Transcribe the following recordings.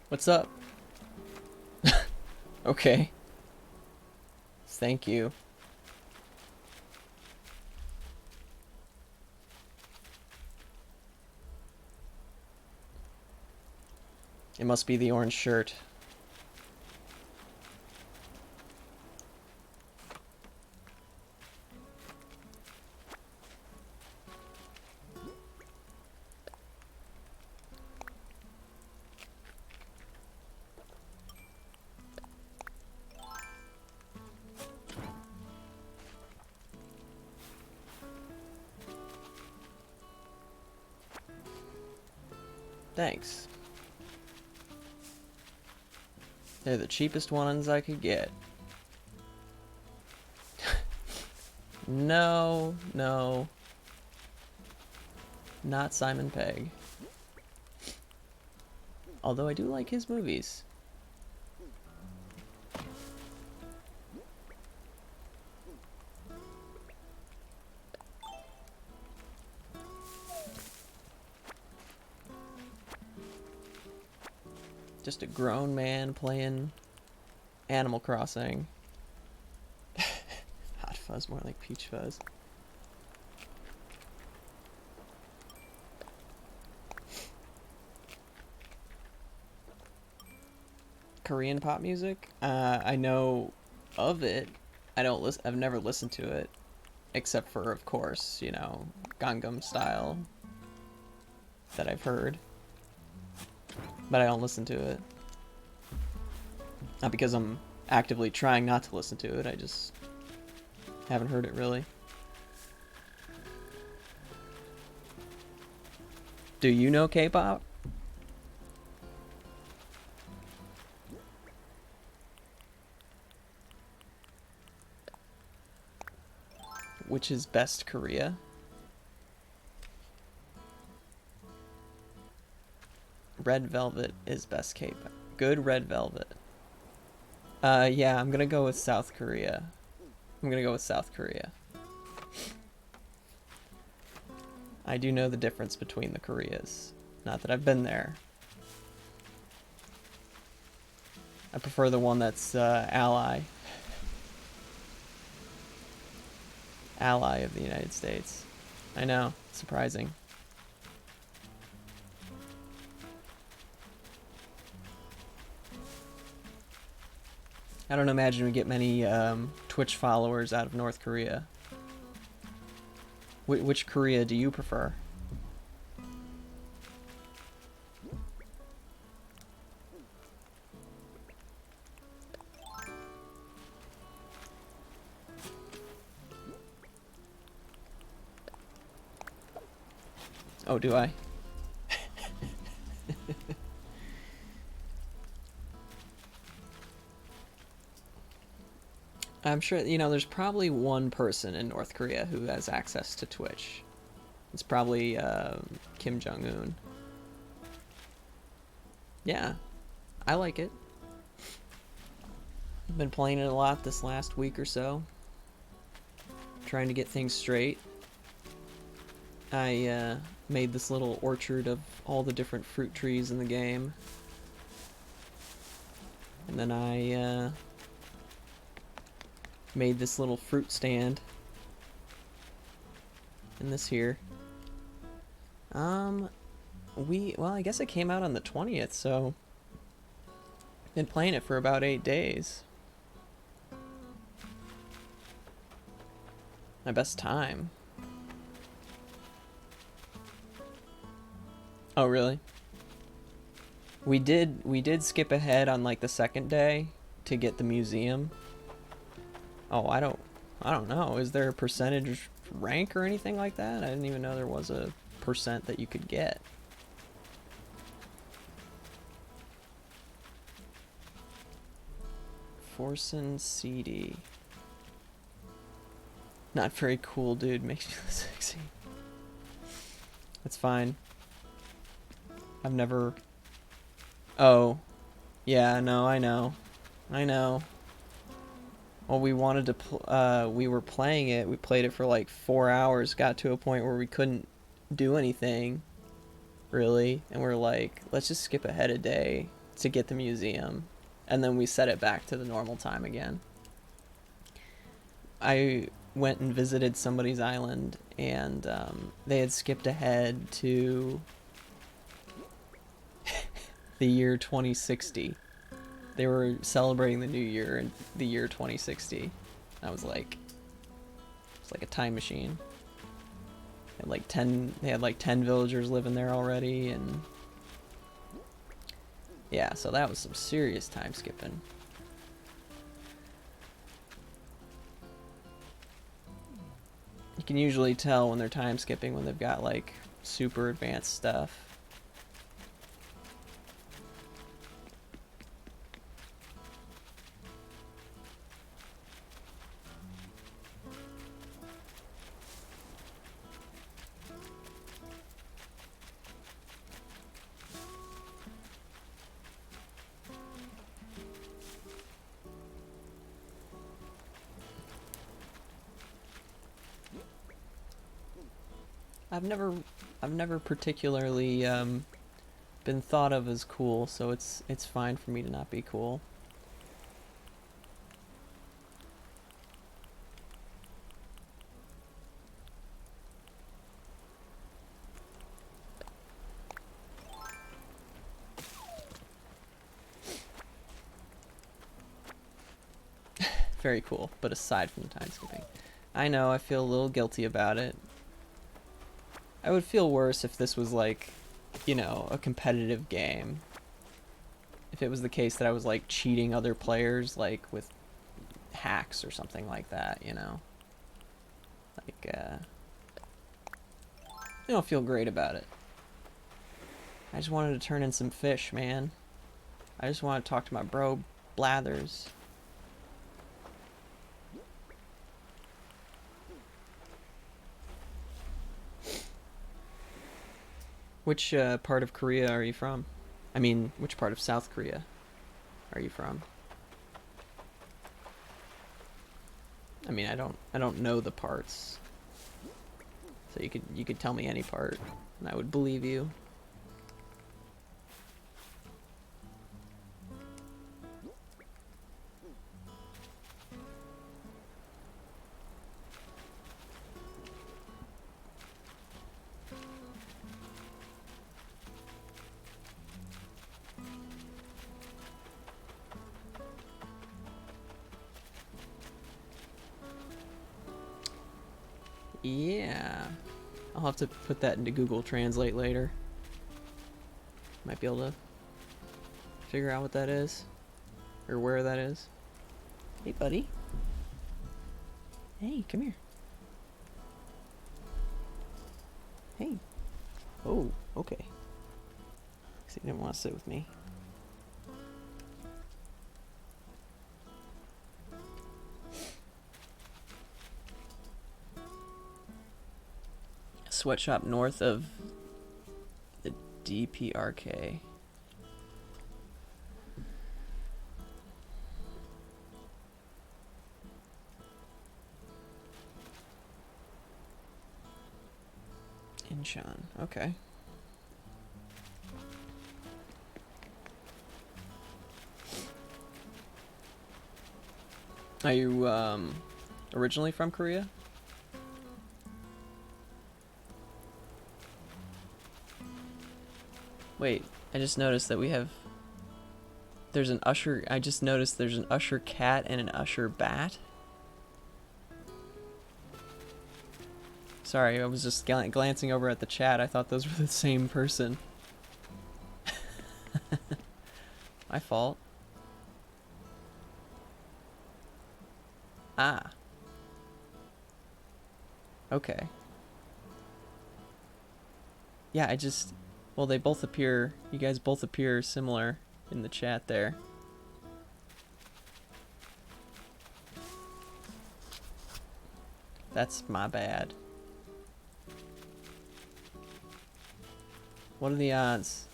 What's up? Okay. Thank you. It must be the orange shirt. Thanks. They're the cheapest ones I could get. No, no. Not Simon Pegg. Although I do like his movies. Just a grown man playing Animal Crossing. Hot Fuzz, more like Peach Fuzz. Korean pop music? I know of it. I don't listen. I've never listened to it, except for, of course, you know, Gangnam Style that I've heard, but I don't listen to it. Not because I'm actively trying not to listen to it. I just haven't heard it really. Do you know K-pop? Which is best Korea? Red Velvet is best K-pop. Good Red Velvet. Yeah, I'm gonna go with South Korea. I'm gonna go with South Korea. I do know the difference between the Koreas. Not that I've been there. I prefer the one that's ally. Ally of the United States. I know, surprising. I don't imagine we get many Twitch followers out of North Korea. Which Korea do you prefer? Oh, do I? I'm sure, you know, there's probably one person in North Korea who has access to Twitch. It's probably Kim Jong-un. Yeah, I like it. I've been playing it a lot this last week or so. Trying to get things straight. I made this little orchard of all the different fruit trees in the game. And then I made this little fruit stand in this here. Well, I guess it came out on the 20th, so been playing it for about 8 days. My best time. Oh, really? We did skip ahead on like the second day to get the museum. Oh, I don't know. Is there a percentage rank or anything like that? I didn't even know there was a percent that you could get. Forsen CD. Not very cool, dude. Makes me look sexy. That's fine. I've never. Oh, yeah. No, I know. I know. Well, we wanted to. We were playing it. We played it for like 4 hours. Got to a point where we couldn't do anything, really, and we're like, let's just skip ahead a day to get the museum, and then we set it back to the normal time again. I went and visited somebody's island, and they had skipped ahead to the year 2060. They were celebrating the new year in the year 2060. I was like, it's like a time machine. They had like 10 villagers living there already, and yeah, so that was some serious time skipping. You can usually tell when they're time skipping when they've got like super advanced stuff. I've never particularly been thought of as cool, so it's fine for me to not be cool. Very cool, but aside from the time skipping. I know, I feel a little guilty about it. I would feel worse if this was like, you know, a competitive game. If it was the case that I was like cheating other players, like with hacks or something like that, you know? Like, I don't feel great about it. I just wanted to turn in some fish, man. I just want to talk to my bro Blathers. Which part of Korea are you from? I mean, which part of South Korea are you from? I mean, I don't know the parts. So you could tell me any part and I would believe you. Yeah. I'll have to put that into Google Translate later. Might be able to figure out what that is. Or where that is. Hey, buddy. Hey, come here. Hey. Oh, okay. He didn't want to sit with me. Sweatshop north of the DPRK. Incheon, okay. Are you originally from Korea? Wait, I just noticed that we have... There's an usher... I just noticed there's an usher cat and an usher bat. Sorry, I was just glancing over at the chat. I thought those were the same person. My fault. Ah. Okay. Yeah, I just... Well, they both appear... You guys both appear similar in the chat there. That's my bad. What are the odds?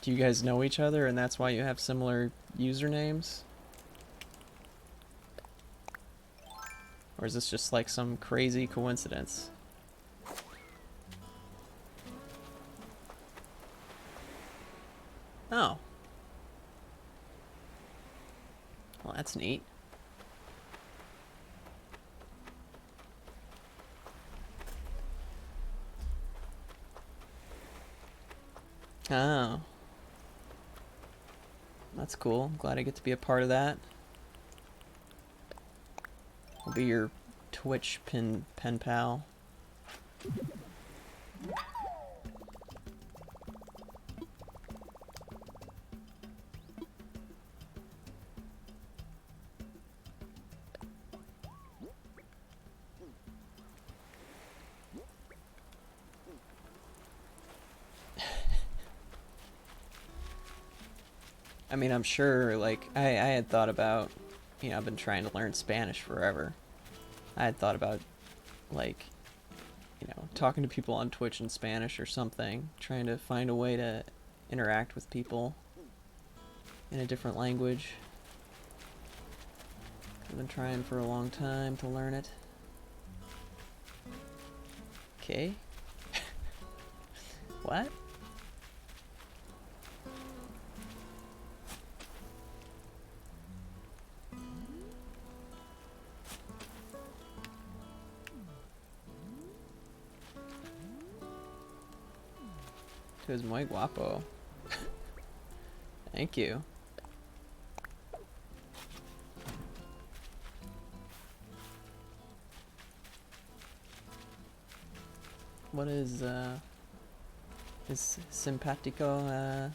Do you guys know each other and that's why you have similar usernames? Or is this just like some crazy coincidence? Oh. Well, that's neat. Oh. That's cool. I'm glad I get to be a part of that. I'll be your Twitch pen pal. I mean, I'm sure, like, I had thought about, you know, I've been trying to learn Spanish forever. I had thought about, like, you know, talking to people on Twitch in Spanish or something, trying to find a way to interact with people in a different language. I've been trying for a long time to learn it. Okay. What? Tú eres muy guapo. Thank you. What is simpático,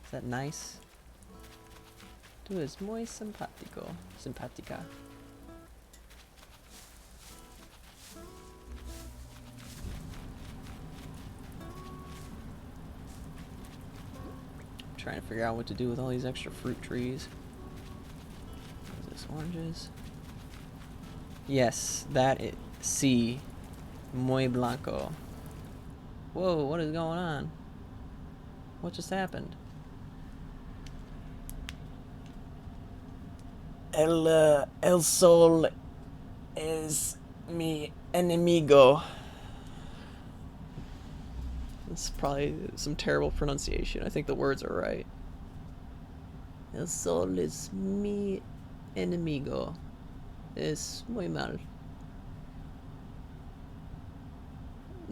is that nice? Tú eres muy simpático. Simpática. I'm trying to figure out what to do with all these extra fruit trees. What is this, oranges? Yes, that is C. Muy blanco. Whoa, what is going on? What just happened? El sol es mi enemigo. This is probably some terrible pronunciation. I think the words are right. El sol es mi enemigo. Es muy mal.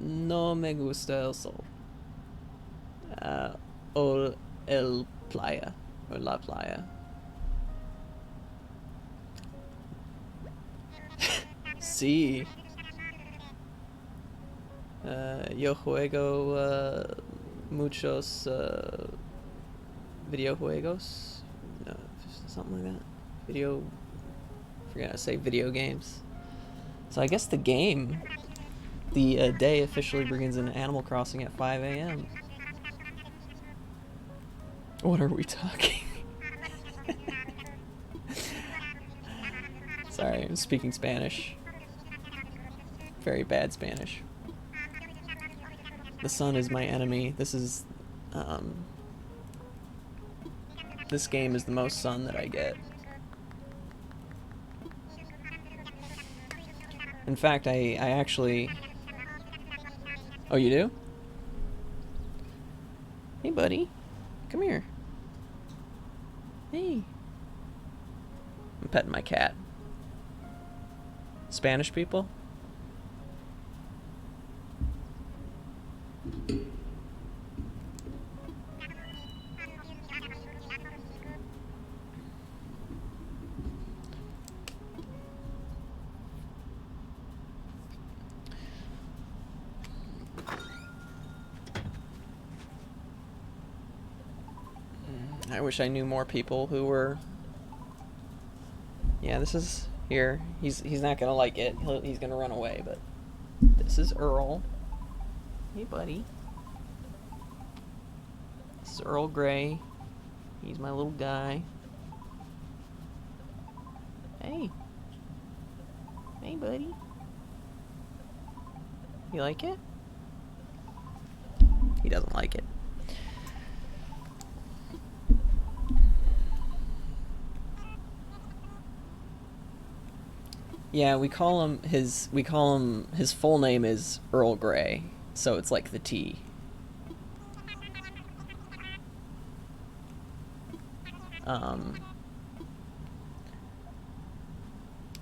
No me gusta el sol. O el playa. O la playa. Sí. Yo juego muchos videojuegos. No, something like that. I forgot to say video games. So I guess the game, the day officially begins in Animal Crossing at 5 a.m. What are we talking? Sorry, I'm speaking Spanish. Very bad Spanish. The sun is my enemy. This is, this game is the most sun that I get. In fact, I actually... Oh, you do? Hey, buddy. Come here. Hey. I'm petting my cat. Spanish people? I wish I knew more people who were... Yeah, this is... Here. He's not gonna like it. He's gonna run away, but... This is Earl. Hey, buddy. This is Earl Grey. He's my little guy. Hey. Hey, buddy. You like it? He doesn't like it. Yeah, we call him his full name is Earl Grey, so it's like the T.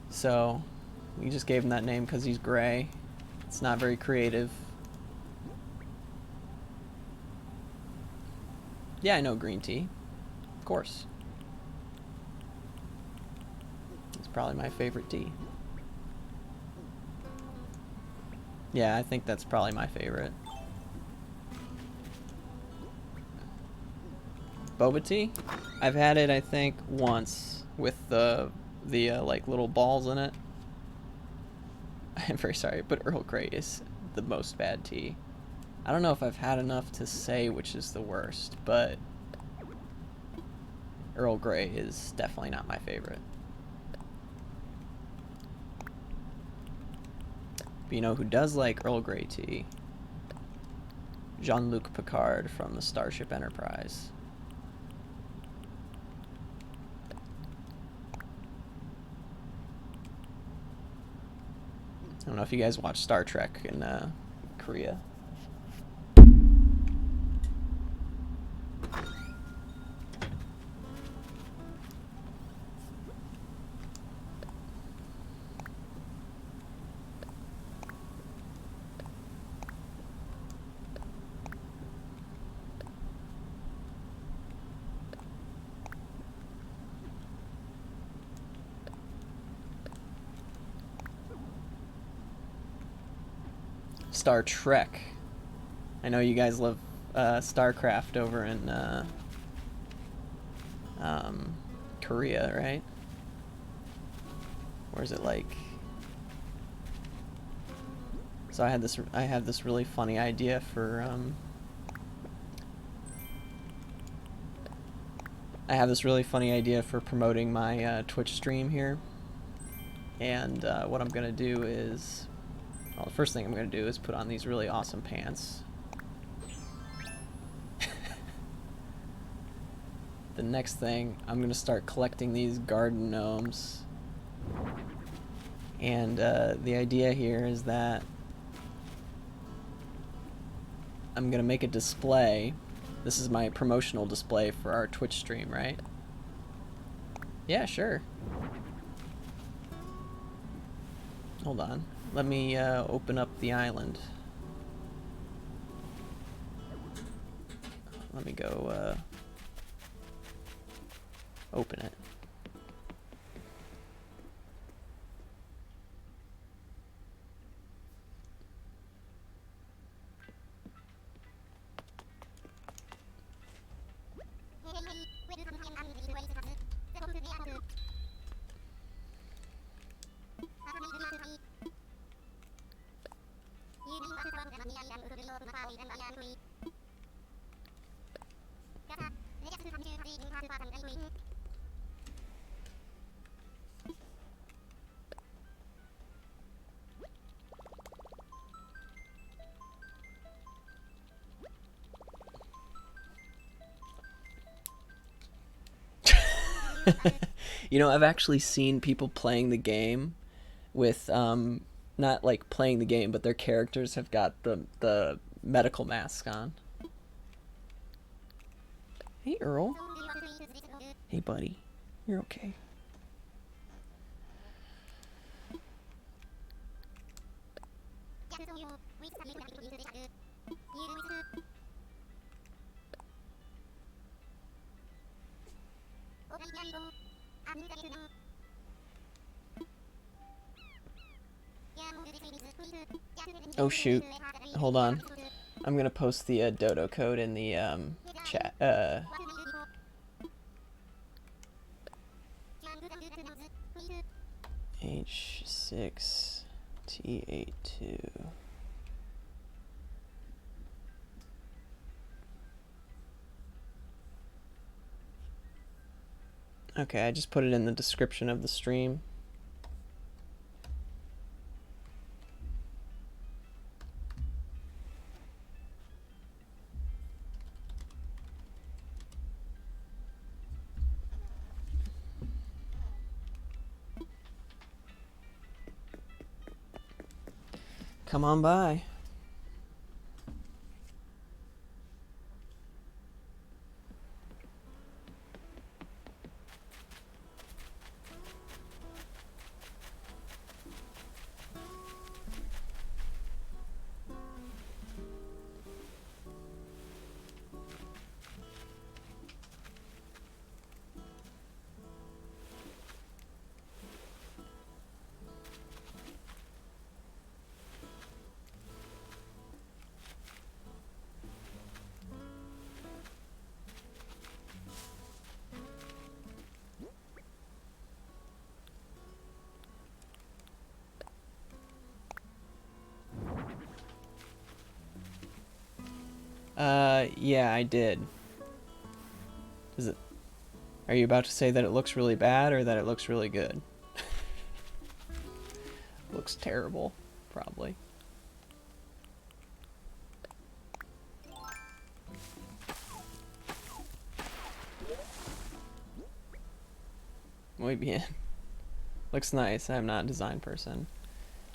So we just gave him that name because he's gray. It's not very creative. Yeah, I know green tea. Of course. It's probably my favorite tea. Yeah, I think that's probably my favorite. Boba tea? I've had it, I think, once with the like little balls in it. I'm very sorry, but Earl Grey is the most bad tea. I don't know if I've had enough to say which is the worst, but Earl Grey is definitely not my favorite. But you know who does like Earl Grey tea? Jean-Luc Picard from the Starship Enterprise. I don't know if you guys watch Star Trek in Korea. Star Trek. I know you guys love StarCraft over in Korea, right? Or is it like? So I had this really funny idea for promoting my Twitch stream here. And what I'm gonna do is, well, the first thing I'm gonna do is put on these really awesome pants. The next thing, I'm gonna start collecting these garden gnomes. And the idea here is that I'm gonna make a display. This is my promotional display for our Twitch stream, right? Yeah, sure. Hold on. Let me open up the island. Let me go open it. You know, I've actually seen people playing the game with not like playing the game, but their characters have got the medical mask on. Hey, Earl. Hey, buddy. You're okay. Oh shoot. Hold on. I'm gonna post the dodo code in the chat. H6T82. Okay, I just put it in the description of the stream. Come on by. Yeah, I did. Is it? Are you about to say that it looks really bad or that it looks really good? Looks terrible, probably. Muy bien. Looks nice. I'm not a design person.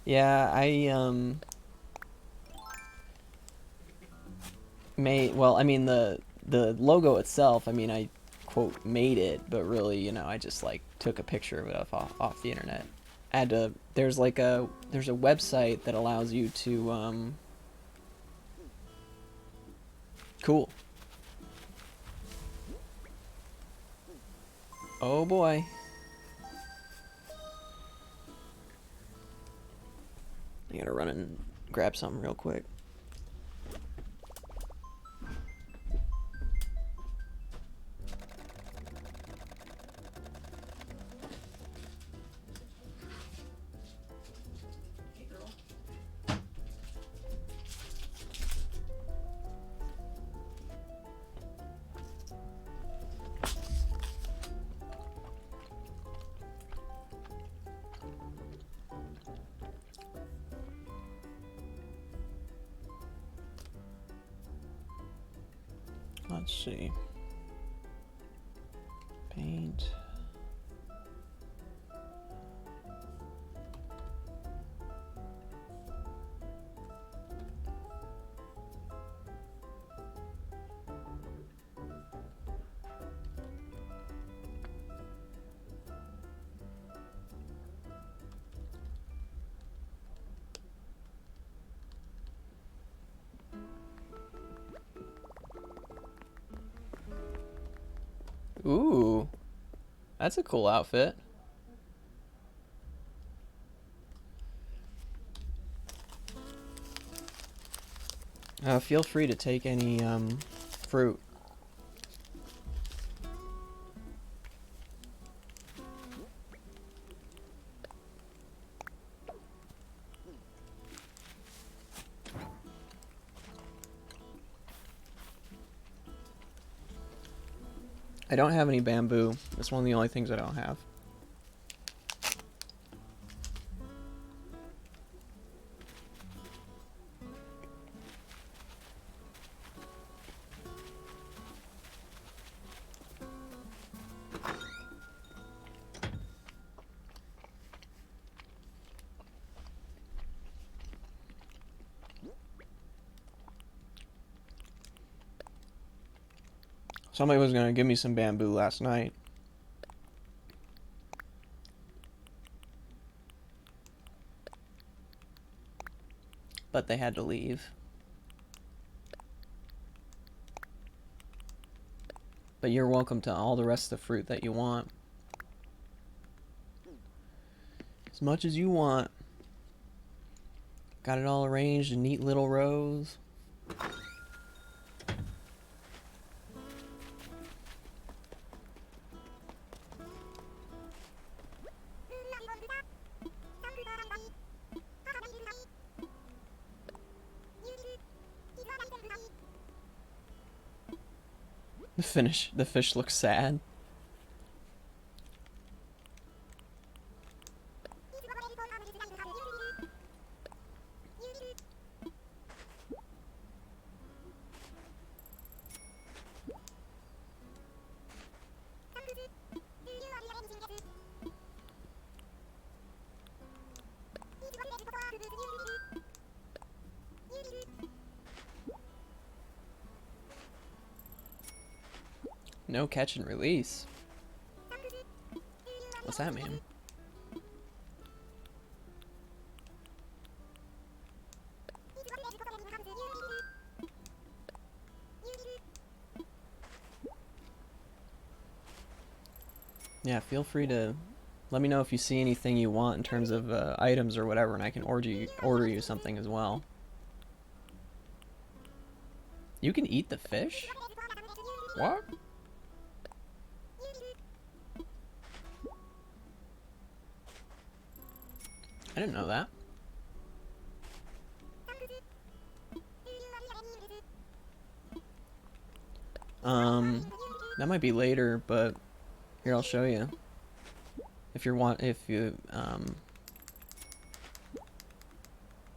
Yeah, I made, well, I mean the logo itself, I mean I quote made it, but really, you know, I just like took a picture of it off the internet. I had to, there's like there's a website that allows you to cool. Oh boy. I gotta run and grab something real quick. Let's see. Paint. Ooh, that's a cool outfit. Feel free to take any fruit. I don't have any bamboo. That's one of the only things I don't have. Somebody was gonna give me some bamboo last night. But they had to leave. But you're welcome to all the rest of the fruit that you want. As much as you want. Got it all arranged in neat little rows. The fish looks sad. No catch and release. What's that mean? Yeah, feel free to let me know if you see anything you want in terms of items or whatever, and I can order you something as well. You can eat the fish? What? I didn't know that. That might be later, but here I'll show you. If you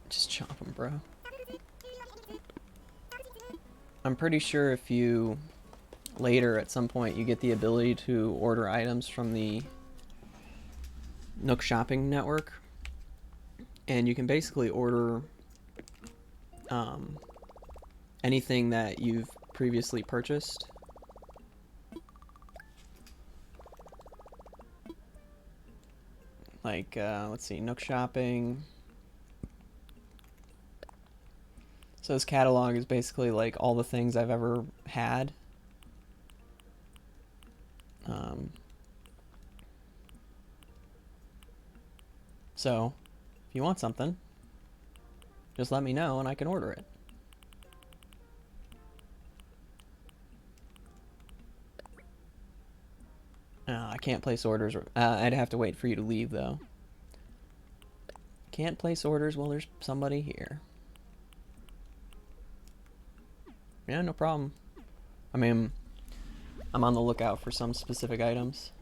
just chop them, bro. I'm pretty sure if you later at some point you get the ability to order items from the Nook Shopping Network, and you can basically order anything that you've previously purchased. Like, let's see, Nook Shopping. So this catalog is basically like all the things I've ever had. So, if you want something, just let me know and I can order it. I can't place orders. I'd have to wait for you to leave, though. Can't place orders while there's somebody here. Yeah, no problem. I mean, I'm on the lookout for some specific items.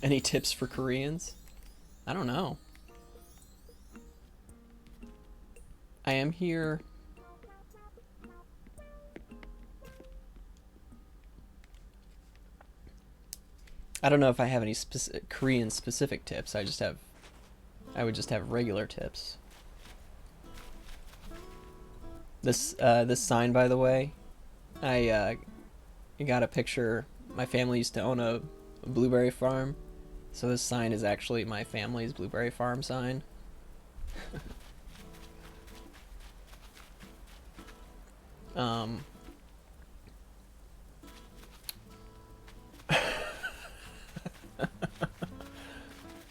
Any tips for Koreans? I don't know. I am here. I don't know if I have any Korean specific tips. I would just have regular tips. This sign, by the way, I got a picture. My family used to own a blueberry farm, so this sign is actually my family's blueberry farm sign.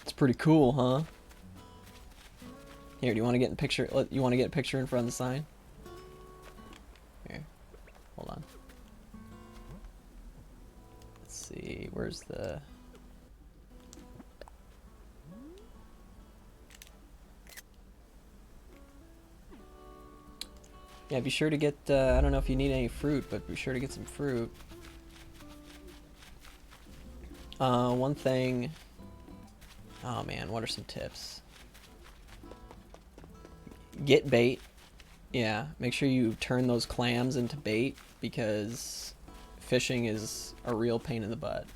It's pretty cool, huh? Here, do you want to get in picture? You want to get a picture in front of the sign? Here, hold on. Let's see, where's the... Yeah, be sure to get, I don't know if you need any fruit, but be sure to get some fruit. One thing... Oh man, what are some tips? Get bait. Yeah, make sure you turn those clams into bait, because fishing is a real pain in the butt.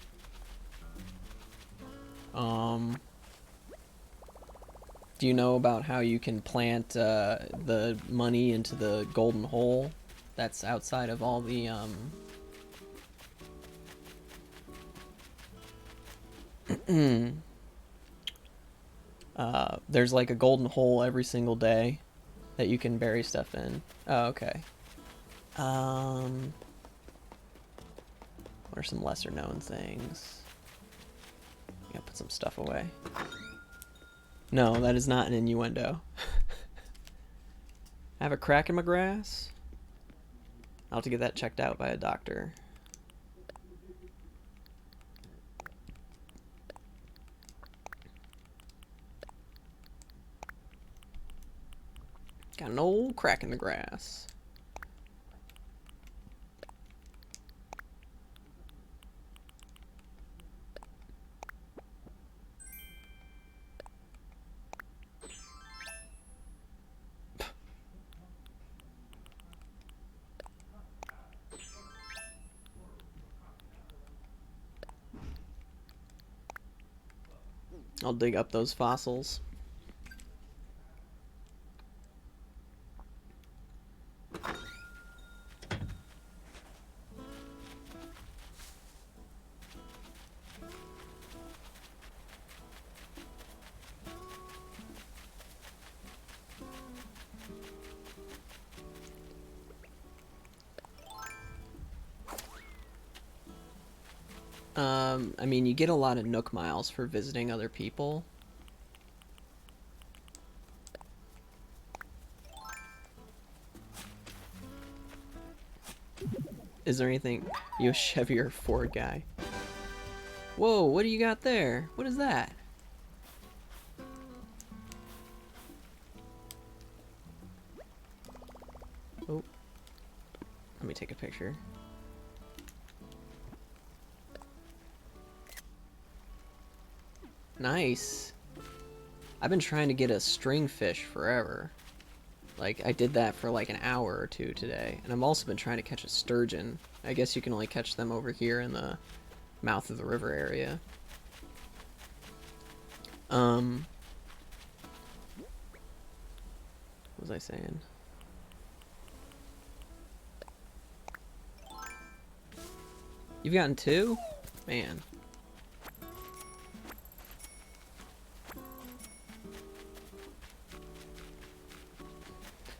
Do you know about how you can plant the money into the golden hole that's outside of all the there's like a golden hole every single day that you can bury stuff in. Oh, okay. What are some lesser known things? Yeah, put some stuff away. No, that is not an innuendo. I have a crack in my grass. I'll have to get that checked out by a doctor. Got an old crack in the grass. I'll dig up those fossils. I mean, you get a lot of Nook miles for visiting other people. Is there anything? You a Chevy or Ford guy? Whoa, what do you got there? What is that? Oh. Let me take a picture. Nice. I've been trying to get a string fish forever. Like, I did that for like an hour or two today. And I've also been trying to catch a sturgeon. I guess you can only catch them over here in the mouth of the river area. What was I saying? You've gotten 2? Man.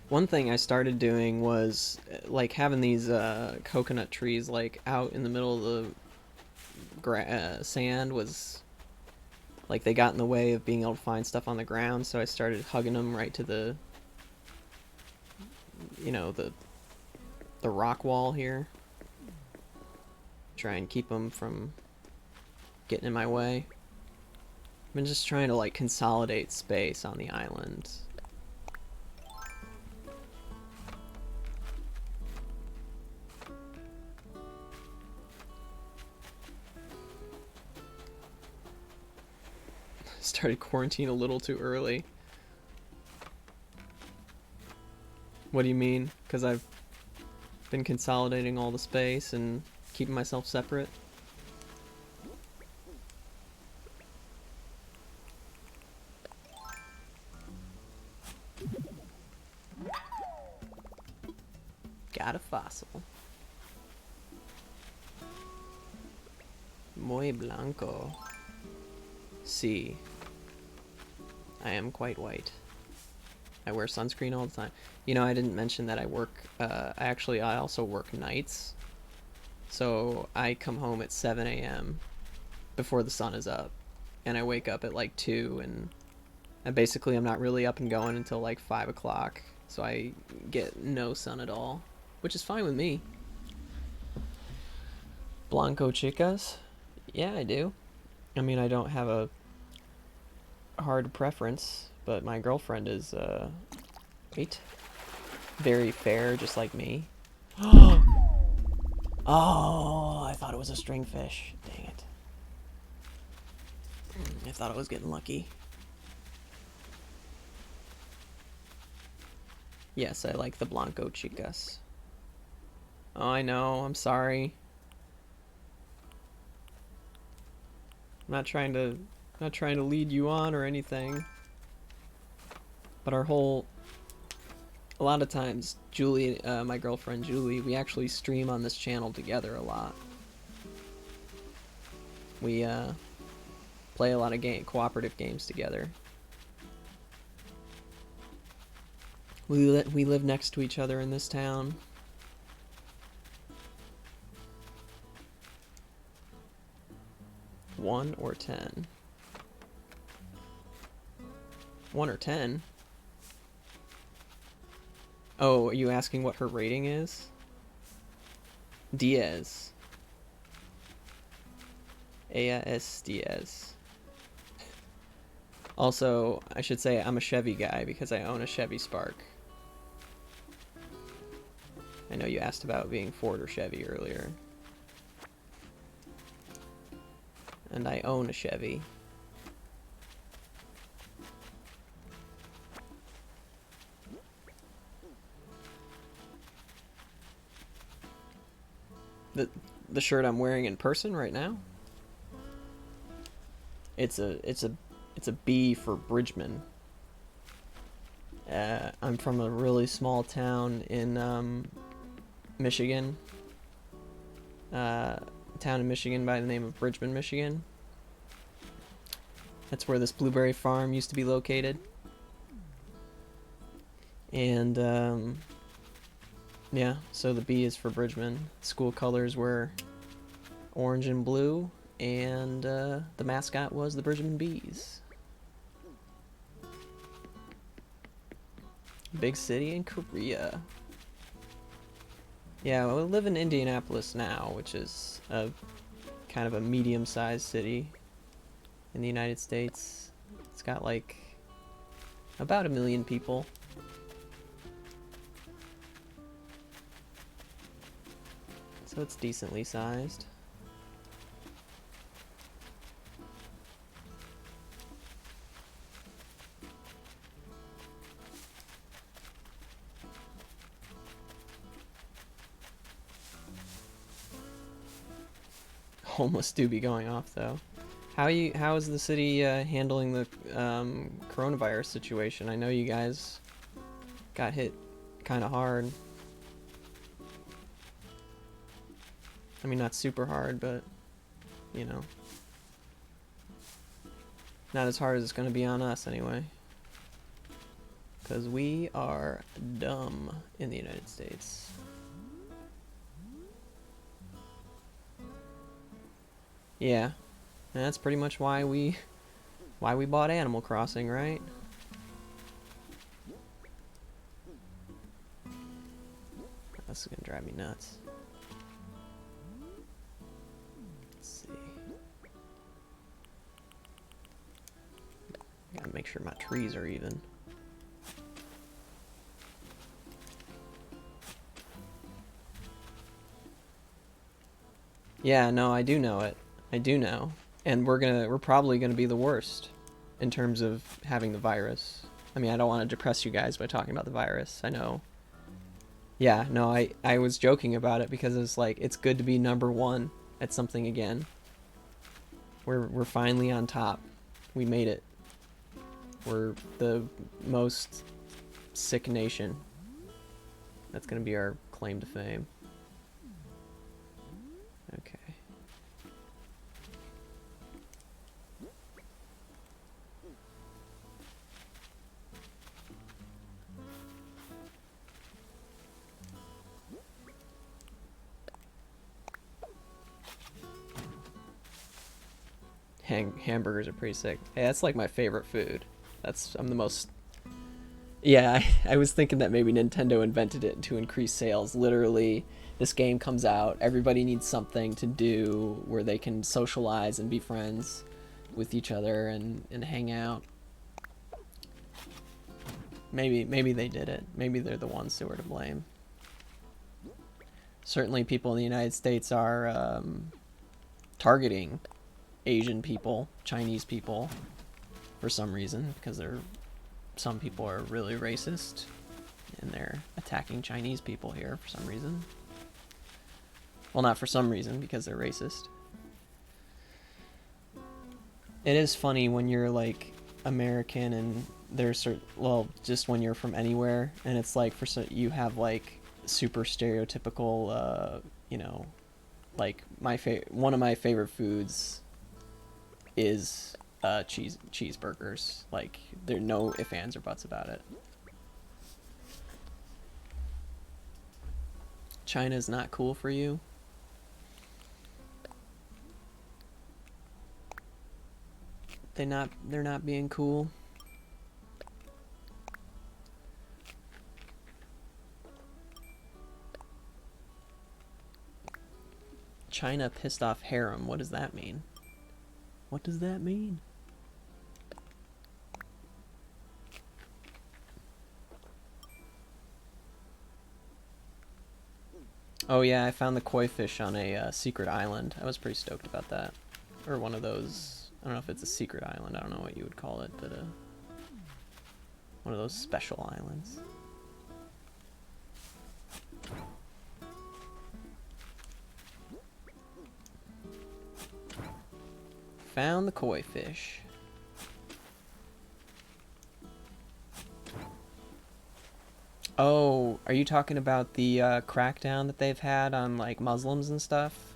One thing I started doing was like having these coconut trees like out in the middle of the sand was like they got in the way of being able to find stuff on the ground, so I started hugging them right to the, you know, the rock wall here. Try and keep them from getting in my way. I've been just trying to like consolidate space on the island. Started quarantine a little too early. What do you mean? Because I've been consolidating all the space and keeping myself separate? Got a fossil. Muy blanco. Sí. I am quite white. I wear sunscreen all the time. You know, I didn't mention that I work, I also work nights. So I come home at 7 a.m. before the sun is up. And I wake up at like 2, and basically I'm not really up and going until like 5 o'clock. So I get no sun at all, which is fine with me. Blanco chicas? Yeah, I do. I mean, I don't have a hard preference, but my girlfriend is, wait, very fair, just like me. Oh, I thought it was a stringfish. Dang it. I thought I was getting lucky. Yes, I like the Blanco chicas. Oh, I know, I'm sorry. I'm not trying to lead you on or anything. But a lot of times, Julie, my girlfriend Julie, we actually stream on this channel together a lot. We play a lot of cooperative games together. We live next to each other in this town. One or 10? 1 or 10? Oh, are you asking what her rating is? Diaz. Aya S. Diaz. Also, I should say I'm a Chevy guy because I own a Chevy Spark. I know you asked about being Ford or Chevy earlier. And I own a Chevy. The shirt I'm wearing in person right now? It's a B for Bridgman. I'm from a really small town in Michigan. Town in Michigan by the name of Bridgman, Michigan. That's where this blueberry farm used to be located. And yeah, so the B is for Bridgman. School colors were orange and blue, and the mascot was the Bridgman Bees. Big city in Korea. Yeah, we live in Indianapolis now, which is a kind of a medium-sized city in the United States. It's got like about 1 million people. So it's decently sized. Homeless do be going off though. How is the city handling the coronavirus situation? I know you guys got hit kind of hard. I mean, not super hard, but you know, not as hard as it's gonna be on us anyway. Because we are dumb in the United States. Yeah, and that's pretty much why we bought Animal Crossing, right? This is gonna drive me nuts. Let's see. Gotta make sure my trees are even. Yeah, no, I do know it. I do know. And we're probably gonna be the worst in terms of having the virus. I mean, I don't want to depress you guys by talking about the virus. I know. Yeah, no, I was joking about it because it's like it's good to be #1 at something again. We're finally on top. We made it. We're the most sick nation. That's gonna be our claim to fame. Okay. Hamburgers are pretty sick. Hey, that's like my favorite food. I'm the most. Yeah, I was thinking that maybe Nintendo invented it to increase sales. Literally, this game comes out, everybody needs something to do where they can socialize and be friends with each other and hang out. Maybe they did it. Maybe they're the ones who were to blame. Certainly people in the United States are targeting Asian people, Chinese people, for some reason, because some people are really racist, and they're attacking Chinese people here for some reason. Well, not for some reason, because they're racist. It is funny when you're like American and there's just when you're from anywhere, and it's like you have like super stereotypical, you know, like one of my favorite foods is cheeseburgers. Like, there are no ifs, ands, or buts about it. China's not cool for you? They're not being cool? China pissed off harem. What does that mean? What does that mean? Oh yeah, I found the koi fish on a secret island. I was pretty stoked about that. Or one of those, I don't know if it's a secret island, I don't know what you would call it, but one of those special islands. Found the koi fish. Oh, are you talking about the crackdown that they've had on like Muslims and stuff?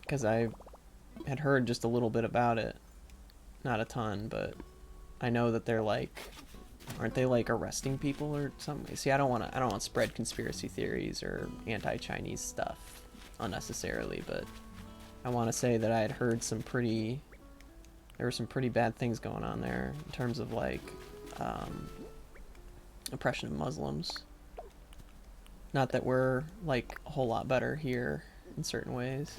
Because I had heard just a little bit about it. Not a ton, but I know that they're like, aren't they like arresting people or something? See, I don't want to spread conspiracy theories or anti-Chinese stuff unnecessarily, but I want to say that I had heard there were some pretty bad things going on there in terms of like oppression of Muslims. Not that we're like a whole lot better here in certain ways.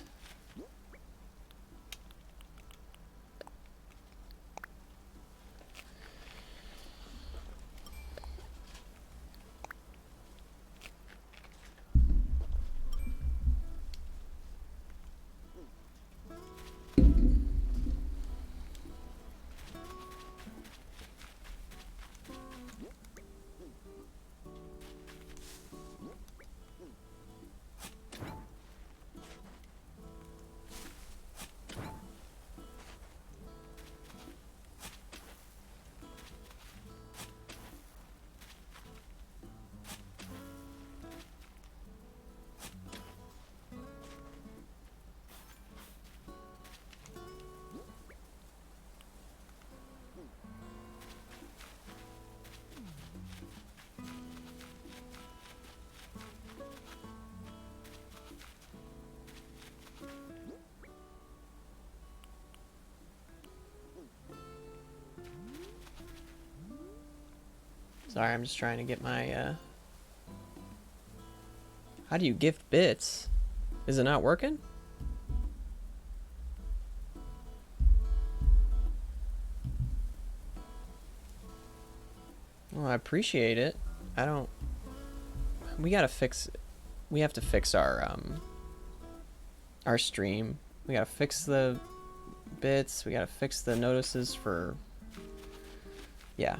Sorry, I'm just trying to get my, How do you gift bits? Is it not working? Well, I appreciate it. I don't... We gotta fix... We have to fix our stream. We gotta fix the bits. We gotta fix the notices for... Yeah.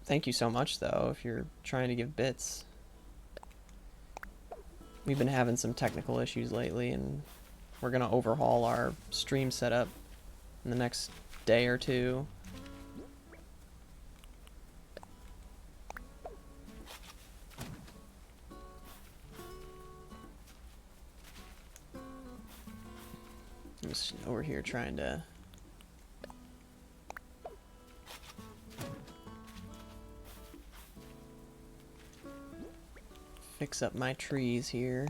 Thank you so much, though, if you're trying to give bits. We've been having some technical issues lately, and we're gonna overhaul our stream setup in the next day or two. I'm just over here trying to... fix up my trees here.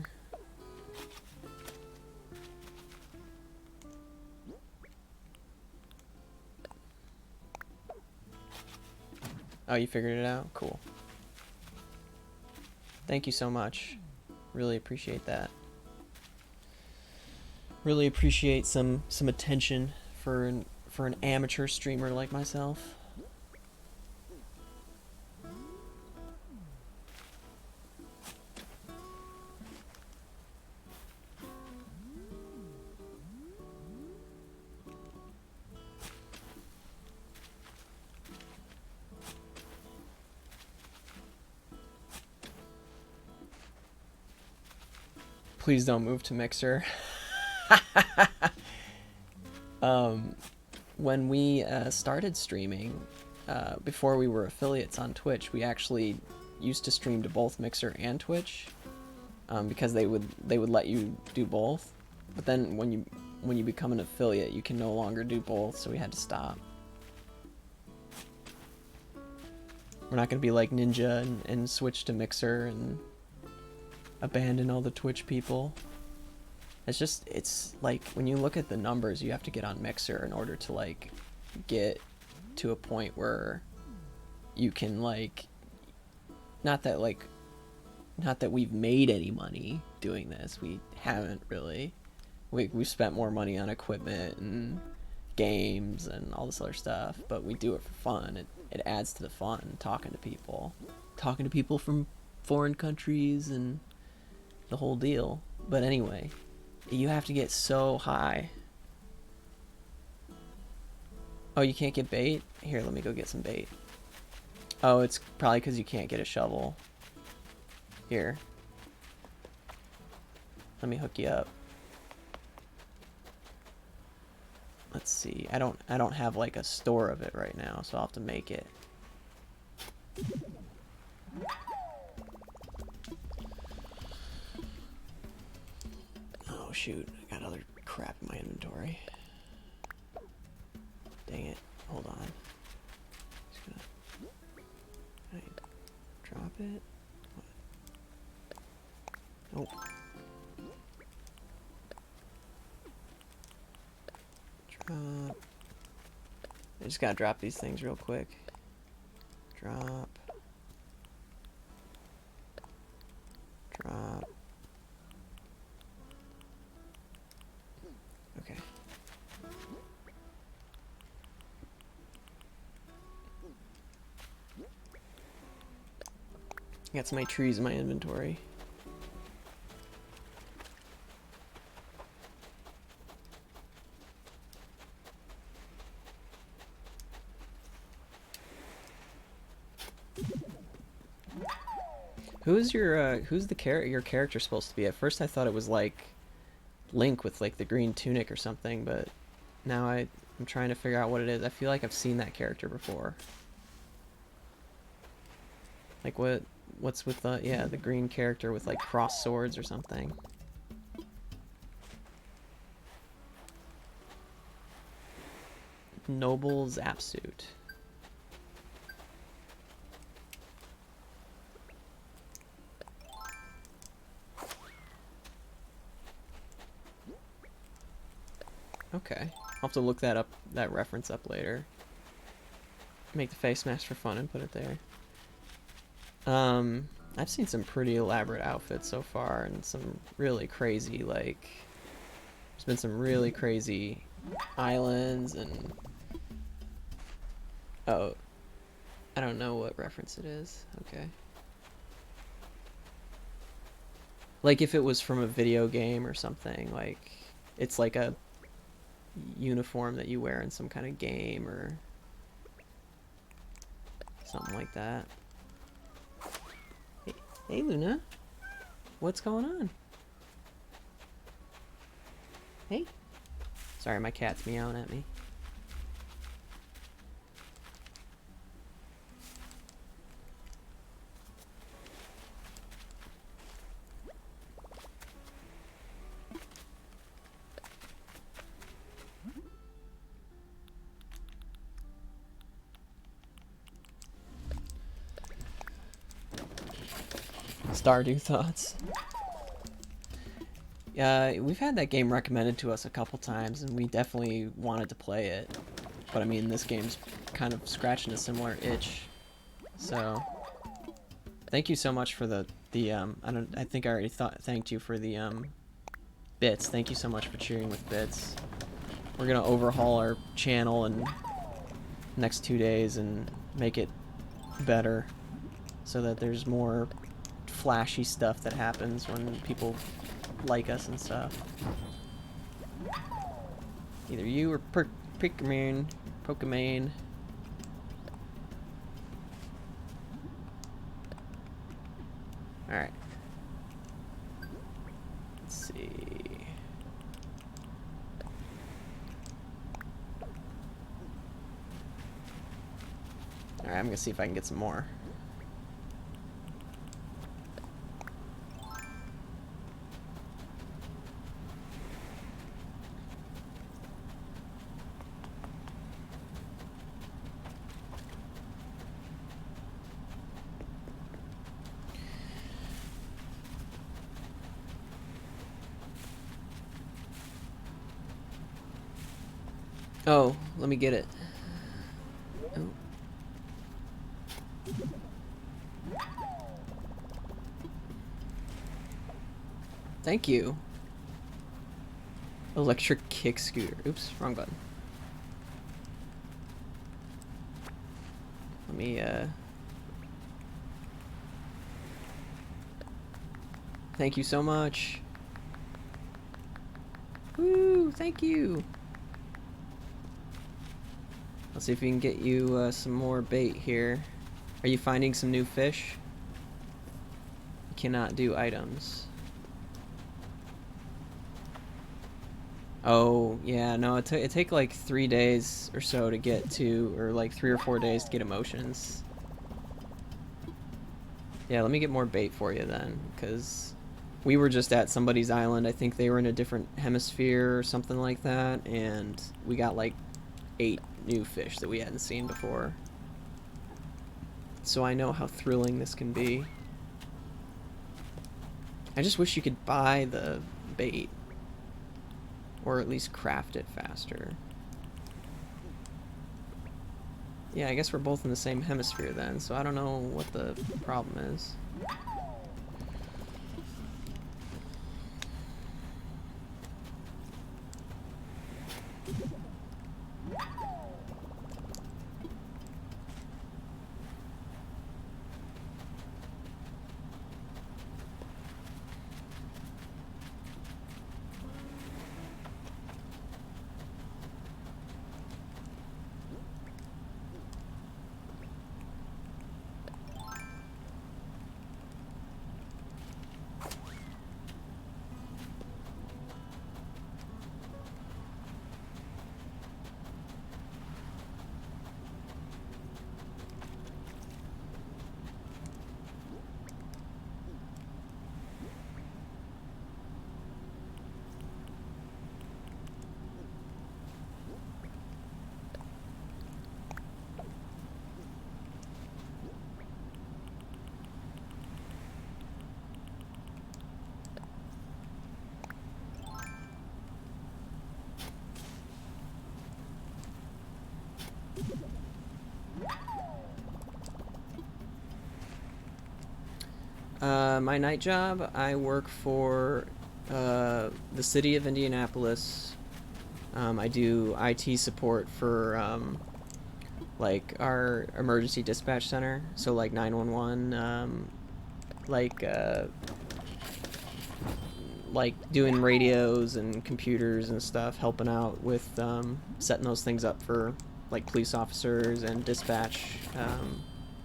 Oh, you figured it out? Cool. Thank you so much. Really appreciate that. Really appreciate some attention for an amateur streamer like myself. Please don't move to Mixer. When we started streaming, before we were affiliates on Twitch, we actually used to stream to both Mixer and Twitch, because they would let you do both. But then when you become an affiliate, you can no longer do both, so we had to stop. We're not gonna be like Ninja and switch to Mixer and abandon all the Twitch people. It's like, when you look at the numbers, you have to get on Mixer in order to like get to a point where you can like, not that we've made any money doing this. We haven't really. We've spent more money on equipment and games and all this other stuff, but we do it for fun. It adds to the fun, talking to people from foreign countries and the whole deal. But anyway, you have to get so high. Oh, you can't get bait? Here, let me go get some bait. Oh, it's probably because you can't get a shovel. Here, let me hook you up. Let's see. I don't have like a store of it right now, so I'll have to make it. Oh shoot, I got other crap in my inventory. Dang it. Hold on. Just gonna... Can I drop it? Nope. Drop. I just gotta drop these things real quick. Drop. Drop. Okay. Got some of my trees in my inventory. Who's your your character supposed to be? At first I thought it was like Link with like the green tunic or something, but now I'm trying to figure out what it is. I feel like I've seen that character before. Like what's with the the green character with like crossed swords or something? Noble Zapsuit. Okay. I'll have to look that reference up later. Make the face mask for fun and put it there. I've seen some pretty elaborate outfits so far and some really crazy, like, there's been some really crazy islands and, oh, I don't know what reference it is. Okay. Like if it was from a video game or something, like, it's like a uniform that you wear in some kind of game or something like that. Hey Luna, what's going on? Hey. Sorry, my cat's meowing at me. Stardew thoughts. Yeah, we've had that game recommended to us a couple times, and we definitely wanted to play it. But I mean, this game's kind of scratching a similar itch. So, thank you so much for the I think I already thanked you for the bits. Thank you so much for cheering with bits. We're gonna overhaul our channel in next 2 days and make it better, so that there's more flashy stuff that happens when people like us and stuff. Either you or Pokemon. Alright. Let's see. Alright, I'm gonna see if I can get some more. Oh, let me get it. Oh. Thank you. Electric kick scooter. Oops, wrong button. Let me, thank you so much. Woo, thank you. Let's see if we can get you some more bait here. Are you finding some new fish? You cannot do items. Oh, yeah, no, it take like 3 days or so to get to, or like 3 or 4 days to get emotions. Yeah, let me get more bait for you then, because we were just at somebody's island. I think they were in a different hemisphere or something like that, and we got like 8 new fish that we hadn't seen before. So I know how thrilling this can be. I just wish you could buy the bait. Or at least craft it faster. Yeah, I guess we're both in the same hemisphere then, so I don't know what the problem is. My night job, I work for the city of Indianapolis. I do IT support for like our emergency dispatch center, so like 911, like uh, like doing radios and computers and stuff, helping out with setting those things up for like police officers and dispatch,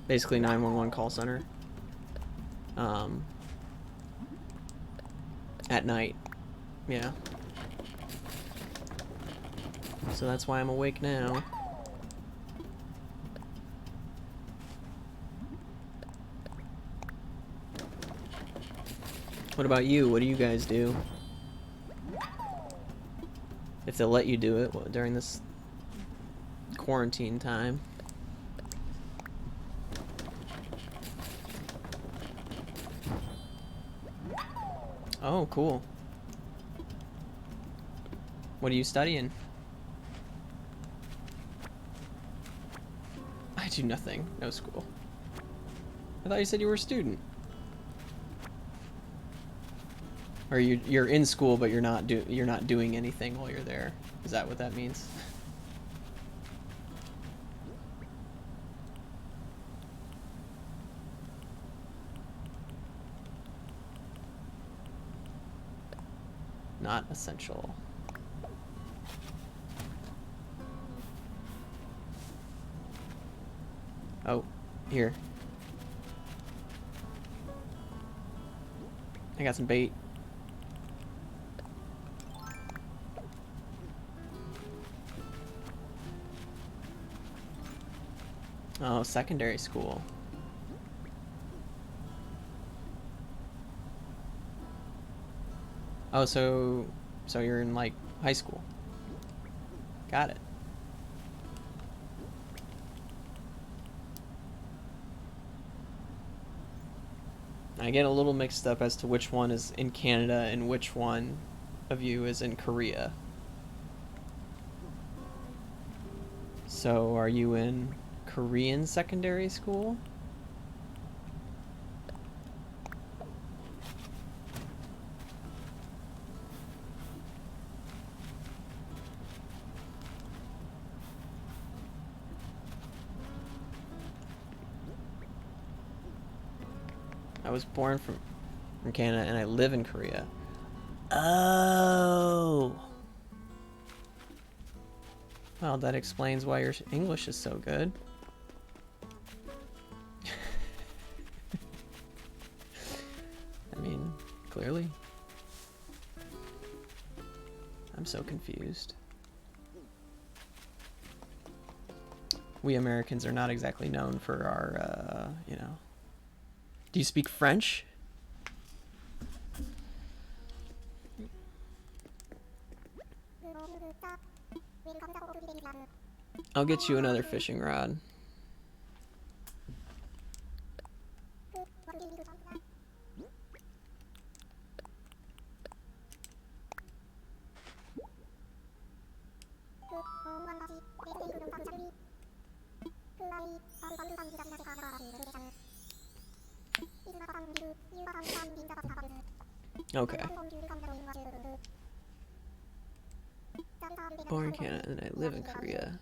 basically 911 call center. Um, at night. Yeah. So that's why I'm awake now. What about you? What do you guys do? If they'll let you do it during this quarantine time. Oh, cool. What are you studying? I do nothing. No school. I thought you said you were a student. Or you're in school, but you're not doing anything while you're there. Is that what that means? Not essential. Oh, here. I got some bait. Oh, secondary school. Oh, so you're in like high school. Got it. I get a little mixed up as to which one is in Canada and which one of you is in Korea. So, are you in Korean secondary school? I was born from Canada and I live in Korea. Oh. Well, that explains why your English is so good. I mean, clearly. I'm so confused. We Americans are not exactly known for our, you know. Do you speak French? I'll get you another fishing rod. Okay. Born in Canada and I live in Korea.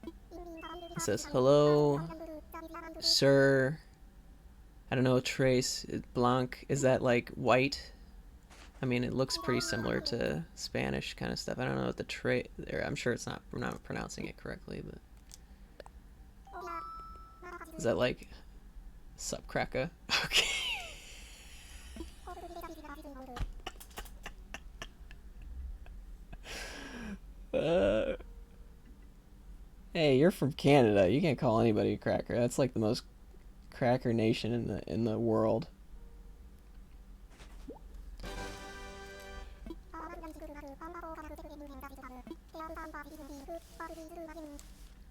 It says, hello, sir. I don't know, Trace Blanc. Is that like white? I mean, it looks pretty similar to Spanish kind of stuff. I don't know what the trait there. I'm sure it's not. I'm not pronouncing it correctly, but is that like sup cracker? Okay. Hey, you're from Canada. You can't call anybody a cracker. That's like the most cracker nation in the world.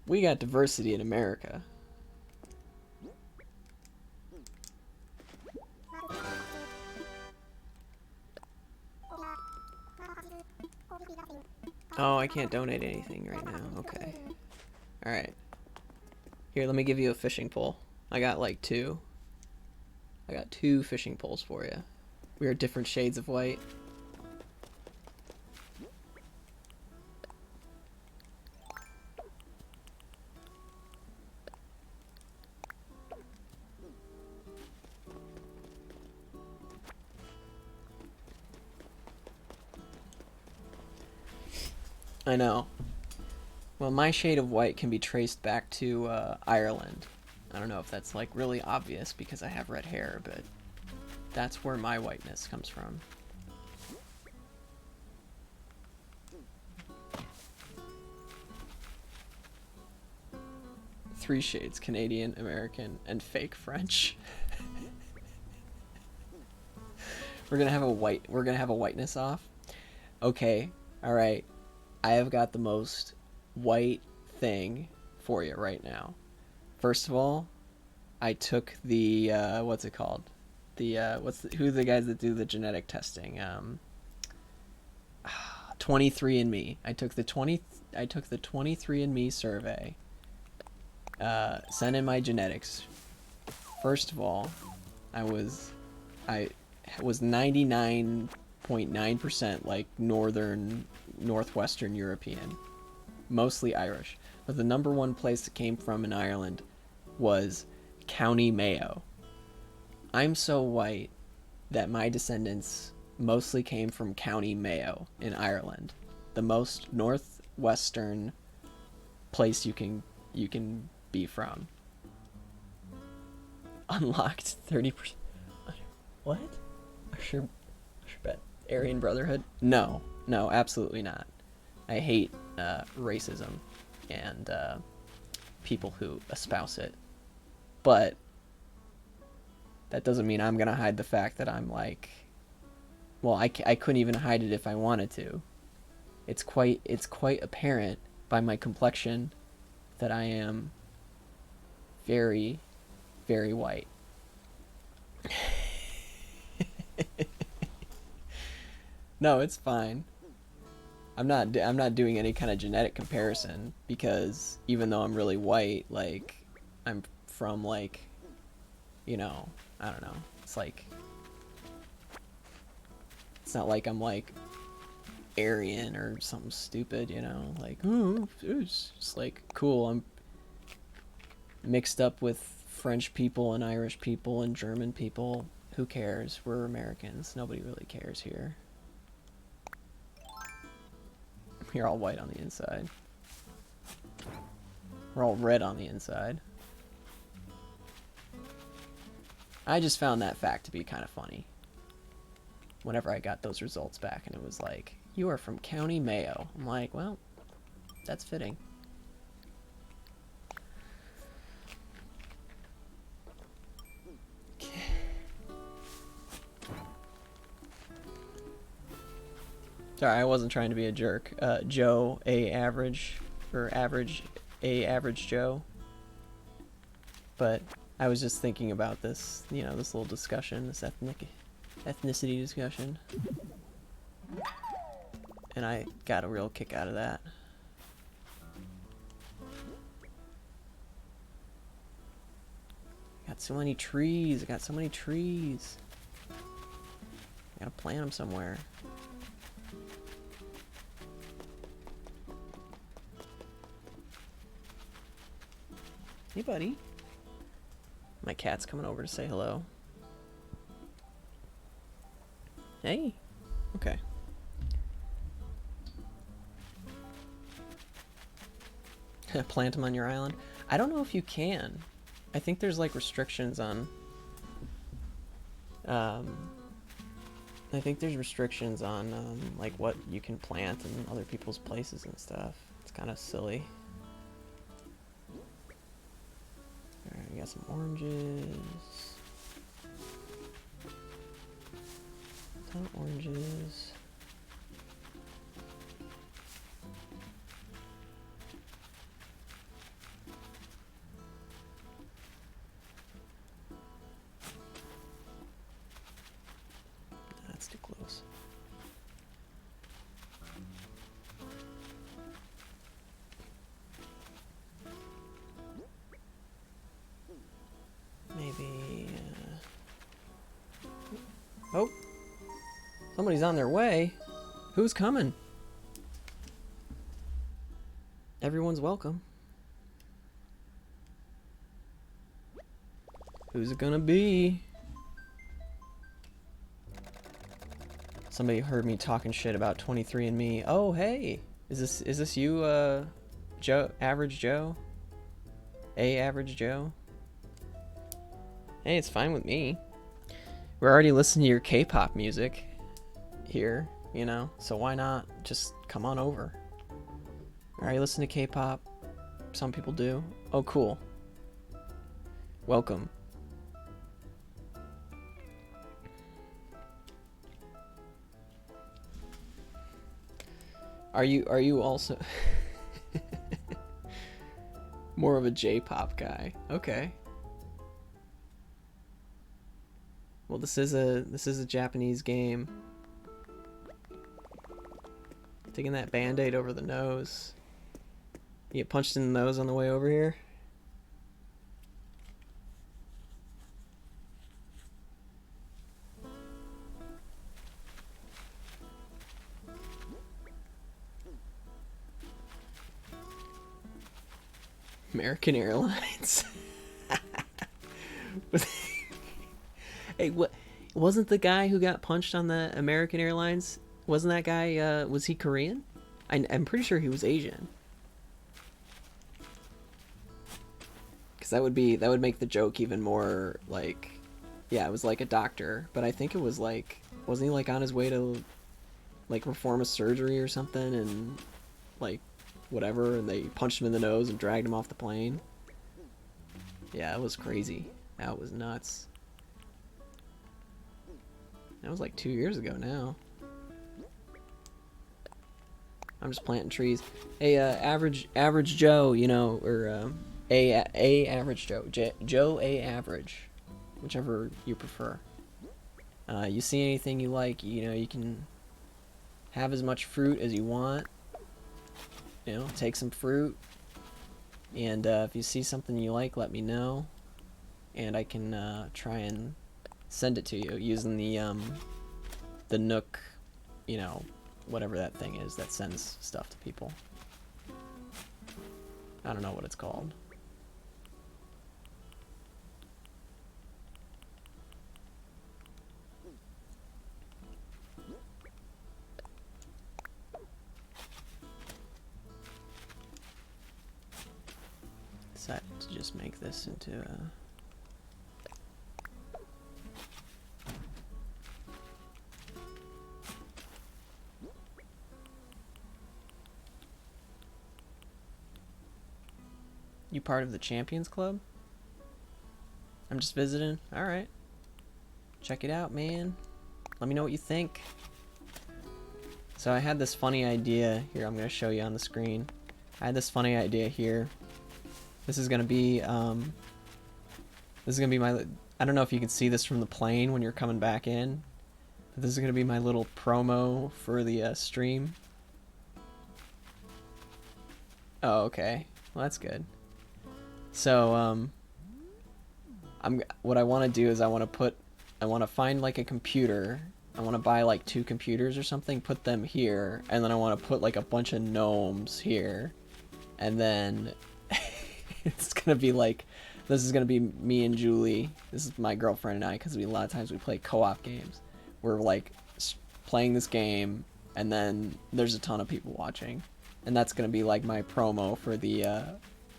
We got diversity in America. Oh, I can't donate anything right now. Okay. Alright. Here, let me give you a fishing pole. I got like two. I got 2 fishing poles for you. We are different shades of white. I know. Well, my shade of white can be traced back to Ireland. I don't know if that's like really obvious because I have red hair, but that's where my whiteness comes from. Three shades: Canadian, American, and fake French. We're gonna have a whiteness off. Okay, alright. I have got the most white thing for you right now. First of all, I took the what's it called? The who are the guys that do the genetic testing? 23andMe. I took the 23andMe survey. Sent in my genetics. First of all, I was 99.9% like northwestern European, mostly Irish. But the number one place it came from in Ireland was County Mayo. I'm so white that my descendants mostly came from County Mayo in Ireland, the most northwestern place you can be from. Unlocked 30%. What? I sure bet. Aryan Brotherhood? No, absolutely not. I hate racism and people who espouse it. But that doesn't mean I'm gonna hide the fact that I'm like, well, I couldn't even hide it if I wanted to. It's quite apparent by my complexion that I am very, very white. No, it's fine. I'm not doing any kind of genetic comparison because even though I'm really white, like I'm from like, you know, I don't know. It's like it's not like I'm like Aryan or something stupid, you know, like oh, it's just like cool. I'm mixed up with French people and Irish people and German people. Who cares? We're Americans. Nobody really cares here. You're all white on the inside. We're all red on the inside. I just found that fact to be kind of funny. Whenever I got those results back and it was like, you are from County Mayo. I'm like, well, that's fitting. Sorry, I wasn't trying to be a jerk. Joe A. Average, or Average A. Average Joe. But I was just thinking about this, you know, this little discussion, this ethnicity discussion. And I got a real kick out of that. Got so many trees. I got so many trees. Gotta plant them somewhere. Hey, buddy. My cat's coming over to say hello. Hey. Okay. Plant them on your island. I don't know if you can. I think there's like restrictions on. I think there's restrictions on like what you can plant in other people's places and stuff. It's kind of silly. Alright, we got some oranges. A ton of oranges. That's too close. Maybe. Oh, somebody's on their way. Who's coming? Everyone's welcome. Who's it gonna be? Somebody heard me talking shit about 23andMe. Oh, hey, is this you, Joe, Average Joe? Average Joe? Hey, it's fine with me. We're already listening to your K-pop music here, you know, so why not just come on over? Alright, listen to K-pop. Some people do. Oh, cool. Welcome. Are you also more of a J-pop guy? Okay. Well, this is a Japanese game. Taking that band-aid over the nose. You get punched in the nose on the way over here? American Airlines. Hey, what? Wasn't the guy who got punched on the American Airlines? Wasn't that guy? Was he Korean? I'm pretty sure he was Asian. Because that would make the joke even more like, yeah, it was like a doctor, but I think it was like, wasn't he like on his way to like perform a surgery or something, and like whatever, and they punched him in the nose and dragged him off the plane. Yeah, it was crazy. That was nuts. That was like 2 years ago now. I'm just planting trees. Hey, average Joe, you know, or a average Joe, Joe A average, whichever you prefer. You see anything you like, you know, you can have as much fruit as you want. You know, take some fruit, and if you see something you like, let me know, and I can try and send it to you using the Nook, you know, whatever that thing is that sends stuff to people. I don't know what it's called. Decided to just make this into a... You part of the Champions Club? I'm just visiting. Alright. Check it out, man. Let me know what you think. So I had this funny idea. Here, I'm going to show you on the screen. I had this funny idea here. This is going to be, my... I don't know if you can see this from the plane when you're coming back in. But this is going to be my little promo for the stream. Oh, okay. Well, that's good. So, what I want to do is I want to find like a computer I want to buy like 2 computers or something, put them here, and then I want to put like a bunch of gnomes here, and then it's gonna be like, this is gonna be me and Julie. This is my girlfriend and I, because a lot of times we play co-op games. We're like playing this game, and then there's a ton of people watching, and that's gonna be like my promo for the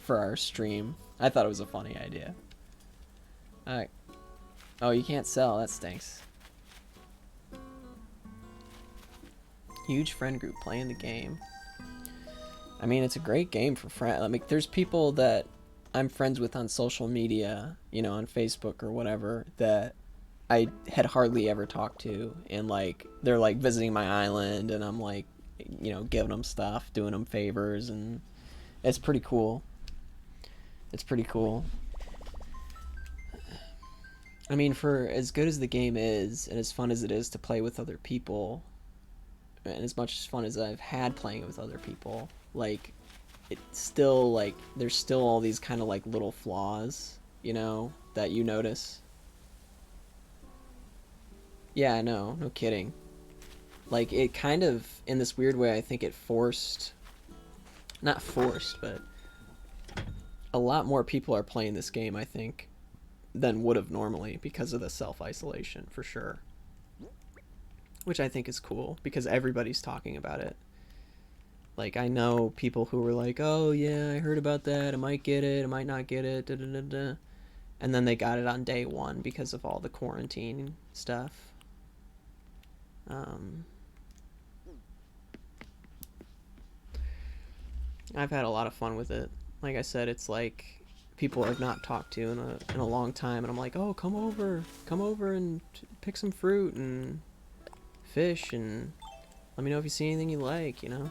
for our stream. I thought it was a funny idea. Alright. Oh, you can't sell. That stinks. Huge friend group playing the game. I mean, it's a great game for friends. I mean, there's people that I'm friends with on social media, you know, on Facebook or whatever, that I had hardly ever talked to, and like they're like visiting my island, and I'm like, you know, giving them stuff, doing them favors, and it's pretty cool. It's pretty cool. I mean, for as good as the game is, and as fun as it is to play with other people, and as much fun as I've had playing it with other people, like, it's still, like, there's still all these kind of, like, little flaws, you know, that you notice. Yeah, no kidding. Like, it kind of, in this weird way, I think it forced, not forced, but a lot more people are playing this game, I think, than would have normally, because of the self-isolation, for sure. Which I think is cool, because everybody's talking about it. Like, I know people who were like, oh yeah, I heard about that, I might get it, I might not get it, da da da da. And then they got it on day 1 because of all the quarantine stuff. I've had a lot of fun with it. Like I said, it's like people I've not talked to in a long time, and I'm like, oh, come over and pick some fruit and fish, and let me know if you see anything you like, you know.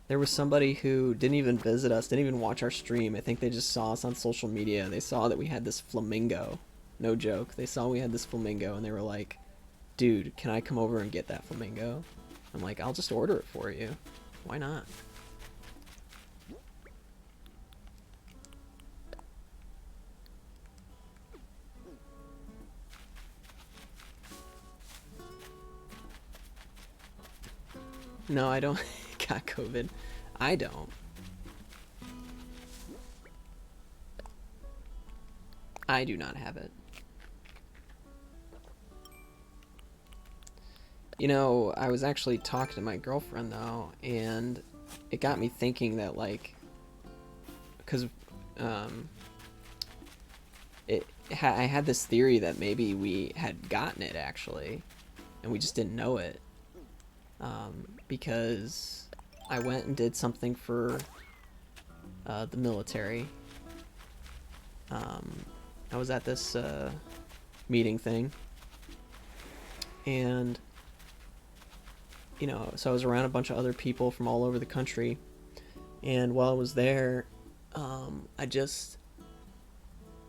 There was somebody who didn't even visit us, didn't even watch our stream. I think they just saw us on social media. They saw that we had this flamingo. No joke. They saw we had this flamingo, and they were like, dude, can I come over and get that flamingo? I'm like, I'll just order it for you. Why not? No, I don't got COVID. I don't. I do not have it. You know, I was actually talking to my girlfriend, though, and it got me thinking that, like, because I had this theory that maybe we had gotten it, actually, and we just didn't know it. Because I went and did something for the military. I was at this meeting thing, and you know, so I was around a bunch of other people from all over the country, and while I was there, I just,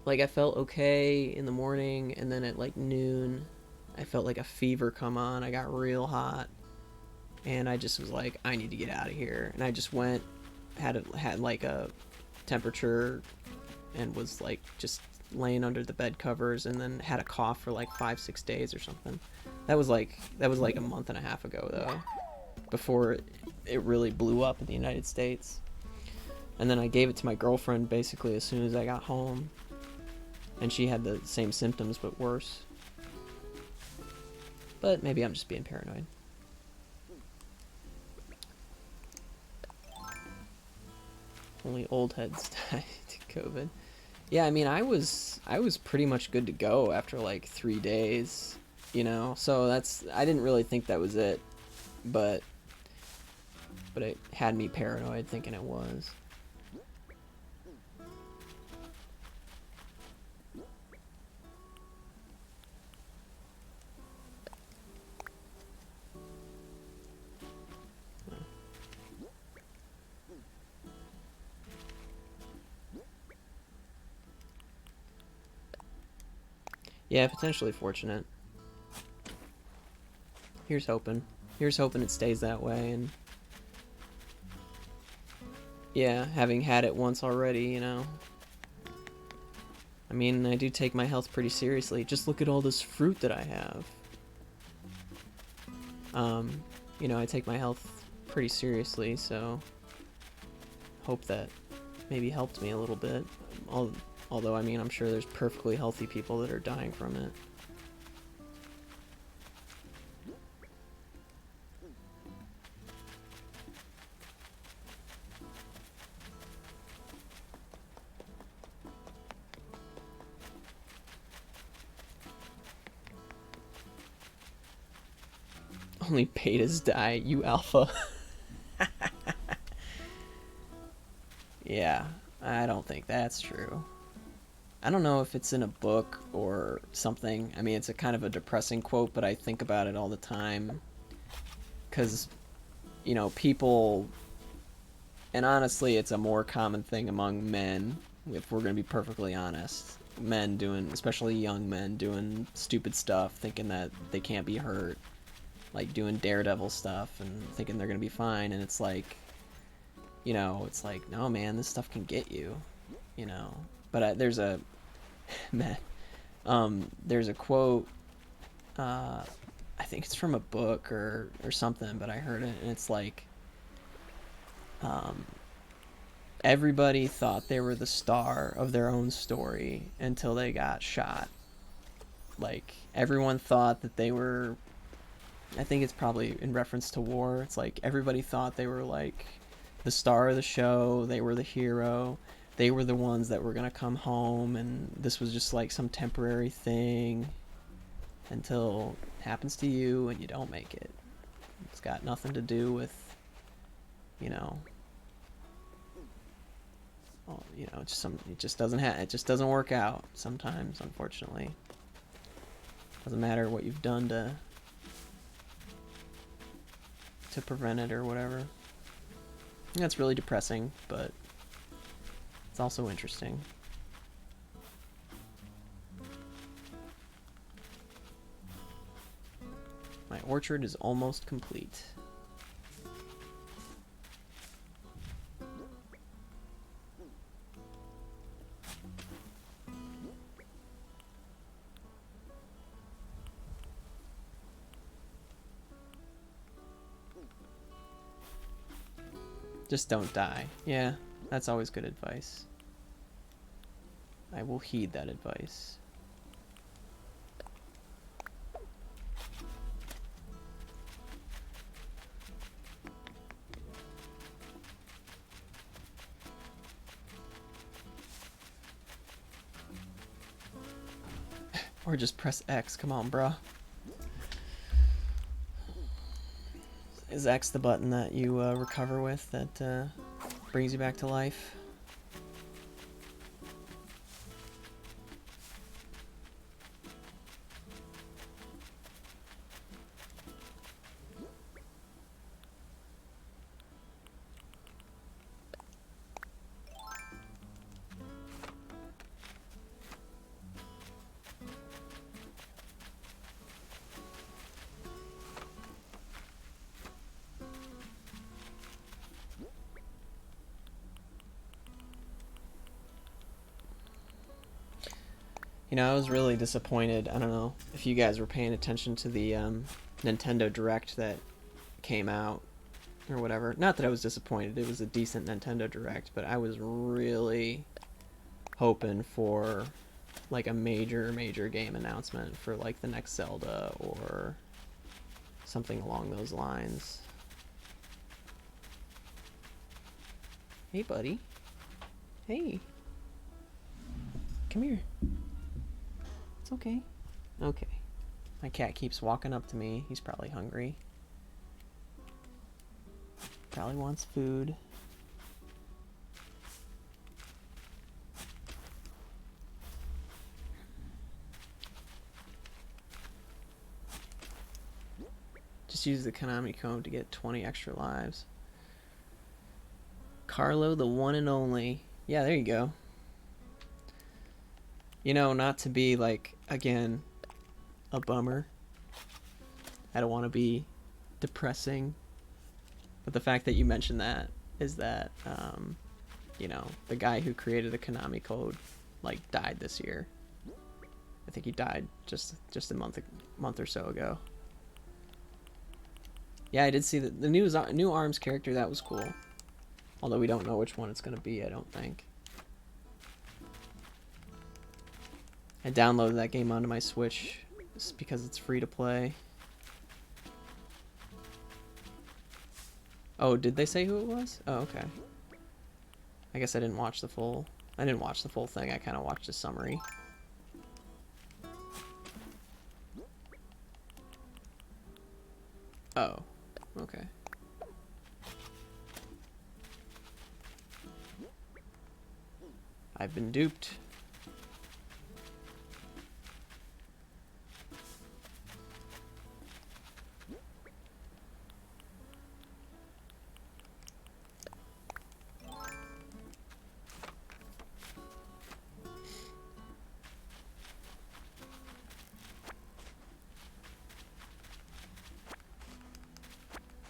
like, I felt okay in the morning, and then at like noon, I felt like a fever come on. I got real hot, and I just was like, I need to get out of here. And I just went, had like a temperature, and was like just laying under the bed covers, and then had a cough for like 5-6 days or something. That was like a month and a half ago, though, before it really blew up in the United States. And then I gave it to my girlfriend basically as soon as I got home, and she had the same symptoms but worse. But maybe I'm just being paranoid. Only old heads die to COVID. Yeah, I mean, I was pretty much good to go after like 3 days, you know. So I didn't really think that was it, but it had me paranoid thinking it was. Yeah, potentially fortunate. Here's hoping. Here's hoping it stays that way, and yeah, having had it once already, you know. I mean, I do take my health pretty seriously. Just look at all this fruit that I have. You know, I take my health pretty seriously, so hope that maybe helped me a little bit. Although, I mean, I'm sure there's perfectly healthy people that are dying from it. Only betas die, you alpha. Yeah, I don't think that's true. I don't know if it's in a book or something. I mean, it's a kind of a depressing quote, but I think about it all the time. Because, you know, people... And honestly, it's a more common thing among men, if we're going to be perfectly honest. Men doing, especially young men, doing stupid stuff, thinking that they can't be hurt. Like doing daredevil stuff and thinking they're going to be fine. And it's like, you know, it's like, no, man, this stuff can get you, you know. But there's a... Man, there's a quote, I think it's from a book or something, but I heard it, and it's like, everybody thought they were the star of their own story until they got shot. Like, everyone thought that they were, I think it's probably in reference to war, it's like, everybody thought they were, like, the star of the show, they were the hero, they were the ones that were gonna come home, and this was just like some temporary thing until it happens to you and you don't make it. It's got nothing to do with, you know, well, you know, it just doesn't work out sometimes, unfortunately. Doesn't matter what you've done to prevent it or whatever. That's really depressing, but it's also interesting. My orchard is almost complete. Just don't die. Yeah, that's always good advice. I will heed that advice. Or just press X, come on, bruh. Is X the button that you recover with that brings you back to life? You know, I was really disappointed. I don't know if you guys were paying attention to the Nintendo Direct that came out or whatever. Not that I was disappointed. It was a decent Nintendo Direct, but I was really hoping for like a major game announcement for like the next Zelda or something along those lines. Hey, buddy. Hey. Come here. It's okay. Okay. My cat keeps walking up to me. He's probably hungry. Probably wants food. Just use the Konami code to get 20 extra lives. Carlo, the one and only. Yeah, there you go. You know, not to be like, again, a bummer. I don't want to be depressing. But the fact that you mentioned that is that, you know, the guy who created the Konami code like died this year. I think he died just a month or so ago. Yeah, I did see the new ARMS character. That was cool. Although we don't know which one it's gonna be, I don't think. I downloaded that game onto my Switch just because it's free to play. Oh, did they say who it was? Oh, okay. I guess I didn't watch the full thing. I kind of watched a summary. Oh, okay. I've been duped.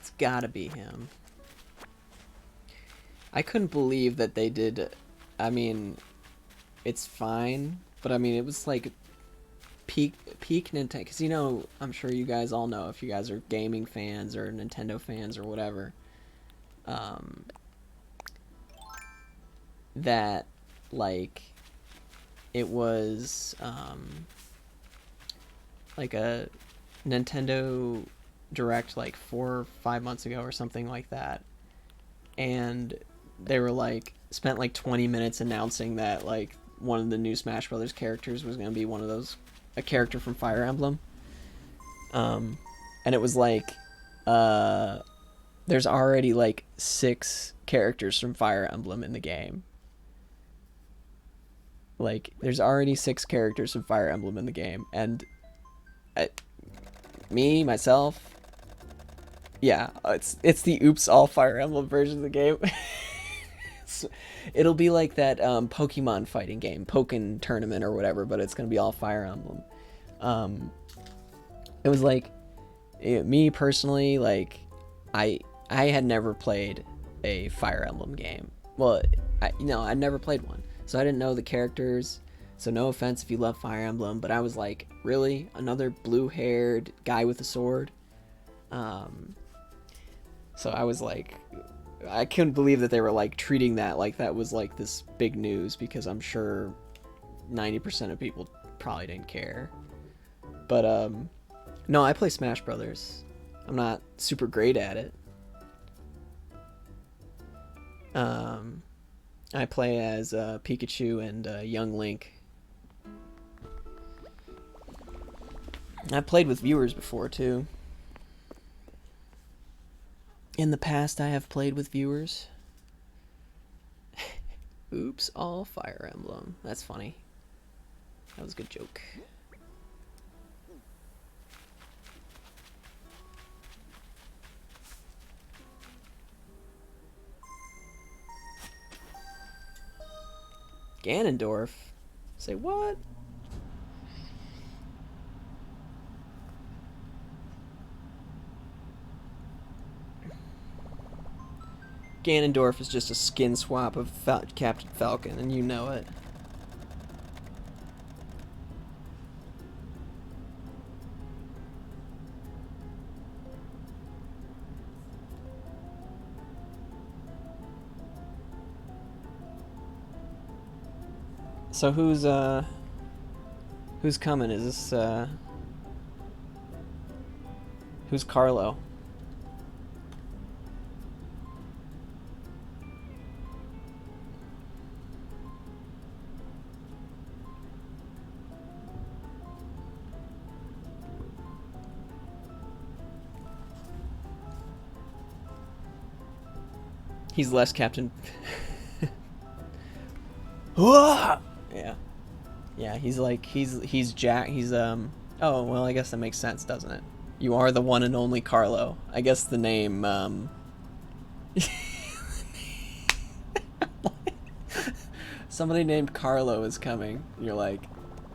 It's gotta be him. I couldn't believe that they did. I mean, it's fine, but I mean, it was like peak Nintendo, because you know, I'm sure you guys all know, if you guys are gaming fans or Nintendo fans or whatever, that like it was like a Nintendo Direct like 4 or 5 months ago or something like that, and they were like spent like 20 minutes announcing that like one of the new Smash Brothers characters was going to be one of those, a character from Fire Emblem. And it was like there's already like 6 characters from Fire Emblem in the game. Like there's already 6 characters from Fire Emblem in the game, and myself, yeah, it's the Oops All Fire Emblem version of the game. It'll be like that Pokemon fighting game, Pokken Tournament or whatever, but it's gonna be all Fire Emblem. It was like, me personally, like I had never played a Fire Emblem game. Well, I'd never played one, so I didn't know the characters. So no offense if you love Fire Emblem, but I was like, really, another blue-haired guy with a sword? So I was like, I couldn't believe that they were like treating that like that was like this big news, because I'm sure 90% of people probably didn't care. But no, I play Smash Brothers. I'm not super great at it. I play as Pikachu and Young Link. I've played with viewers before too. In the past, I have played with viewers. Oops, all Fire Emblem. That's funny. That was a good joke. Ganondorf? Say what? Ganondorf is just a skin swap of Captain Falcon, and you know it. So who's coming? Is this who's Carlo? He's less Captain. Yeah. Yeah, he's like Jack. He's oh, well, I guess that makes sense, doesn't it? You are the one and only Carlo. I guess the name somebody named Carlo is coming. You're like,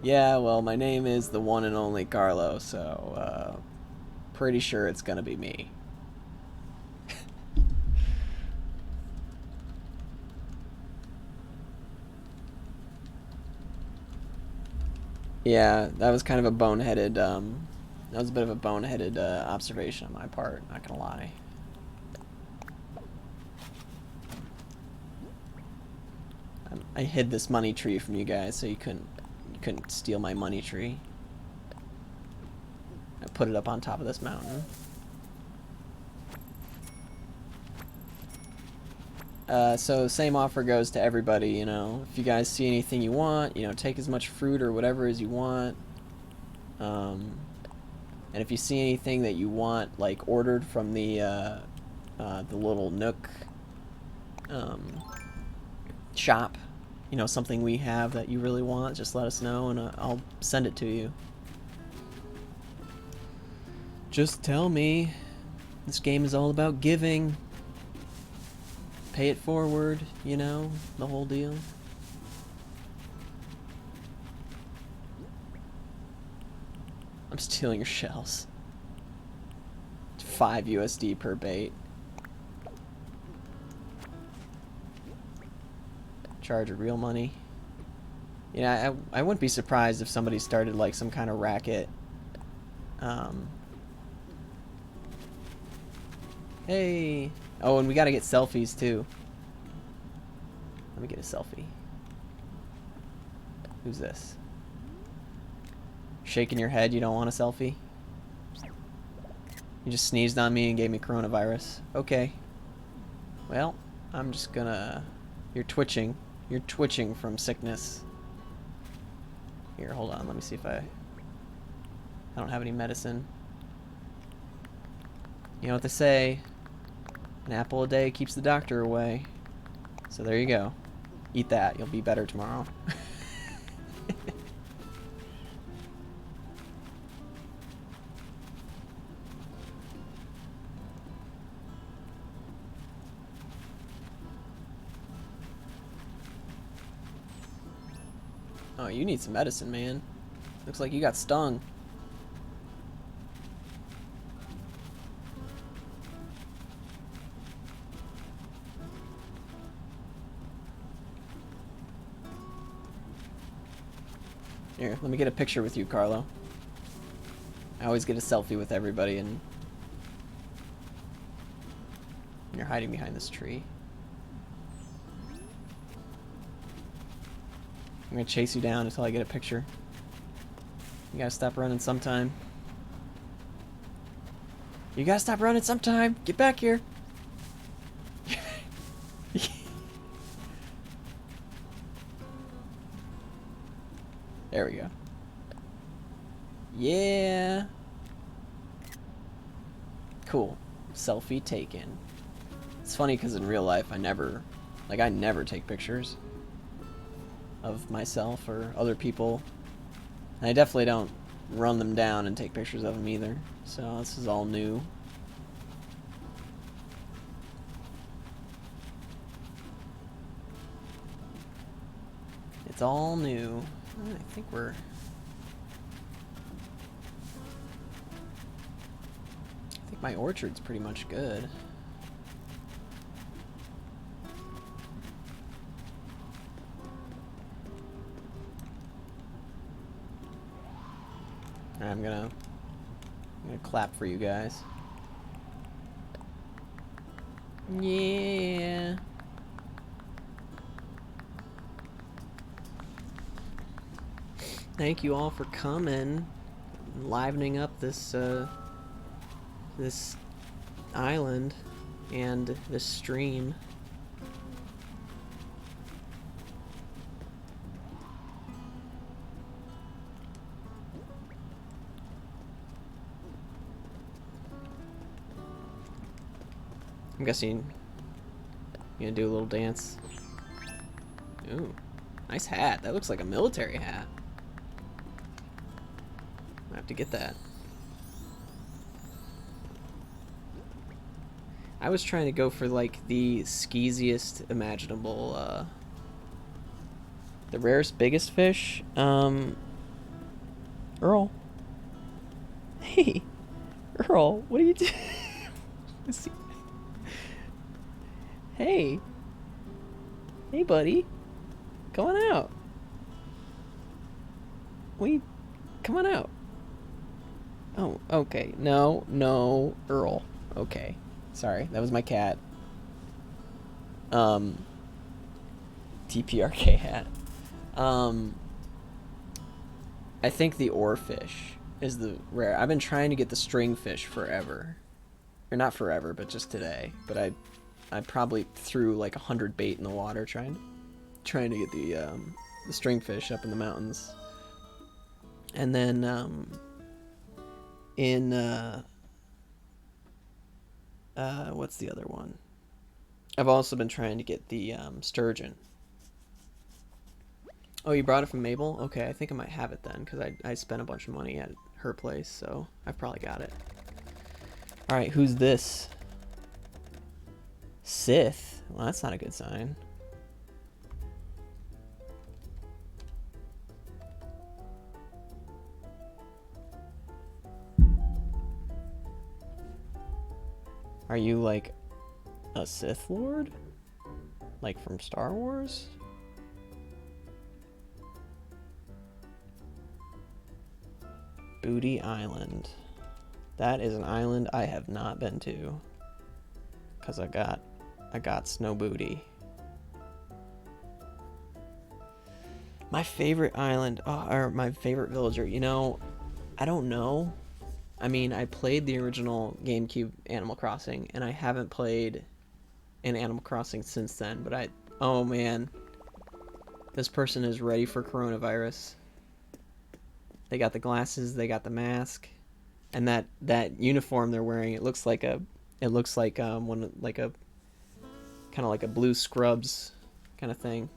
yeah, well, my name is the one and only Carlo, so pretty sure it's gonna be me. Yeah, that was kind of a boneheaded, that was a bit of a boneheaded observation on my part, not gonna lie. I hid this money tree from you guys so you couldn't steal my money tree. I put it up on top of this mountain. So same offer goes to everybody, you know. If you guys see anything you want, you know, take as much fruit or whatever as you want. And if you see anything that you want, like ordered from the little Nook shop, you know, something we have that you really want, just let us know and I'll send it to you. Just tell me. This game is all about giving. Pay it forward, you know, the whole deal. I'm stealing your shells. 5 USD per bait. Charge of real money. Yeah, I wouldn't be surprised if somebody started like some kind of racket. Hey. Oh, and we gotta get selfies too. Let me get a selfie. Who's this? Shaking your head, you don't want a selfie? You just sneezed on me and gave me coronavirus. Okay. Well, I'm just gonna... You're twitching. You're twitching from sickness. Here, hold on. Let me see if I don't have any medicine. You know what they say. An apple a day keeps the doctor away. So there you go. Eat that. You'll be better tomorrow. Oh, you need some medicine, man. Looks like you got stung. Here, let me get a picture with you, Carlo. I always get a selfie with everybody, and you're hiding behind this tree. I'm gonna chase you down until I get a picture. You gotta stop running sometime. You gotta stop running sometime! Get back here! There we go. Yeah! Cool. Selfie taken. It's funny because in real life I never take pictures of myself or other people. And I definitely don't run them down and take pictures of them either. So this is all new. It's all new. I think my orchard's pretty much good. I'm gonna clap for you guys. Yeah. Thank you all for coming, livening up this this island and this stream. I'm guessing you're gonna do a little dance. Ooh, nice hat. That looks like a military hat. I have to get that. I was trying to go for like the skeeziest imaginable, the rarest, biggest fish. Earl. Hey, Earl, what are you doing? Hey. Hey, buddy. Come on out. What Come on out. Oh, okay. No, Earl. Okay. Sorry, that was my cat. TPRK hat. I think the oarfish is the rare. I've been trying to get the stringfish forever. Or not forever, but just today. But I probably threw like 100 bait in the water trying to get the stringfish up in the mountains. And then in what's the other one? I've also been trying to get the sturgeon. Oh, you brought it from Mabel? Okay, I think I might have it then, because I spent a bunch of money at her place, so I've probably got it. Alright, who's this? Sith? Well, that's not a good sign. Are you like a Sith Lord? Like from Star Wars? Booty Island. That is an island I have not been to. Cause I got snow booty. My favorite island, or my favorite villager, you know, I don't know. I mean, I played the original GameCube Animal Crossing, and I haven't played an Animal Crossing since then, but oh man. This person is ready for coronavirus. They got the glasses, they got the mask, and that uniform they're wearing, it looks like one like a kind of like a blue scrubs kind of thing.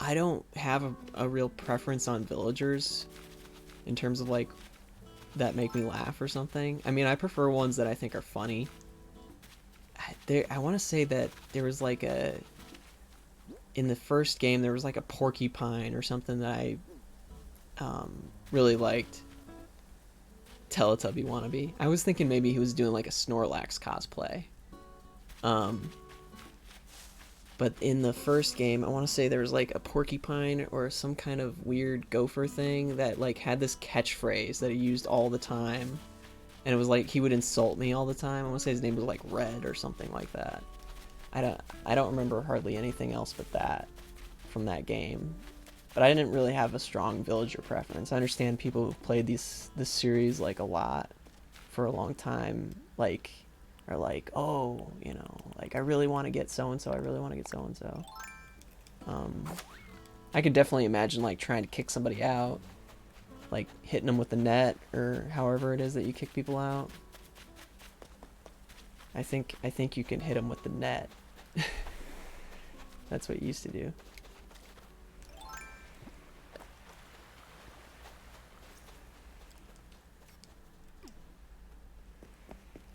I don't have a real preference on villagers in terms of like that make me laugh or something. I mean, I prefer ones that I think are funny. I want to say that there was like in the first game there was like a porcupine or something that I really liked. Teletubby wannabe. I was thinking maybe he was doing like a Snorlax cosplay. But in the first game, I want to say there was like a porcupine or some kind of weird gopher thing that like had this catchphrase that he used all the time. And it was like he would insult me all the time. I want to say his name was like Red or something like that. I don't remember hardly anything else but that from that game. But I didn't really have a strong villager preference. I understand people who've played this series like a lot for a long time like are like, oh, you know, like I really want to get so and so. I really want to get so and so. I could definitely imagine like trying to kick somebody out, like hitting them with the net or however it is that you kick people out. I think you can hit them with the net. That's what you used to do.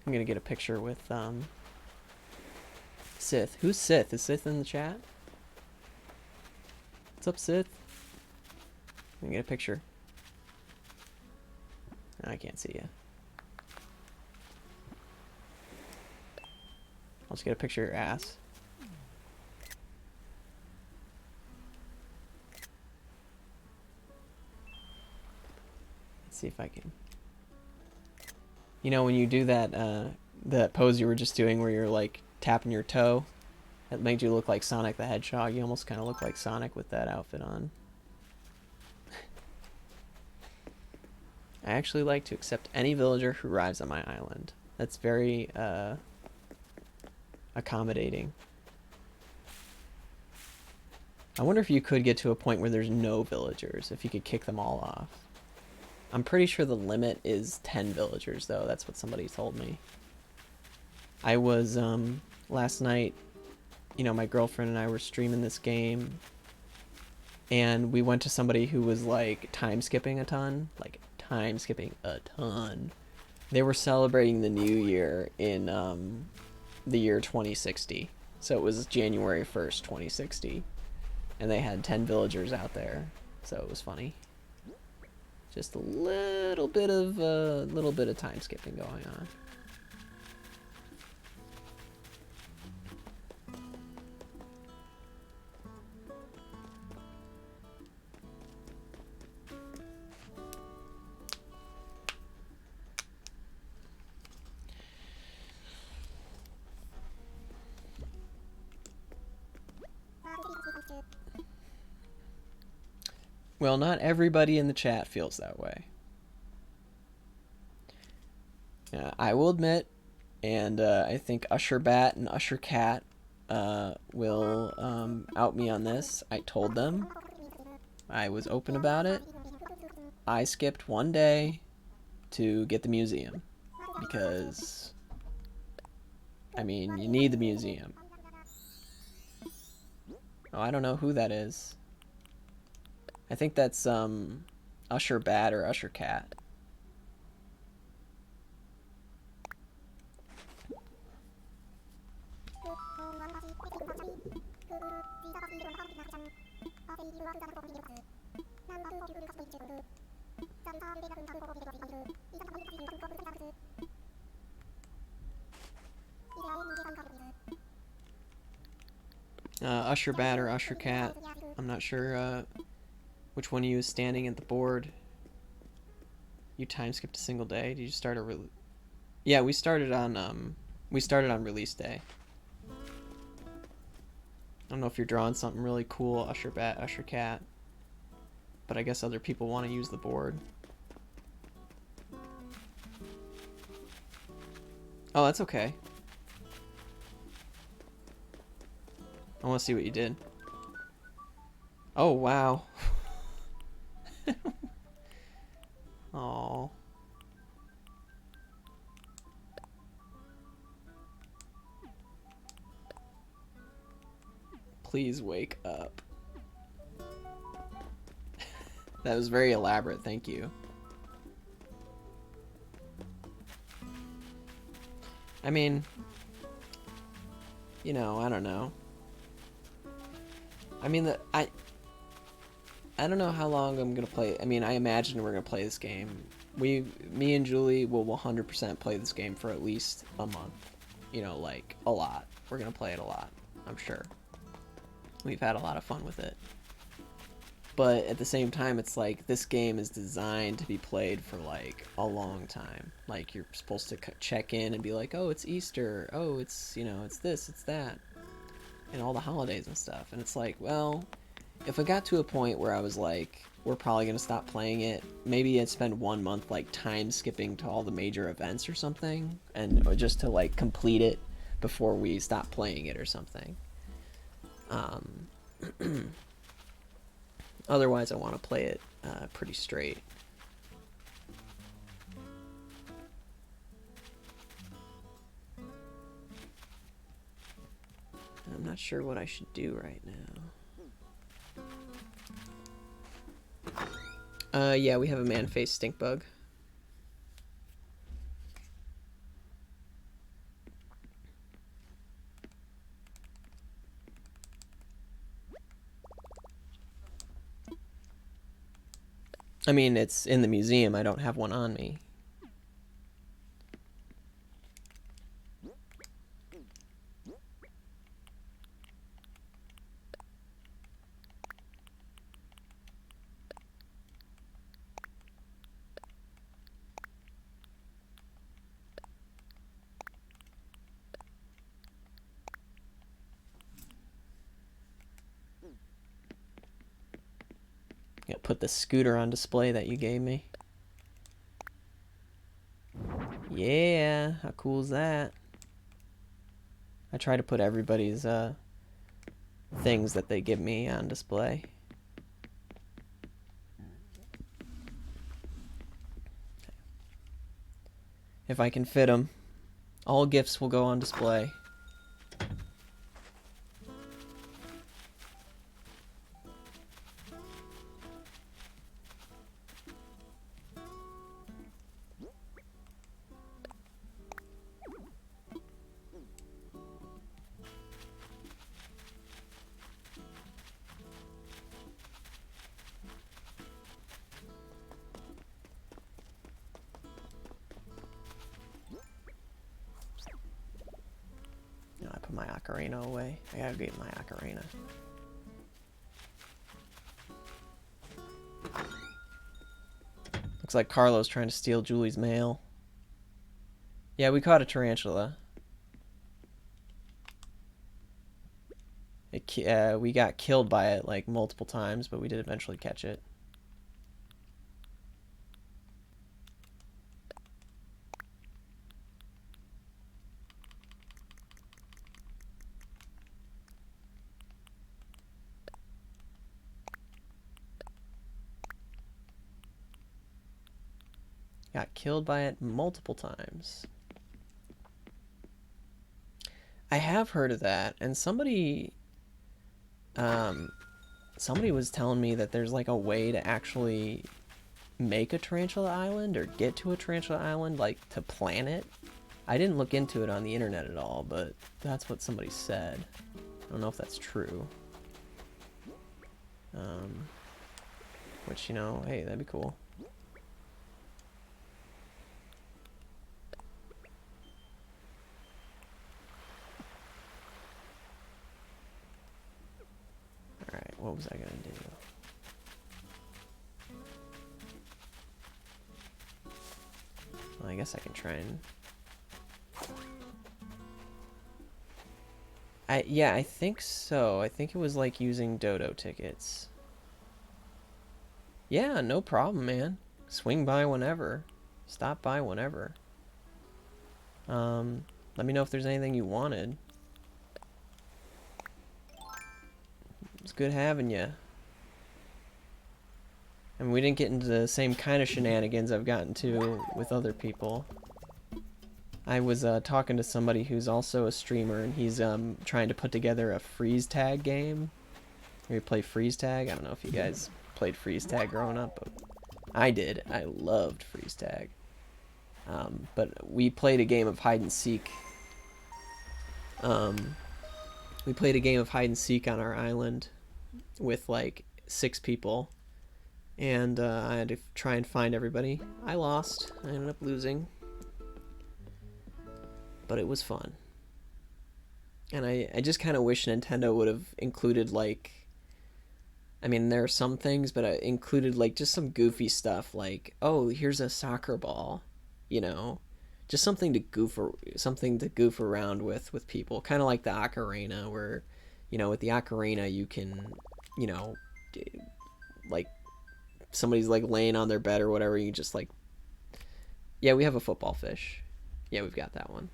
I'm gonna get a picture with Sith. Who's Sith? Is Sith in the chat? What's up, Sith? I'm gonna get a picture. I can't see you. I'll just get a picture of your ass. Let's see if I can. You know, when you do that that pose you were just doing where you're like tapping your toe, that made you look like Sonic the Hedgehog. You almost kind of look like Sonic with that outfit on. I actually like to accept any villager who arrives on my island. That's very accommodating. I wonder if you could get to a point where there's no villagers, if you could kick them all off. I'm pretty sure the limit is 10 villagers, though. That's what somebody told me. I was, last night, you know, my girlfriend and I were streaming this game, and we went to somebody who was, like, time skipping a ton. Like, time skipping a ton. They were celebrating the new year in, the year 2060. So it was January 1st, 2060. And they had 10 villagers out there. So it was funny. Just a little bit of time skipping going on. Well, not everybody in the chat feels that way. I will admit, and I think Usher Bat and Usher Cat will out me on this. I told them. I was open about it. I skipped one day to get the museum because, I mean, you need the museum. Oh, I don't know who that is. I think that's Usher Bat or Usher Cat. Usher Bat or Usher Cat. I'm not sure which one of you is standing at the board. You time skipped a single day. Did you start a Yeah, we started on release day. I don't know if you're drawing something really cool, Usher Bat, Usher Cat, but I guess other people want to use the board. Oh, that's okay. I want to see what you did. Oh, wow. Oh. Please wake up. That was very elaborate, thank you. I mean, you know, I don't know. I mean, I don't know how long I'm gonna play. I mean, I imagine we're gonna play this game. Me and Julie will 100% play this game for at least a month. You know, like a lot. We're gonna play it a lot, I'm sure. We've had a lot of fun with it. But at the same time, it's like this game is designed to be played for like a long time. Like you're supposed to check in and be like, oh, it's Easter. Oh, it's, you know, it's this, it's that. And all the holidays and stuff. And it's like, well, if I got to a point where I was like, we're probably going to stop playing it, maybe I'd spend 1 month like time skipping to all the major events or something. And or just to like complete it before we stop playing it or something. Otherwise, I want to play it pretty straight. I'm not sure what I should do right now. Yeah, we have a man-faced stink bug. I mean, it's in the museum. I don't have one on me. Gotta put the scooter on display that you gave me. Yeah, how cool is that? I try to put everybody's things that they give me on display. If I can fit them, all gifts will go on display. I put my ocarina away. I gotta get my ocarina. Looks like Carlo's trying to steal Julie's mail. Yeah, we caught a tarantula. We got killed by it like multiple times, but we did eventually catch it. Got killed by it multiple times. I have heard of that, and somebody was telling me that there's like a way to actually make a tarantula island or get to a tarantula island, like to plan it. I didn't look into it on the internet at all, but that's what somebody said. I don't know if that's true. Which, you know, hey, that'd be cool. Alright, what was I gonna do? Well, I guess I can try and... yeah, I think so. I think it was like using dodo tickets. Yeah, no problem, man. Swing by whenever. Stop by whenever. Let me know if there's anything you wanted. It's good having you. And we didn't get into the same kind of shenanigans I've gotten to with other people. I was talking to somebody who's also a streamer, and he's trying to put together a freeze tag game. We play freeze tag. I don't know if you guys played freeze tag growing up, but I did. I loved freeze tag. But we played a game of hide and seek. We played a game of hide and seek on our island with like 6 people, and I had to try and find everybody. I lost. I ended up losing, but it was fun. And I just kind of wish Nintendo would have included, like, I mean, there are some things, but I included like just some goofy stuff, like, oh, here's a soccer ball, you know, just something to goof around with people, kind of like the ocarina, where, you know, with the ocarina you can, you know, like somebody's like laying on their bed or whatever, you just like, yeah, we have a football fish, yeah, we've got that one.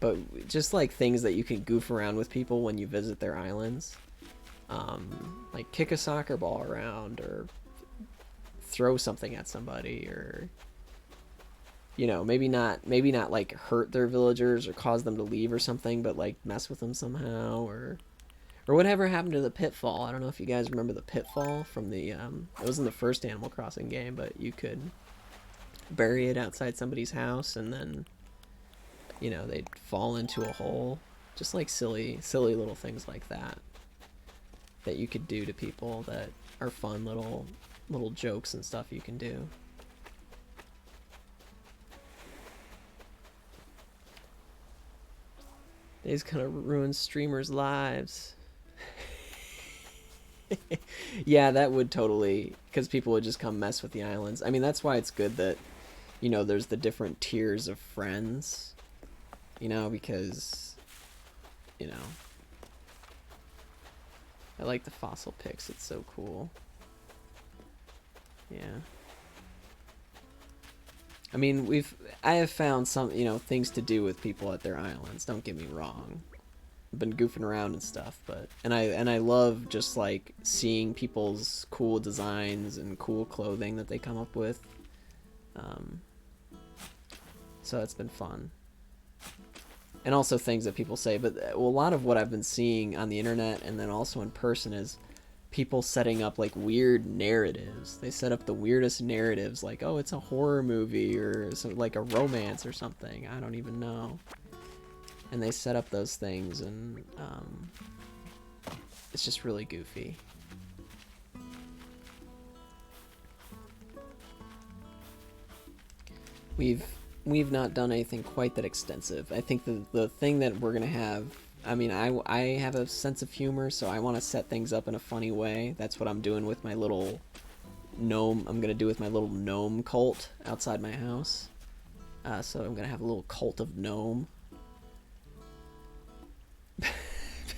But just like things that you can goof around with people when you visit their islands, like kick a soccer ball around, or throw something at somebody, or, you know, maybe not like hurt their villagers or cause them to leave or something, but like mess with them somehow, or whatever happened to the pitfall. I don't know if you guys remember the pitfall from the it was in the first Animal Crossing game, but you could bury it outside somebody's house, and then, you know, they'd fall into a hole. Just like silly little things like that you could do to people, that are fun little jokes and stuff you can do. They's gonna ruin streamers' lives. Yeah, that would totally, because people would just come mess with the islands. I mean, that's why it's good that, you know, there's the different tiers of friends, you know, because, you know, I like the fossil picks. It's so cool. Yeah. I mean, I have found some, you know, things to do with people at their islands. Don't get me wrong. I've been goofing around and stuff, but and I love just like seeing people's cool designs and cool clothing that they come up with. So it's been fun. And also things that people say, but a lot of what I've been seeing on the internet and then also in person is people setting up like weird narratives. They set up the weirdest narratives, like, oh, it's a horror movie, or like a romance or something. I don't even know. And they set up those things, and it's just really goofy. We've not done anything quite that extensive. I think the thing that we're gonna have, I mean, I have a sense of humor, so I want to set things up in a funny way. That's what I'm doing with my little gnome. I'm gonna do with my little gnome cult outside my house. So I'm gonna have a little cult of gnome.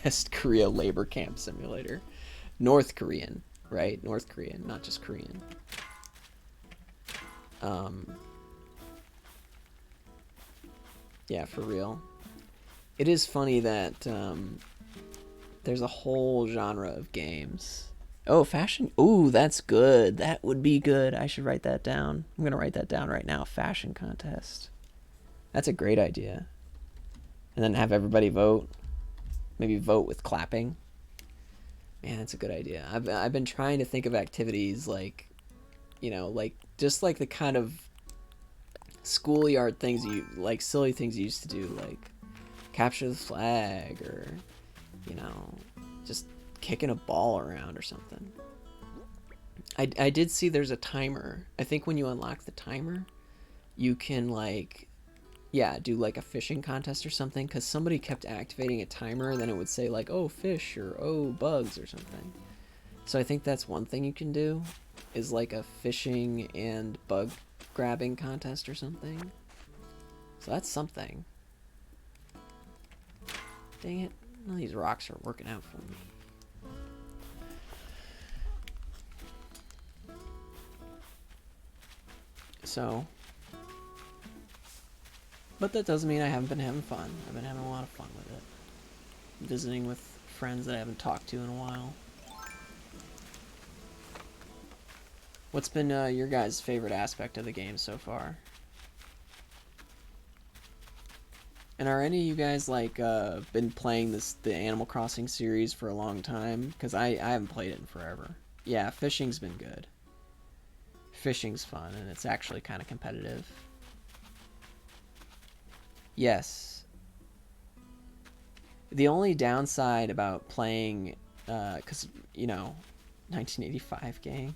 Best Korea labor camp simulator. North Korean, right? North Korean, not just Korean. Yeah, for real. It is funny that there's a whole genre of games Oh, fashion. Ooh, that's good. That would be good. I should write that down. I'm gonna write that down right now. Fashion contest. That's a great idea. And then have everybody vote. Maybe vote with clapping. Man, that's a good idea. I've been trying to think of activities like, like just like the kind of schoolyard things you like, silly things you used to do, like capture the flag or, you know, just kicking a ball around or something. I did see there's a timer. I think when you unlock the timer, you can like, yeah, do like a fishing contest or something, because somebody kept activating a timer and then it would say like, oh, fish or oh, bugs or something. So I think that's one thing you can do, is like a fishing and bug grabbing contest or something. So that's something. Dang it. None of these rocks are working out for me. So, but that doesn't mean I haven't been having fun. I've been having a lot of fun with it. Visiting with friends that I haven't talked to in a while. What's been your guys' favorite aspect of the game so far? And are any of you guys like been playing the Animal Crossing series for a long time? Because I haven't played it in forever. Yeah, fishing's been good. Fishing's fun, and it's actually kind of competitive. Yes. The only downside about playing, because, 1985 game,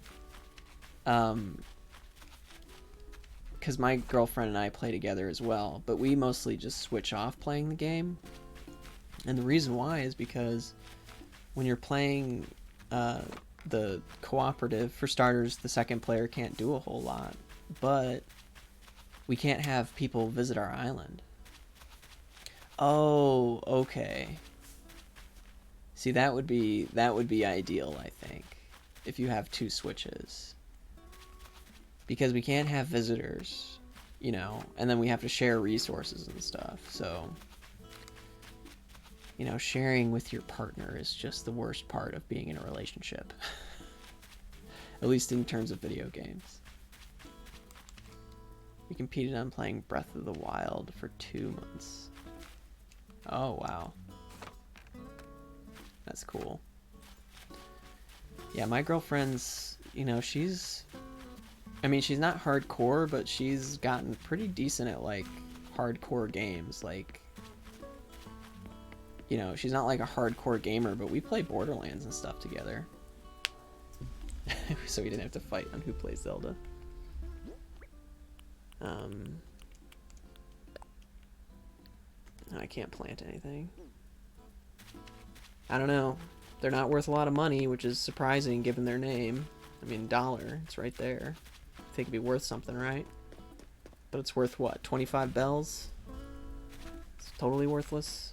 because my girlfriend and I play together as well, but we mostly just switch off playing the game. And the reason why is because when you're playing the cooperative, for starters, the second player can't do a whole lot, but we can't have people visit our island. Oh, okay. See, that would be ideal, I think, if you have two switches. Because we can't have visitors, and then we have to share resources and stuff. So, sharing with your partner is just the worst part of being in a relationship. At least in terms of video games. We competed on playing Breath of the Wild for 2 months. Oh, wow. That's cool. Yeah, my girlfriend's, she's not hardcore, but she's gotten pretty decent at, like, hardcore games. Like, she's not, like, a hardcore gamer, but we play Borderlands and stuff together. So we didn't have to fight on who plays Zelda. I can't plant anything. I don't know. They're not worth a lot of money, which is surprising given their name. I mean, $1. It's right there. I think it'd be worth something, right? But it's worth what? 25 bells? It's totally worthless.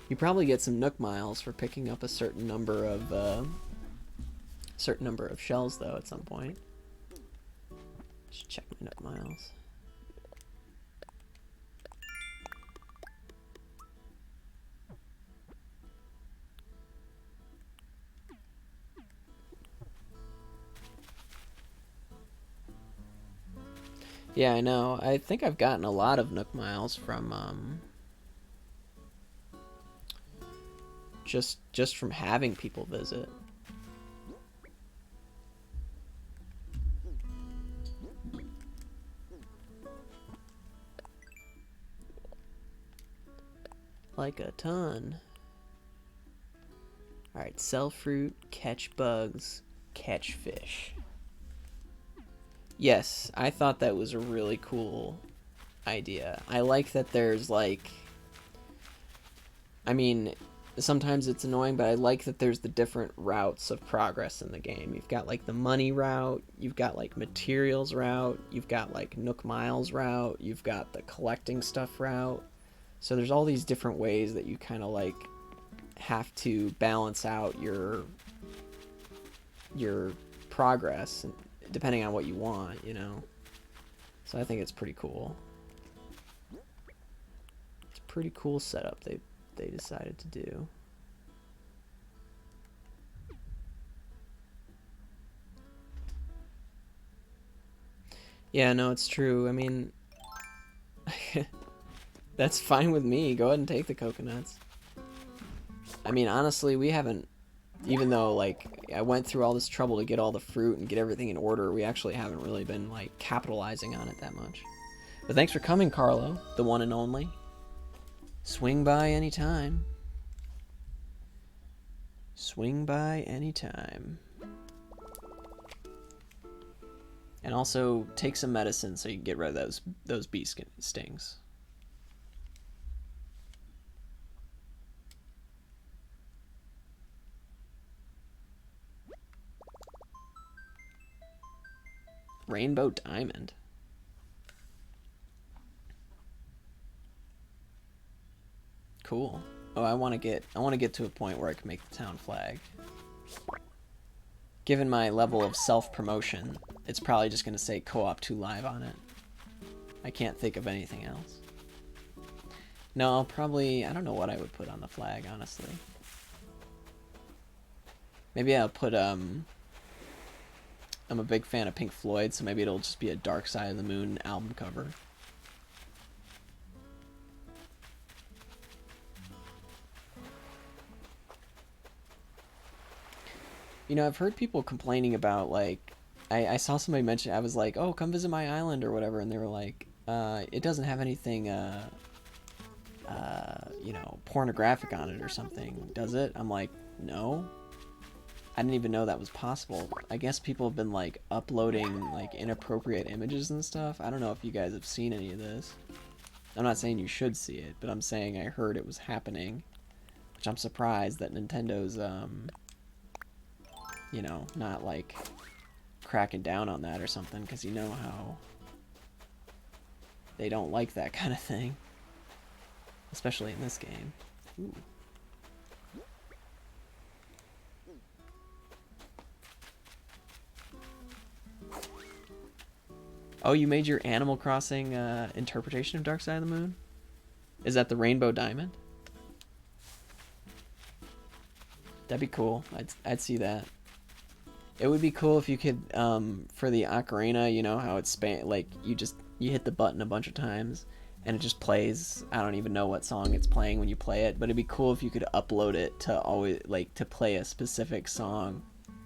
You probably get some Nook miles for picking up a certain number of shells, though, at some point. Just check my Nook miles. Yeah, I know. I think I've gotten a lot of Nook miles from just from having people visit. Like a ton. Alright, sell fruit, catch bugs, catch fish. Yes, I thought that was a really cool idea. I like that there's like... I mean, sometimes it's annoying, but I like that there's the different routes of progress in the game. You've got like the money route, you've got like materials route, you've got like Nook Miles route, you've got the collecting stuff route. So there's all these different ways that you kind of like have to balance out your progress depending on what you want, So I think it's pretty cool. It's a pretty cool setup they decided to do. Yeah, no, it's true. I mean, that's fine with me. Go ahead and take the coconuts. I mean, honestly, we haven't, even though, like, I went through all this trouble to get all the fruit and get everything in order, we actually haven't really been, like, capitalizing on it that much. But thanks for coming, Carlo, the one and only. Swing by anytime. Swing by anytime. And also, take some medicine so you can get rid of those bee stings. Rainbow diamond. Cool. Oh, I want to get to a point where I can make the town flag. Given my level of self-promotion, it's probably just going to say Co-op 2 Live on it. I can't think of anything else. No, I'll probably, I don't know what I would put on the flag, honestly. Maybe I'll put, I'm a big fan of Pink Floyd, so maybe it'll just be a Dark Side of the Moon album cover. You know, I've heard people complaining about, like, I saw somebody mention, I was like, oh, come visit my island or whatever, and they were like, it doesn't have anything, you know, pornographic on it or something, does it? I'm like, no. I didn't even know that was possible. I guess people have been, like, uploading, like, inappropriate images and stuff. I don't know if you guys have seen any of this. I'm not saying you should see it, but I'm saying I heard it was happening, which I'm surprised that Nintendo's, you know, not, like, cracking down on that or something, because you know how they don't like that kind of thing. Especially in this game. Ooh. Oh, you made your Animal Crossing interpretation of Dark Side of the Moon? Is that the Rainbow Diamond? That'd be cool. I'd see that. It would be cool if you could, for the ocarina, you know how it's like you hit the button a bunch of times and it just plays. I don't even know what song it's playing when you play it, but it'd be cool if you could upload it to always, like, to play a specific song.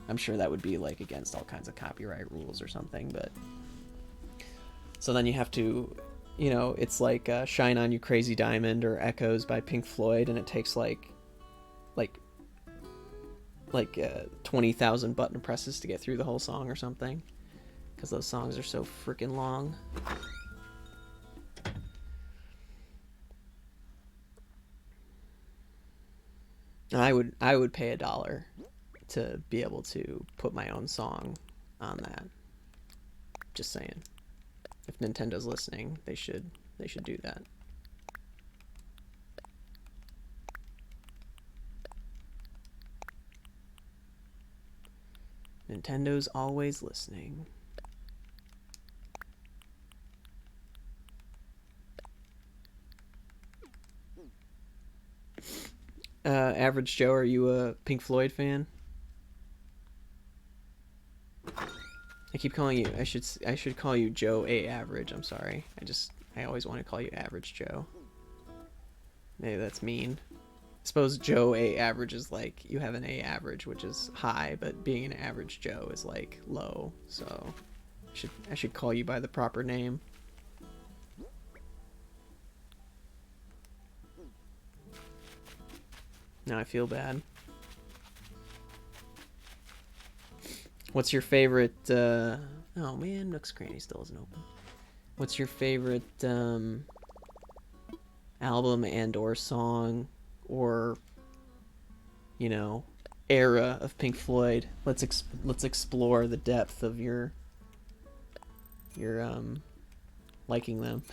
I'm sure that would be, like, against all kinds of copyright rules or something, but so then you have to, you know, it's like Shine On You Crazy Diamond or Echoes by Pink Floyd, and it takes like 20,000 button presses to get through the whole song or something, because those songs are so freaking long. And I would pay $1 to be able to put my own song on that. Just saying. If Nintendo's listening, they should do that. Nintendo's always listening. Average Joe, are you a Pink Floyd fan? I keep calling you. I should call you Joe A. Average. I'm sorry. I always want to call you Average Joe. Maybe that's mean. I suppose Joe A. Average is like you have an A average, which is high, but being an average Joe is like low. So I should call you by the proper name. Now I feel bad. What's your favorite, oh man, Nook's Cranny still isn't open. What's your favorite, album and or song or, you know, era of Pink Floyd? Let's explore the depth of your liking them.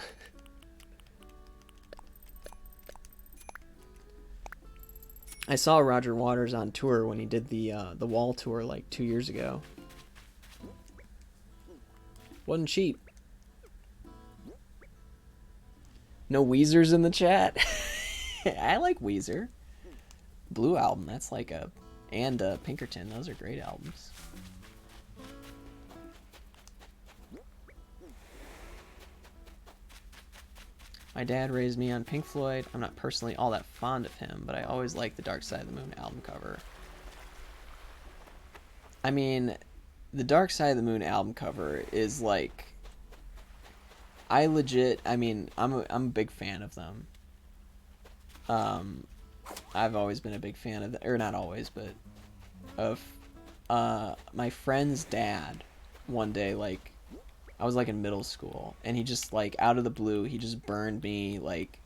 I saw Roger Waters on tour when he did the Wall tour like 2 years ago. Wasn't cheap. No Weezer's in the chat. I like Weezer. Blue Album, that's like and Pinkerton, those are great albums. My dad raised me on Pink Floyd. I'm not personally all that fond of him, but I always liked the Dark Side of the Moon album cover. I mean, the Dark Side of the Moon album cover is like, I mean, I'm a big fan of them. I've always been a big fan of, or not always, but of my friend's dad. One day, like, I was like in middle school, and he just, like, out of the blue, he just burned me like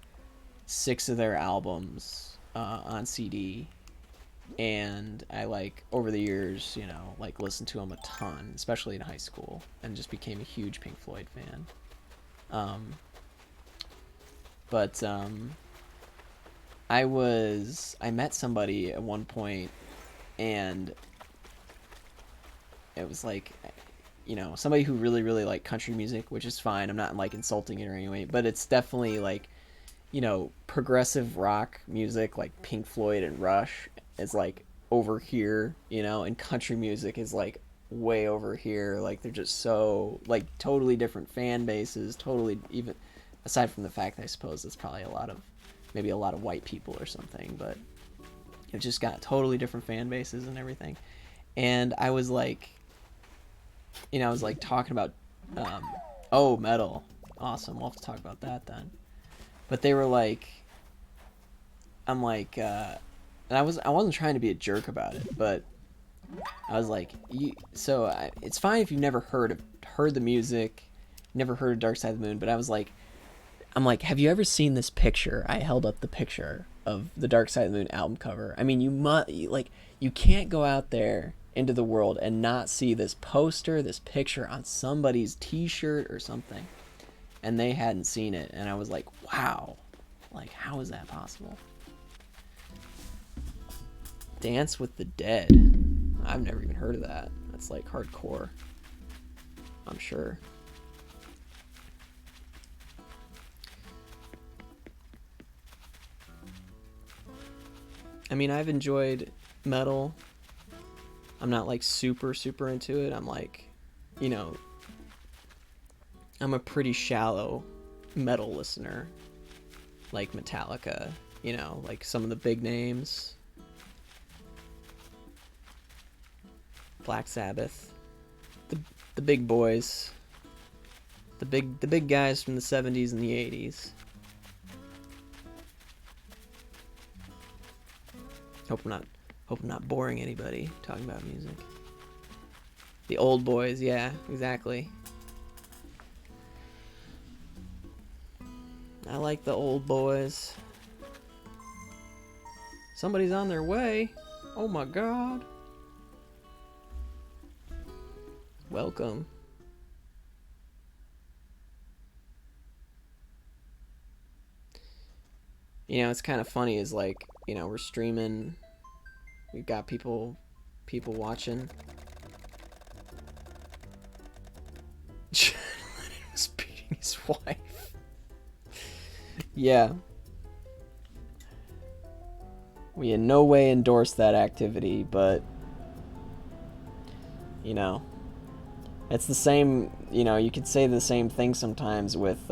6 of their albums on CD, and I, like, over the years, you know, like, listened to them a ton, especially in high school, and just became a huge Pink Floyd fan. But I met somebody at one point, and it was like, you know, somebody who really, really liked country music, which is fine. I'm not like insulting it or any way, but it's definitely like, you know, progressive rock music like Pink Floyd and Rush is like over here, you know, and country music is like way over here. Like they're just so like totally different fan bases, totally, even aside from the fact that I suppose it's probably maybe a lot of white people or something, but it's just got totally different fan bases and everything. And I was like, you know, I was like talking about, oh, metal, awesome, we'll have to talk about that then. But they were like, I'm like, and I wasn't trying to be a jerk about it, but I was like, it's fine if you've never heard the music, never heard of Dark Side of the Moon, but I'm like, have you ever seen this picture? I held up the picture of the Dark Side of the Moon album cover. I mean, you can't go out there into the world and not see this poster, this picture on somebody's t-shirt or something. And they hadn't seen it, and I was like, wow, like, how is that possible? Dance with the Dead. I've never even heard of that. That's like hardcore, I'm sure. I mean, I've enjoyed metal. I'm not like super, super into it. I'm like, you know, I'm a pretty shallow metal listener. Like Metallica, you know, like some of the big names. Black Sabbath. The big boys. The big guys from the 70s and the 80s. Hope I'm not boring anybody talking about music. The old boys, yeah, exactly. I like the old boys. Somebody's on their way. Oh my god. Welcome. You know, it's kind of funny is like, you know, we're streaming. We've got people watching. John Lennon was beating his wife. Yeah. We in no way endorse that activity, but you know, it's the same, you know, you could say the same thing sometimes with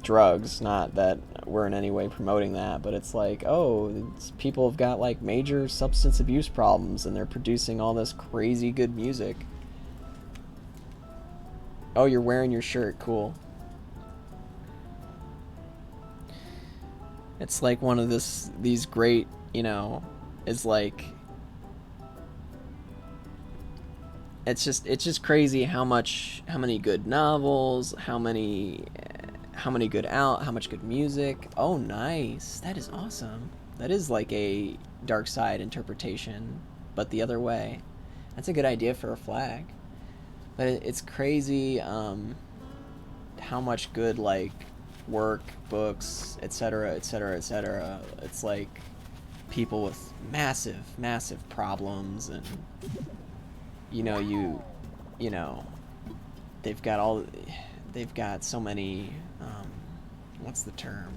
drugs, not that we're in any way promoting that, but it's like, oh, people have got like major substance abuse problems and they're producing all this crazy good music. Oh, you're wearing your shirt, cool. It's like one of these great, you know, it's like, it's just crazy how many good novels, how much good music. Oh, nice. That is awesome. That is like a dark side interpretation, but the other way. That's a good idea for a flag. But it's crazy how much good like work, books, etc., etc., etc. It's like people with massive problems, and you know they've got so many what's the term?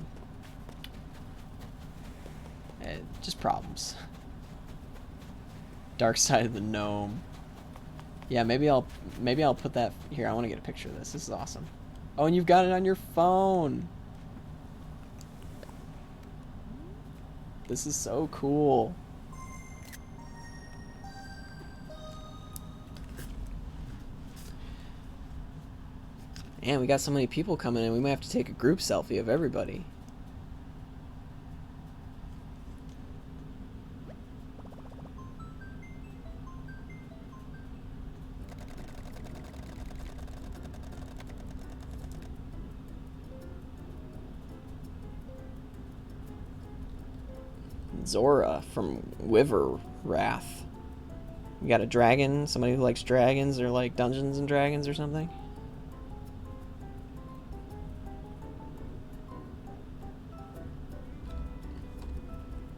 Just problems. Dark Side of the Gnome. Yeah, maybe I'll put that here. I want to get a picture of this. This is awesome. Oh, and you've got it on your phone. This is so cool. And we got so many people coming in, we might have to take a group selfie of everybody. Zora from Wyver Wrath. You got a dragon, somebody who likes dragons or like Dungeons and Dragons or something?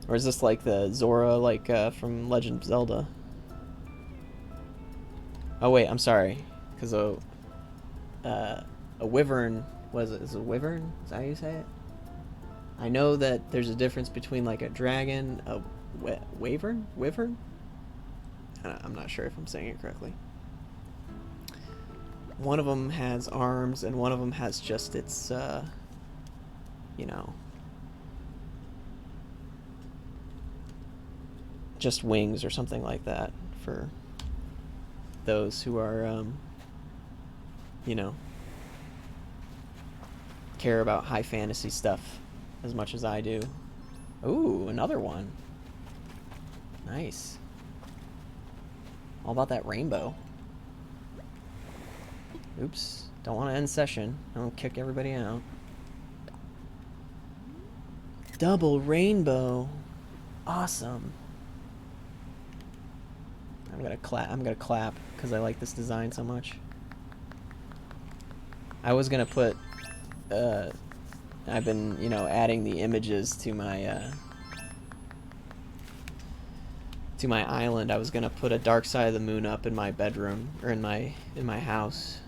Or is this like the Zora like from Legend of Zelda? Oh wait, I'm sorry. Because a wyvern, is a wyvern? Is that how you say it? I know that there's a difference between like a dragon, a wyvern? Wyvern? I'm not sure if I'm saying it correctly. One of them has arms and one of them has just its, you know, just wings or something like that for those who are, you know, care about high fantasy stuff as much as I do. Ooh, another one. Nice. All about that rainbow. Oops. Don't want to end session. Don't kick everybody out. Double rainbow. Awesome. I'm gonna clap because I like this design so much. I was gonna put I've been, you know, adding the images to my island. I was gonna put a Dark Side of the Moon up in my bedroom or in my house.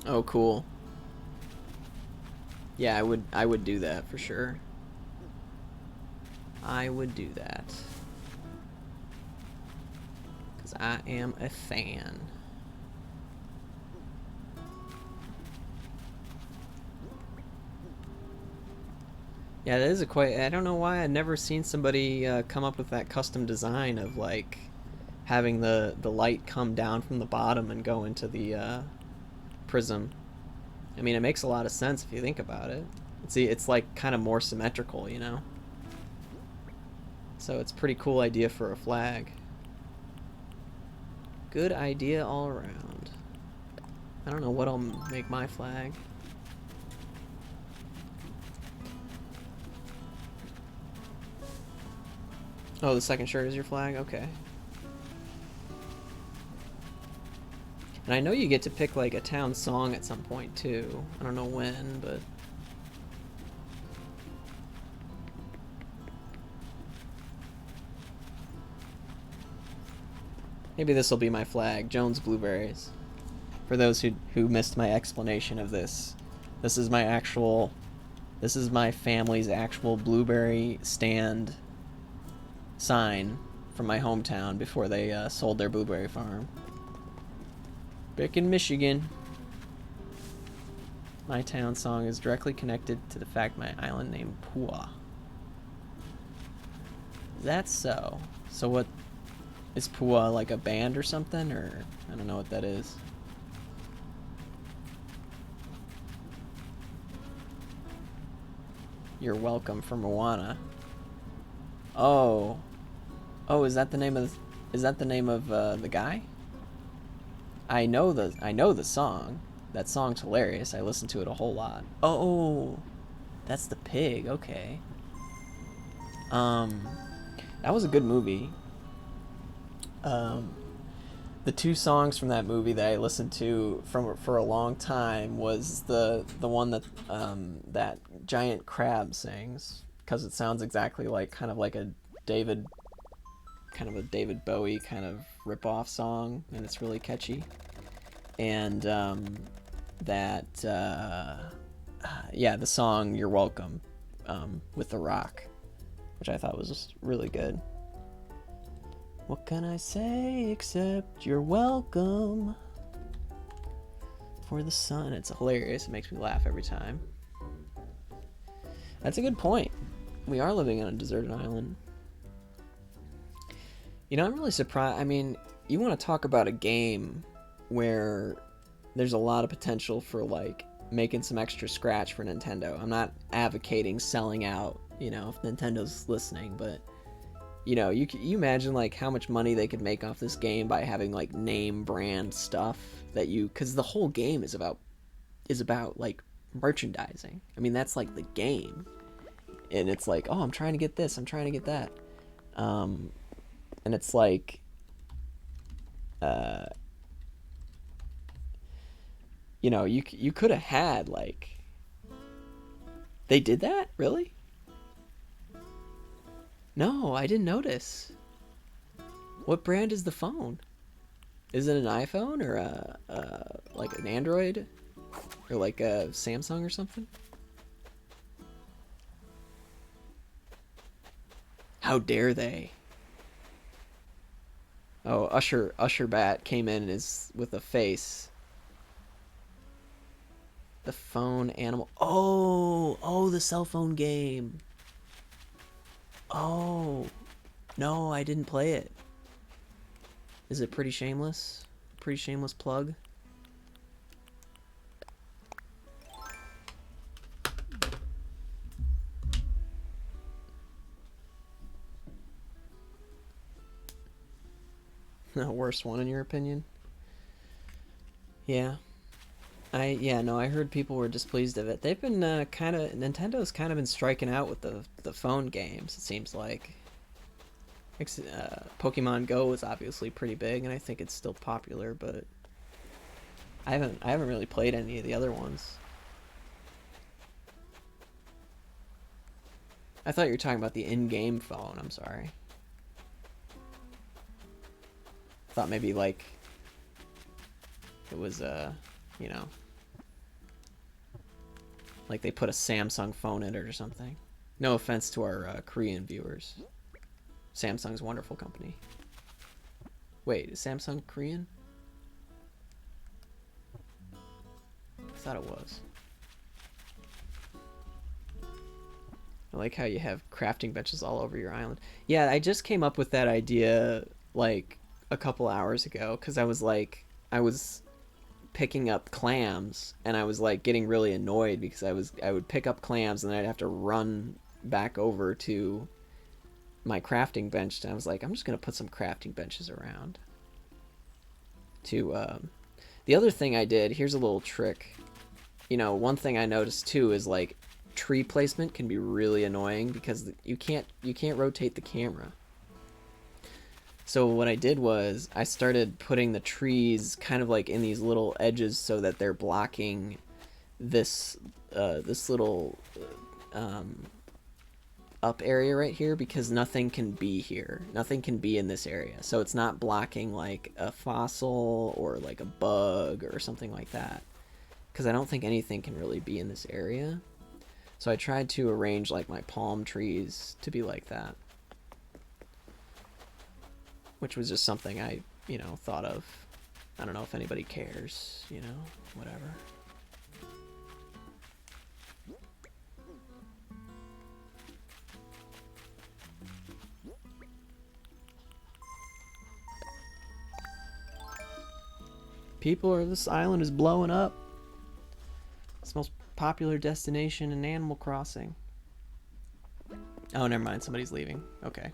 Oh, cool. Yeah, I would do that for sure. I would do that. Because I am a fan. Yeah, that is a quite... I don't know why I've never seen somebody come up with that custom design of, like, having the light come down from the bottom and go into the prism. I mean, it makes a lot of sense if you think about it. It's like kind of more symmetrical, you know? So it's a pretty cool idea for a flag. Good idea all around. I don't know what I'll make my flag. Oh, the second shirt is your flag? Okay. And I know you get to pick like a town song at some point too. I don't know when, but... Maybe this will be my flag, Jones Blueberries. For those who missed my explanation of this, this is my family's actual blueberry stand sign from my hometown before they sold their blueberry farm. Back in Michigan. My town song is directly connected to the fact my island named Pua. That's so. So what is Pua, like a band or something, or I don't know what that is. You're welcome from Moana. Oh. Oh, is that the name of the guy? I know the song. That song's hilarious. I listen to it a whole lot. Oh, that's the pig. Okay. That was a good movie. The two songs from that movie that I listened to for a long time was the one that that giant crab sings, because it sounds exactly like kind of like a David Bowie kind of rip-off song, and it's really catchy. And yeah, the song "You're Welcome" with The Rock. which I thought was just really good. What can I say except you're welcome for the sun? It's hilarious. It makes me laugh every time. That's a good point. We are living on a deserted island. You know, I'm really surprised. I mean, you want to talk about a game where there's a lot of potential for, like, making some extra scratch for Nintendo. I'm not advocating selling out, you know, if Nintendo's listening, but, you know, you imagine, like, how much money they could make off this game by having, like, name brand stuff that you, because the whole game is about, like, merchandising. I mean, that's, like, the game. And it's like, oh, I'm trying to get this, I'm trying to get that. And it's like, you know, you could have had, like, they did that? Really? No, I didn't notice. What brand is the phone? Is it an iPhone or like an Android? Or like a Samsung or something? How dare they? Oh, Usher Bat came in and is with a face. The phone animal. Oh, the cell phone game. Oh, no, I didn't play it. Is it pretty shameless? Pretty shameless plug? The worst one in your opinion? Yeah. I heard people were displeased of it. They've been Nintendo's kind of been striking out with the phone games, it seems like. Pokemon Go is obviously pretty big, and I think it's still popular, but I haven't really played any of the other ones. I thought you were talking about the in-game phone. I'm sorry. I thought maybe like it was you know, like they put a Samsung phone in it or something. No offense to our Korean viewers. Samsung's a wonderful company. Wait, is Samsung Korean? I thought it was. I like how you have crafting benches all over your island. Yeah, I just came up with that idea like a couple hours ago because I was picking up clams and I was like getting really annoyed because I would pick up clams and then I'd have to run back over to my crafting bench, and I was like, I'm just gonna put some crafting benches around. The other thing I did, here's a little trick. You know, one thing I noticed too is like tree placement can be really annoying because you can't rotate the camera. So what I did was I started putting the trees kind of like in these little edges so that they're blocking this this little up area right here, because nothing can be here. Nothing can be in this area. So it's not blocking like a fossil or like a bug or something like that. Because I don't think anything can really be in this area. So I tried to arrange like my palm trees to be like that. Which was just something I, you know, thought of. I don't know if anybody cares, you know, whatever. This island is blowing up. It's the most popular destination in Animal Crossing. Oh, never mind. Somebody's leaving. Okay.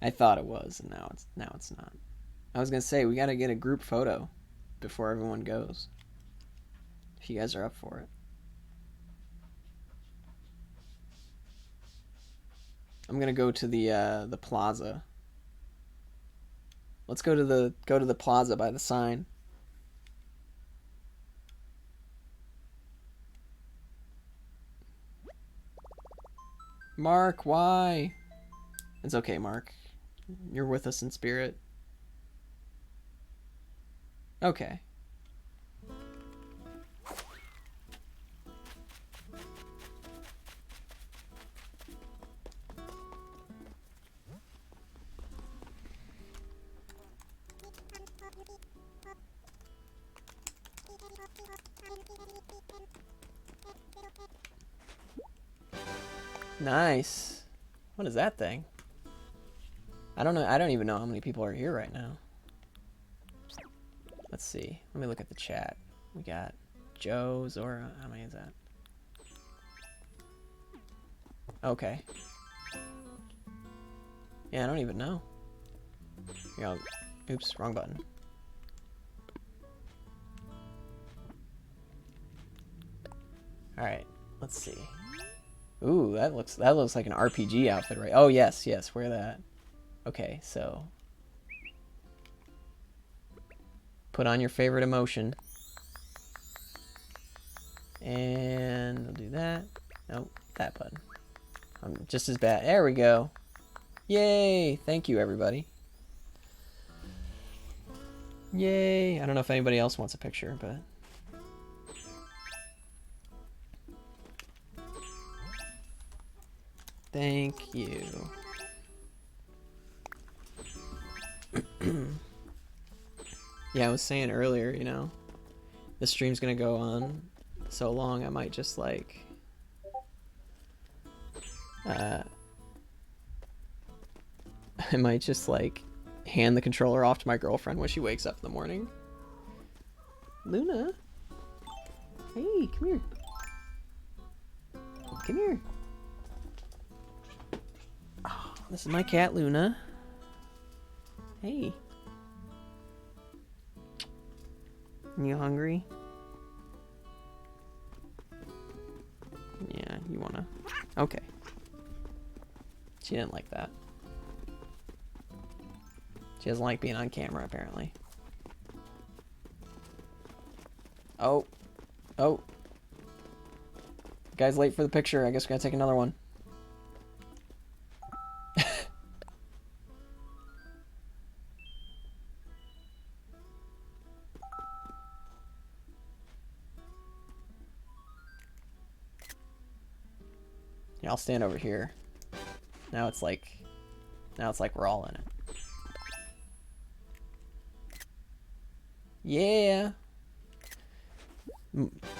I thought it was, and now it's not. I was gonna say we gotta get a group photo before everyone goes. If you guys are up for it. I'm gonna go to the plaza. Let's go to the plaza by the sign. Mark, why? It's okay, Mark. You're with us in spirit. Okay. Nice. What is that thing? I don't know. I don't even know how many people are here right now. Let's see. Let me look at the chat. We got Joe, Zora. How many is that? Okay. Yeah, I don't even know. Here, oops, wrong button. All right, let's see. Ooh, that looks like an RPG outfit, right? Oh yes, yes, wear that. Okay, so put on your favorite emotion, and we'll do that. Nope, that button. I'm just as bad. There we go. Yay! Thank you, everybody. Yay! I don't know if anybody else wants a picture, but. Thank you. Yeah, I was saying earlier, you know, the stream's gonna go on so long, I might just like I might just like hand the controller off to my girlfriend when she wakes up in the morning. Luna, hey, come here. Come here. Oh, this is my cat, Luna. Hey. You hungry? Yeah, you wanna? Okay. She didn't like that. She doesn't like being on camera, apparently. Oh. Oh. Guy's late for the picture. I guess we're gonna take another one. Yeah, I'll stand over here. Now it's like we're all in it. Yeah.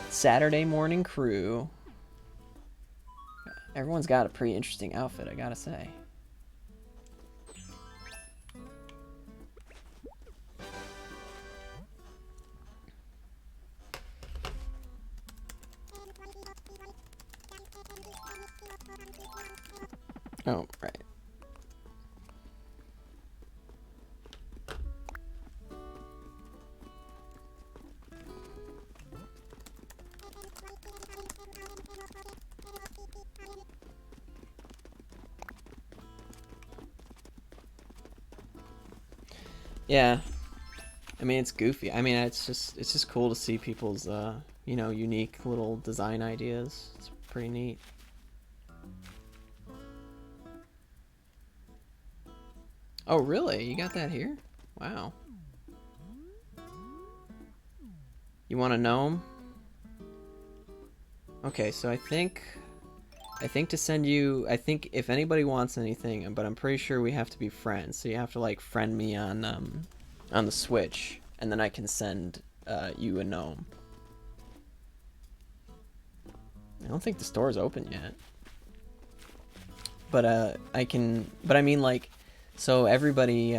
Saturday morning crew. Everyone's got a pretty interesting outfit, I gotta say. Oh, right. Yeah. I mean, it's goofy. I mean, it's just cool to see people's you know, unique little design ideas. It's pretty neat. Oh, really? You got that here? Wow. You want a gnome? Okay, so I think to send you, I think if anybody wants anything, but I'm pretty sure we have to be friends. So you have to like friend me on the Switch, and then I can send you a gnome. I don't think the store's open yet. But I can, but I mean like, so everybody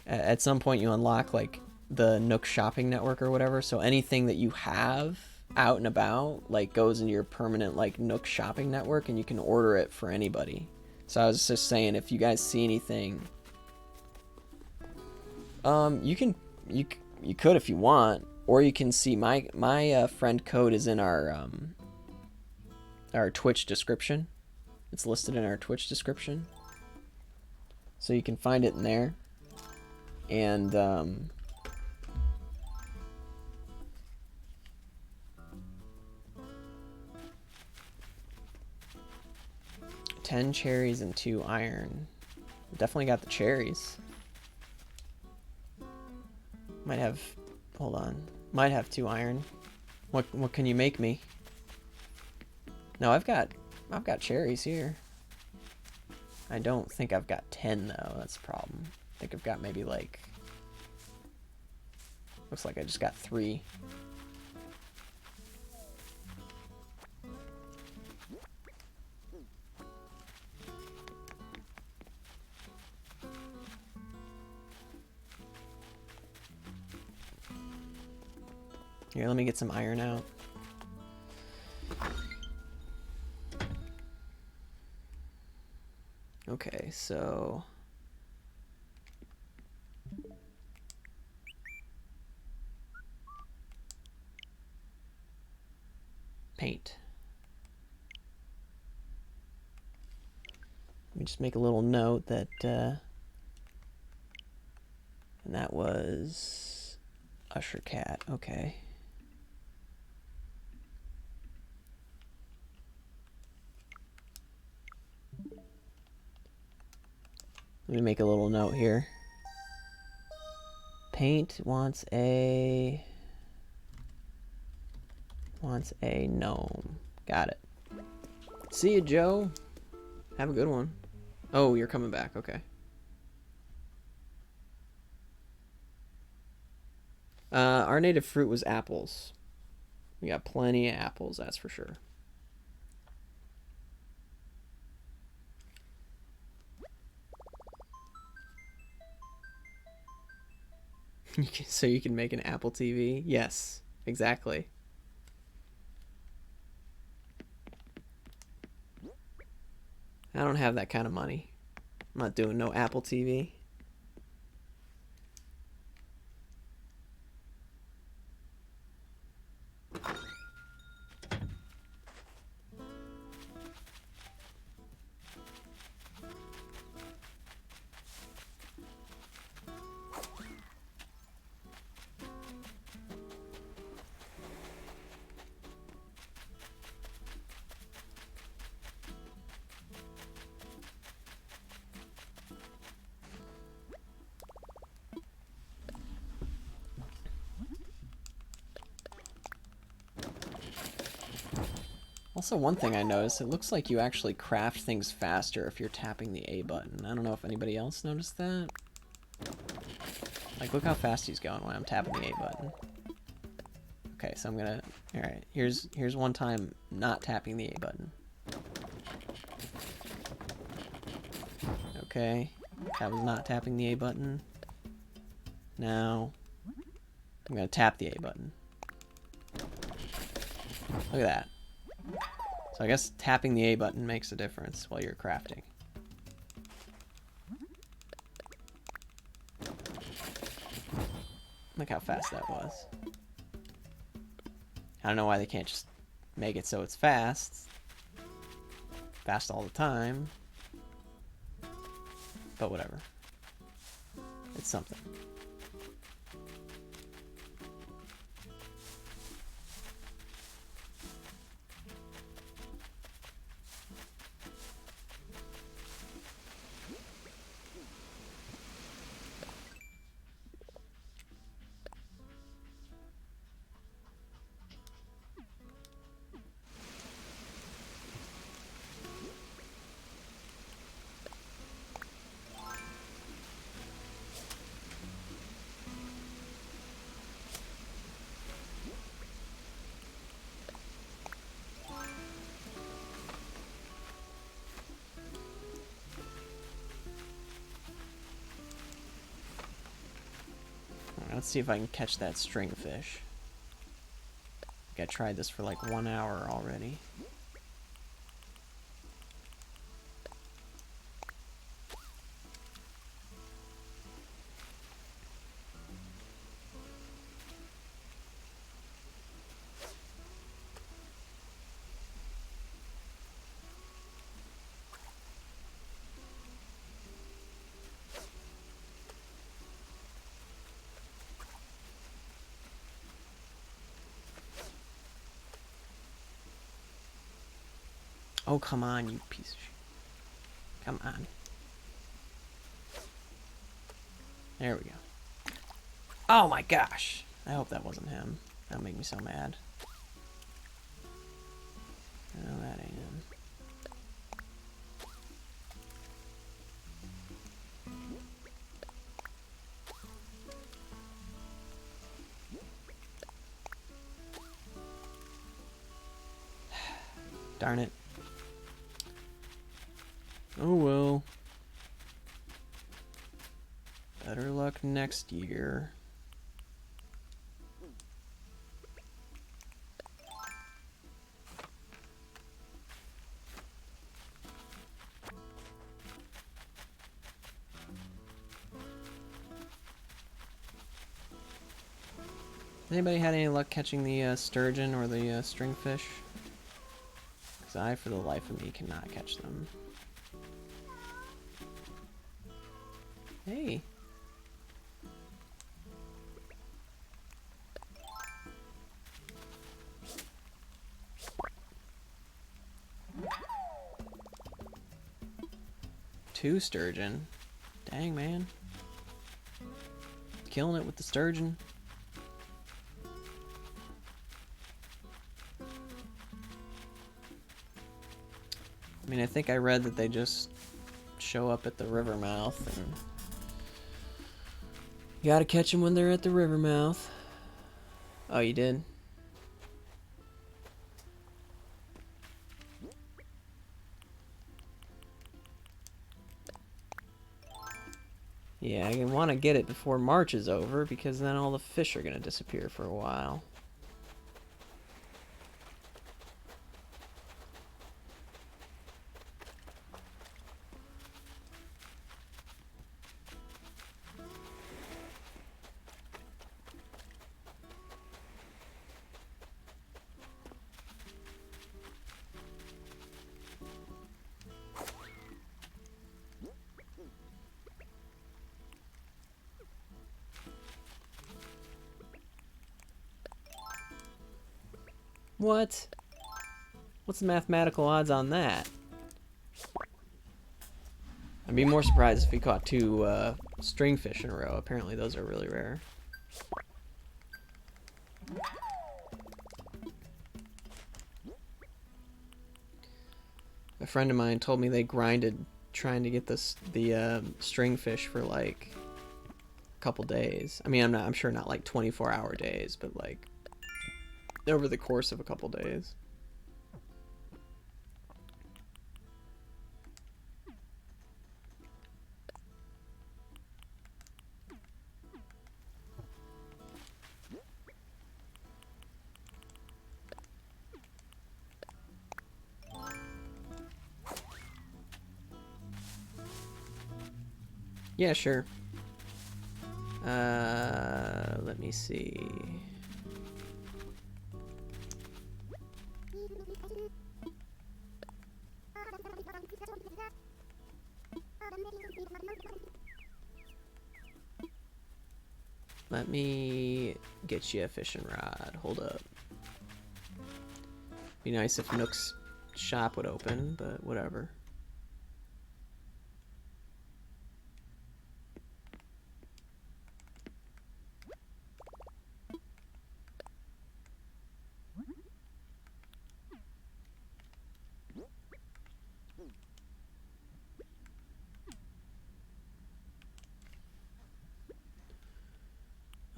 at some point you unlock like the Nook Shopping Network or whatever. So anything that you have out and about like goes into your permanent like Nook Shopping Network, and you can order it for anybody. So I was just saying, if you guys see anything, you could if you want, or you can see my friend code is in our Twitch description. It's listed in our Twitch description, so you can find it in there. And 10 cherries and 2 iron. Definitely got the cherries. Might have, hold on. Might have 2 iron. What can you make me? No, I've got cherries here. I don't think I've got 10 though. That's the problem. I think I've got maybe like, looks like I just got 3. Here, let me get some iron out. Okay, so... paint. Let me just make a little note that, and that was Usher Cat. Okay. Let me make a little note here. Paint wants a gnome. Got it. See you, Joe. Have a good one. Oh, you're coming back. Okay. Our native fruit was apples. We got plenty of apples, that's for sure. So you can make an Apple TV? Yes, exactly. I don't have that kind of money. I'm not doing no Apple TV. Also, one thing I noticed, it looks like you actually craft things faster if you're tapping the A button. I don't know if anybody else noticed that. Like, look how fast he's going when I'm tapping the A button. Okay, so I'm gonna... Alright, here's one time not tapping the A button. Okay, that was not tapping the A button. Now, I'm gonna tap the A button. Look at that. So I guess tapping the A button makes a difference while you're crafting. Look how fast that was. I don't know why they can't just make it so it's fast. Fast all the time. But whatever. It's something. Let's see if I can catch that stringfish. I tried this for like 1 hour already. Oh, come on, you piece of shit. Come on. There we go. Oh my gosh. I hope that wasn't him. That'll make me so mad. No, that ain't him. Darn it. Oh well. Better luck next year. Has anybody had any luck catching the sturgeon or the stringfish? Because I, for the life of me, cannot catch them. Hey. Two sturgeon. Dang, man. Killing it with the sturgeon. I mean, I think I read that they just show up at the river mouth, and you gotta catch them when they're at the river mouth. Oh, you did? Yeah, I want to get it before March is over, because then all the fish are gonna disappear for a while. What? What's the mathematical odds on that? I'd be more surprised if we caught two stringfish in a row. Apparently those are really rare. A friend of mine told me they grinded trying to get the stringfish for like a couple days. I mean, I'm sure not like 24-hour days, but like over the course of a couple days. Yeah, sure. Let me see. Let me get you a fishing rod. Hold up. Be nice if Nook's shop would open, but whatever.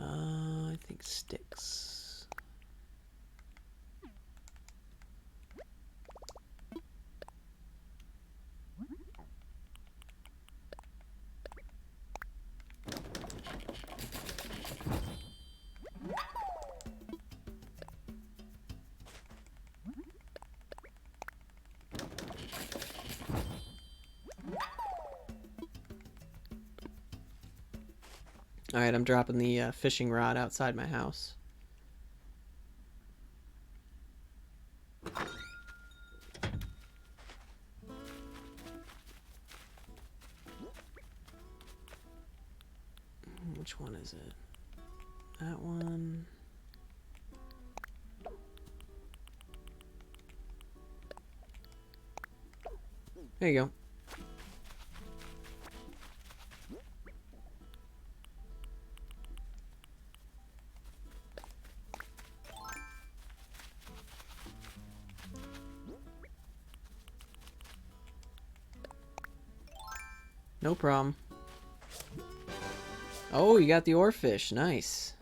I think sticks. Alright, I'm dropping the fishing rod outside my house. Which one is it? That one. There you go. No problem. Oh, you got the oarfish. Nice.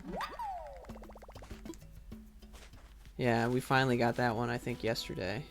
Yeah, we finally got that one, I think, yesterday.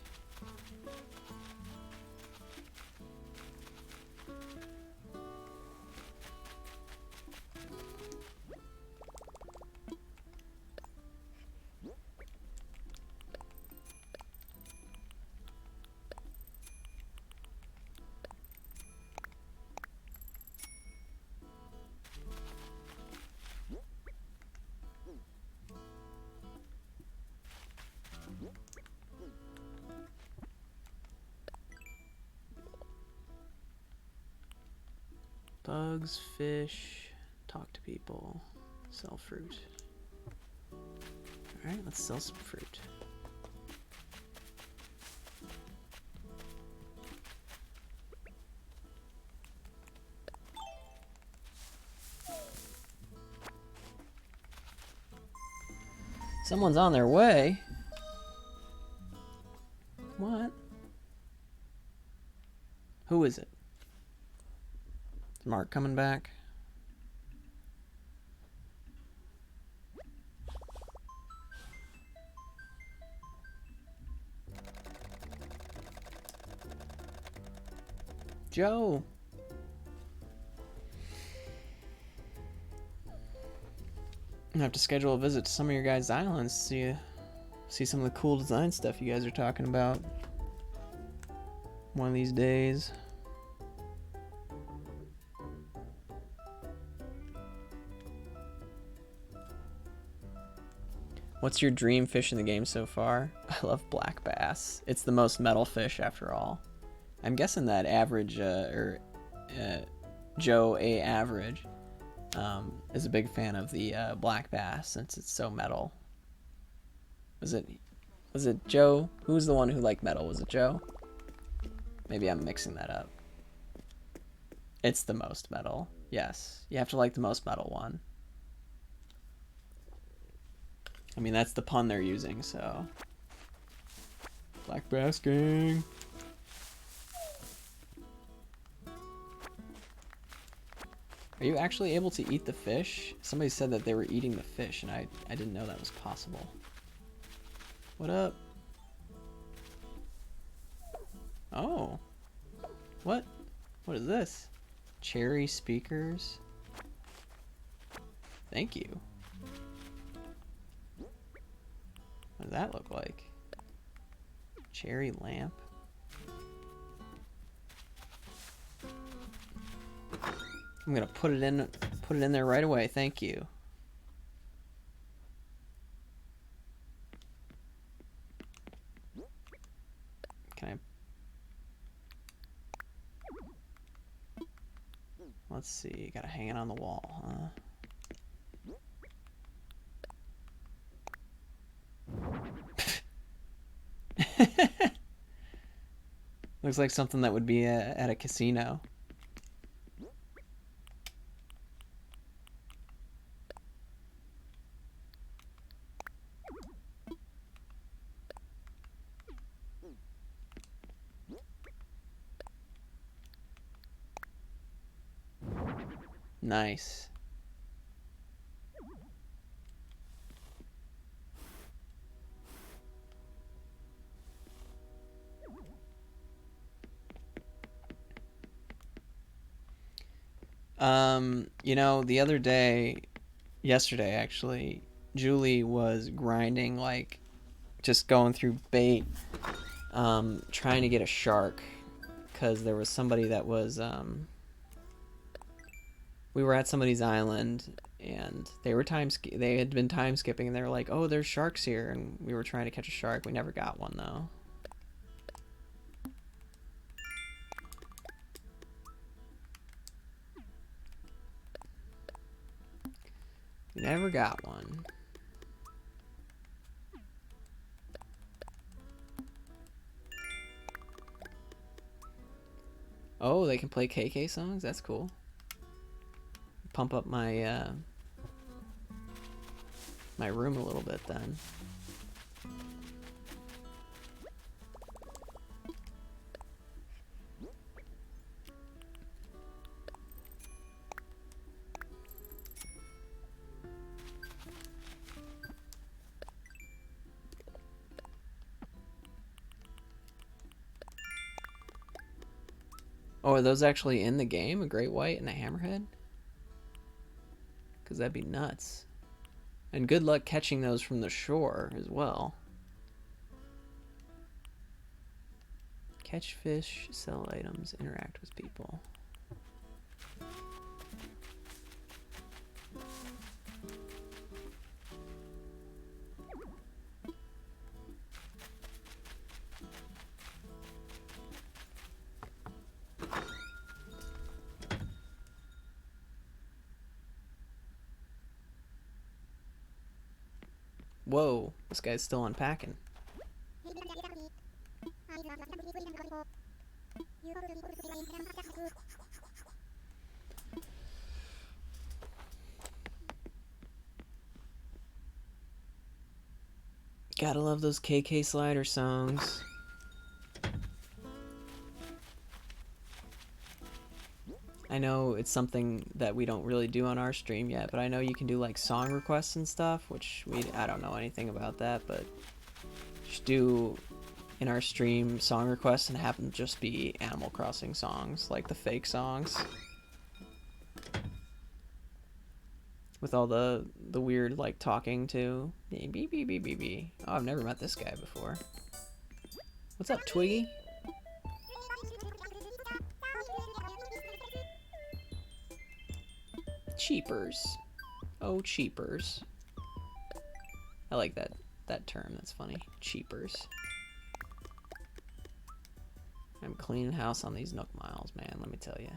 Bugs, fish, talk to people, sell fruit. Alright, let's sell some fruit. Someone's on their way. What? Who is it? Is Mark coming back? Joe. I have to schedule a visit to some of your guys' islands to see some of the cool design stuff you guys are talking about. One of these days. What's your dream fish in the game so far? I love black bass. It's the most metal fish after all. I'm guessing that average, Joe A. Average, is a big fan of the black bass since it's so metal. Was it Joe? Who was the one who liked metal? Was it Joe? Maybe I'm mixing that up. It's the most metal. Yes, you have to like the most metal one. I mean, that's the pun they're using, so. Black bass gang. Are you actually able to eat the fish? Somebody said that they were eating the fish, and I didn't know that was possible. What up? Oh. What? What is this? Cherry speakers? Thank you. What does that look like? Cherry lamp? I'm gonna put it in there right away. Thank you. Can I? Let's see. Gotta hang it on the wall, huh? Looks like something that would be at a casino. Nice. You know, the other day, yesterday actually, Julie was grinding, like, just going through bait, trying to get a shark, because there was somebody that was, we were at somebody's island, and they had been time skipping, and they were like, oh, there's sharks here, and we were trying to catch a shark. We never got one, though. We never got one. Oh, they can play KK songs? That's cool. Pump up my my room a little bit then. Oh, are those actually in the game? A great white and a hammerhead? Because that'd be nuts. And good luck catching those from the shore as well. Catch fish, sell items, interact with people. Whoa, this guy's still unpacking. Gotta love those KK Slider songs. I know it's something that we don't really do on our stream yet, but I know you can do like song requests and stuff, which I don't know anything about that, but just do in our stream song requests and have them just be Animal Crossing songs, like the fake songs. With all the weird like talking to. Beep beep beep beep beep. Oh, I've never met this guy before. What's up, Twiggy? Cheapers. Oh, cheapers. I like that term. That's funny. Cheapers. I'm cleaning house on these Nook Miles, man. Let me tell you.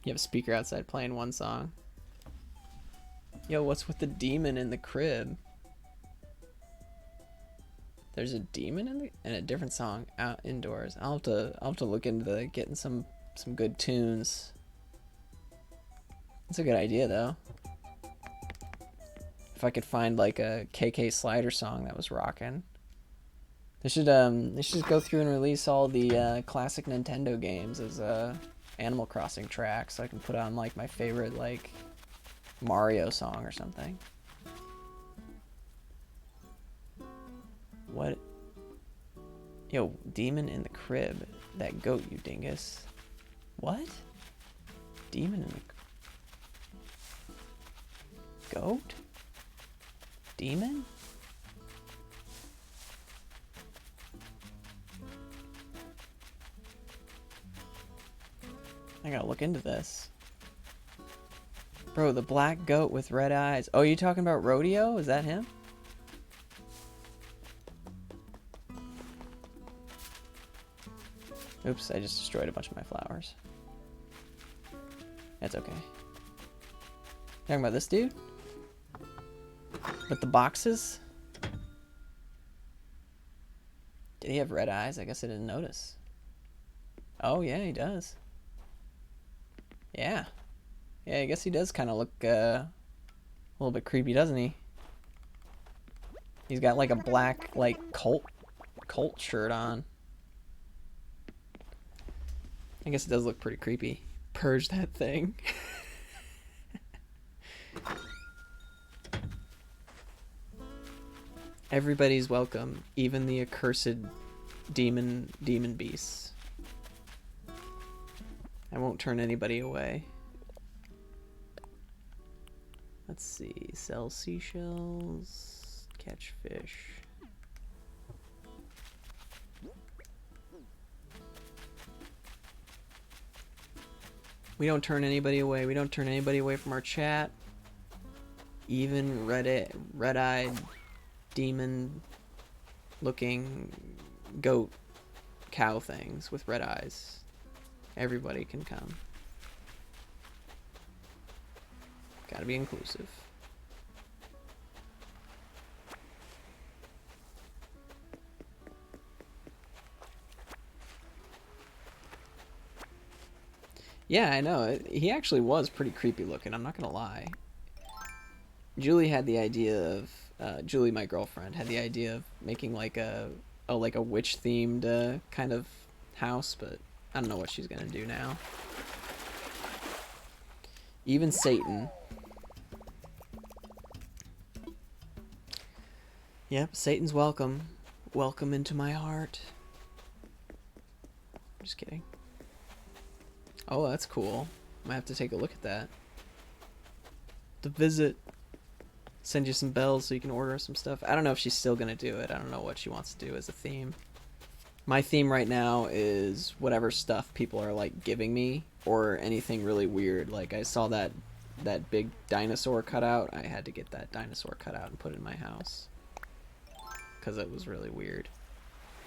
You have a speaker outside playing one song. Yo, what's with the demon in the crib? There's a demon in a different song out indoors. I'll have to look into getting some good tunes. That's a good idea though. If I could find like a KK Slider song that was rocking. They should go through and release all the classic Nintendo games as Animal Crossing tracks, so I can put on like my favorite like Mario song or something. What? Yo, demon in the crib. That goat, you dingus. What? Demon in the goat? Demon? I gotta look into this. Bro, the black goat with red eyes. Oh, you talking about Rodeo? Is that him? Oops, I just destroyed a bunch of my flowers. That's okay. Talking about this dude? With the boxes? Did he have red eyes? I guess I didn't notice. Oh, yeah, he does. Yeah. Yeah, I guess he does kind of look a little bit creepy, doesn't he? He's got like a black, like, cult shirt on. I guess it does look pretty creepy. Purge that thing. Everybody's welcome, even the accursed demon beasts. I won't turn anybody away. Let's see. Sell seashells. Catch fish. We don't turn anybody away. We don't turn anybody away from our chat. Even red-eyed demon looking goat cow things with red eyes. Everybody can come. Gotta be inclusive. Yeah, I know. He actually was pretty creepy looking, I'm not gonna lie. Julie had the idea of, Julie, my girlfriend, had the idea of making like a witch themed kind of house, but I don't know what she's gonna do now. Even Satan. Yep, Satan's welcome. Welcome into my heart. Just kidding. Oh, that's cool. Might have to take a look at that. The visit. Send you some bells so you can order some stuff. I don't know if she's still gonna do it. I don't know what she wants to do as a theme. My theme right now is whatever stuff people are like giving me, or anything really weird. Like I saw that big dinosaur cutout. I had to get that dinosaur cutout and put it in my house because it was really weird.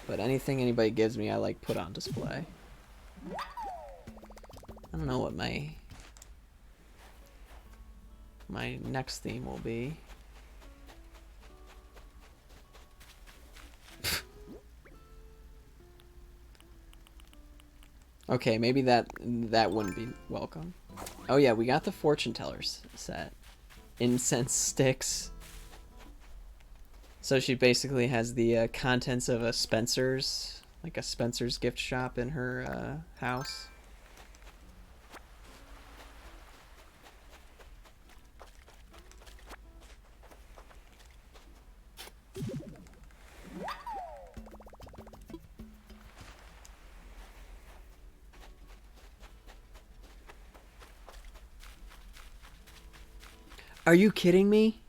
But anything anybody gives me, I like put on display. I don't know what my my next theme will be. Okay, maybe that wouldn't be welcome. Oh yeah, we got the fortune tellers set. Incense sticks. So she basically has the contents of a Spencer's, like a Spencer's gift shop in her house. Are you kidding me?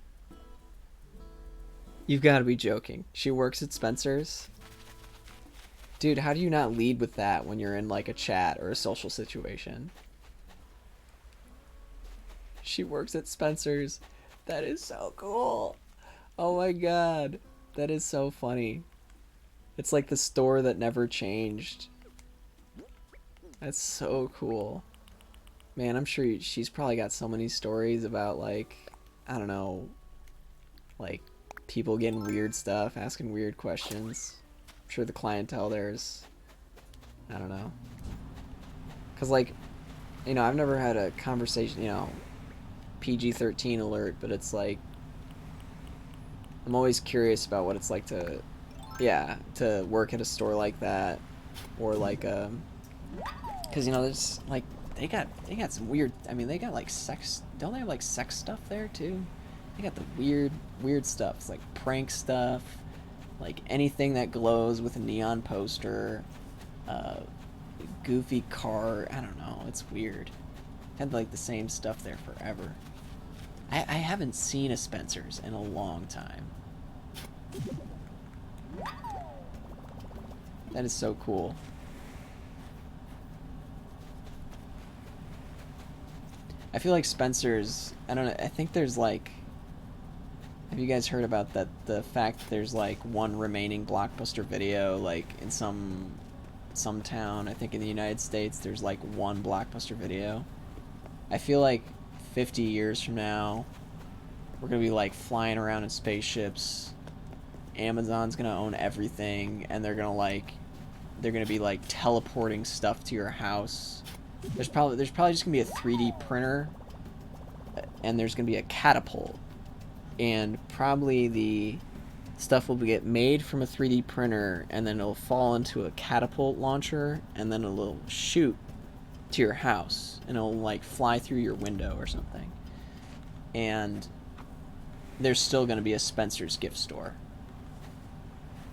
You've got to be joking. She works at Spencer's? Dude, how do you not lead with that when you're in like a chat or a social situation? She works at Spencer's. That is so cool. Oh my god. That is so funny. It's like the store that never changed. That's so cool. Man, I'm sure she's probably got so many stories about, like, I don't know, like, people getting weird stuff, asking weird questions. I'm sure the clientele there's, I don't know. Because, like, you know, I've never had a conversation, you know, PG-13 alert, but it's like, I'm always curious about what it's like to, yeah, to work at a store like that. Or, like, because, you know, there's, like, they got some weird, I mean, they got like sex, don't they have like sex stuff there too? They got the weird stuff. It's like prank stuff, like anything that glows with a neon poster, goofy car, I don't know, it's weird. Had like the same stuff there forever. I haven't seen a Spencer's in a long time. That is so cool. I feel like Spencer's, I don't know, I think there's like, have you guys heard about that, the fact that there's like one remaining Blockbuster Video, like in some town, I think in the United States, there's like one Blockbuster Video. I feel like 50 years from now, we're gonna be like flying around in spaceships, Amazon's gonna own everything, and they're gonna be like teleporting stuff to your house. There's probably just gonna be a 3D printer, and there's gonna be a catapult, and probably the stuff will get made from a 3D printer, and then it'll fall into a catapult launcher, and then it'll shoot to your house, and it'll like fly through your window or something. And there's still gonna be a Spencer's gift store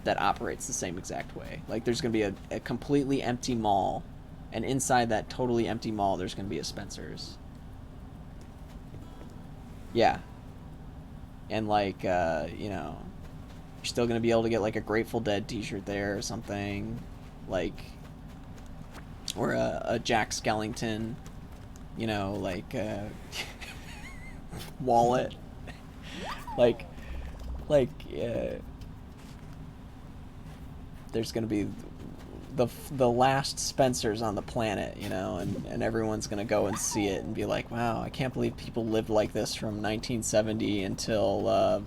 that operates the same exact way. Like there's gonna be a completely empty mall. And inside that totally empty mall, there's going to be a Spencer's. Yeah. And, like, you know, you're still going to be able to get, like, a Grateful Dead t-shirt there or something. Like, or a Jack Skellington, you know, like, wallet. like, there's going to be the last Spencer's on the planet, you know, and everyone's gonna go and see it and be like, wow, I can't believe people lived like this from 1970 until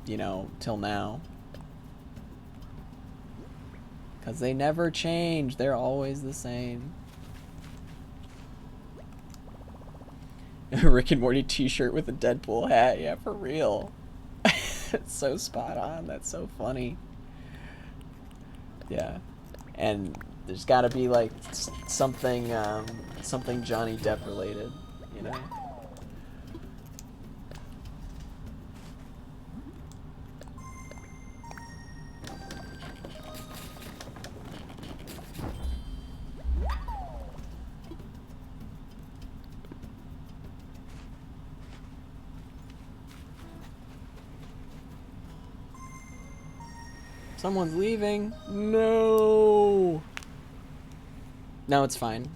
you know, till now, because they never change, they're always the same. Rick and Morty t-shirt with a Deadpool hat, yeah, for real. It's so spot on, that's so funny. Yeah. And there's got to be like something Johnny Depp related, you know. Someone's leaving. No. No, it's fine.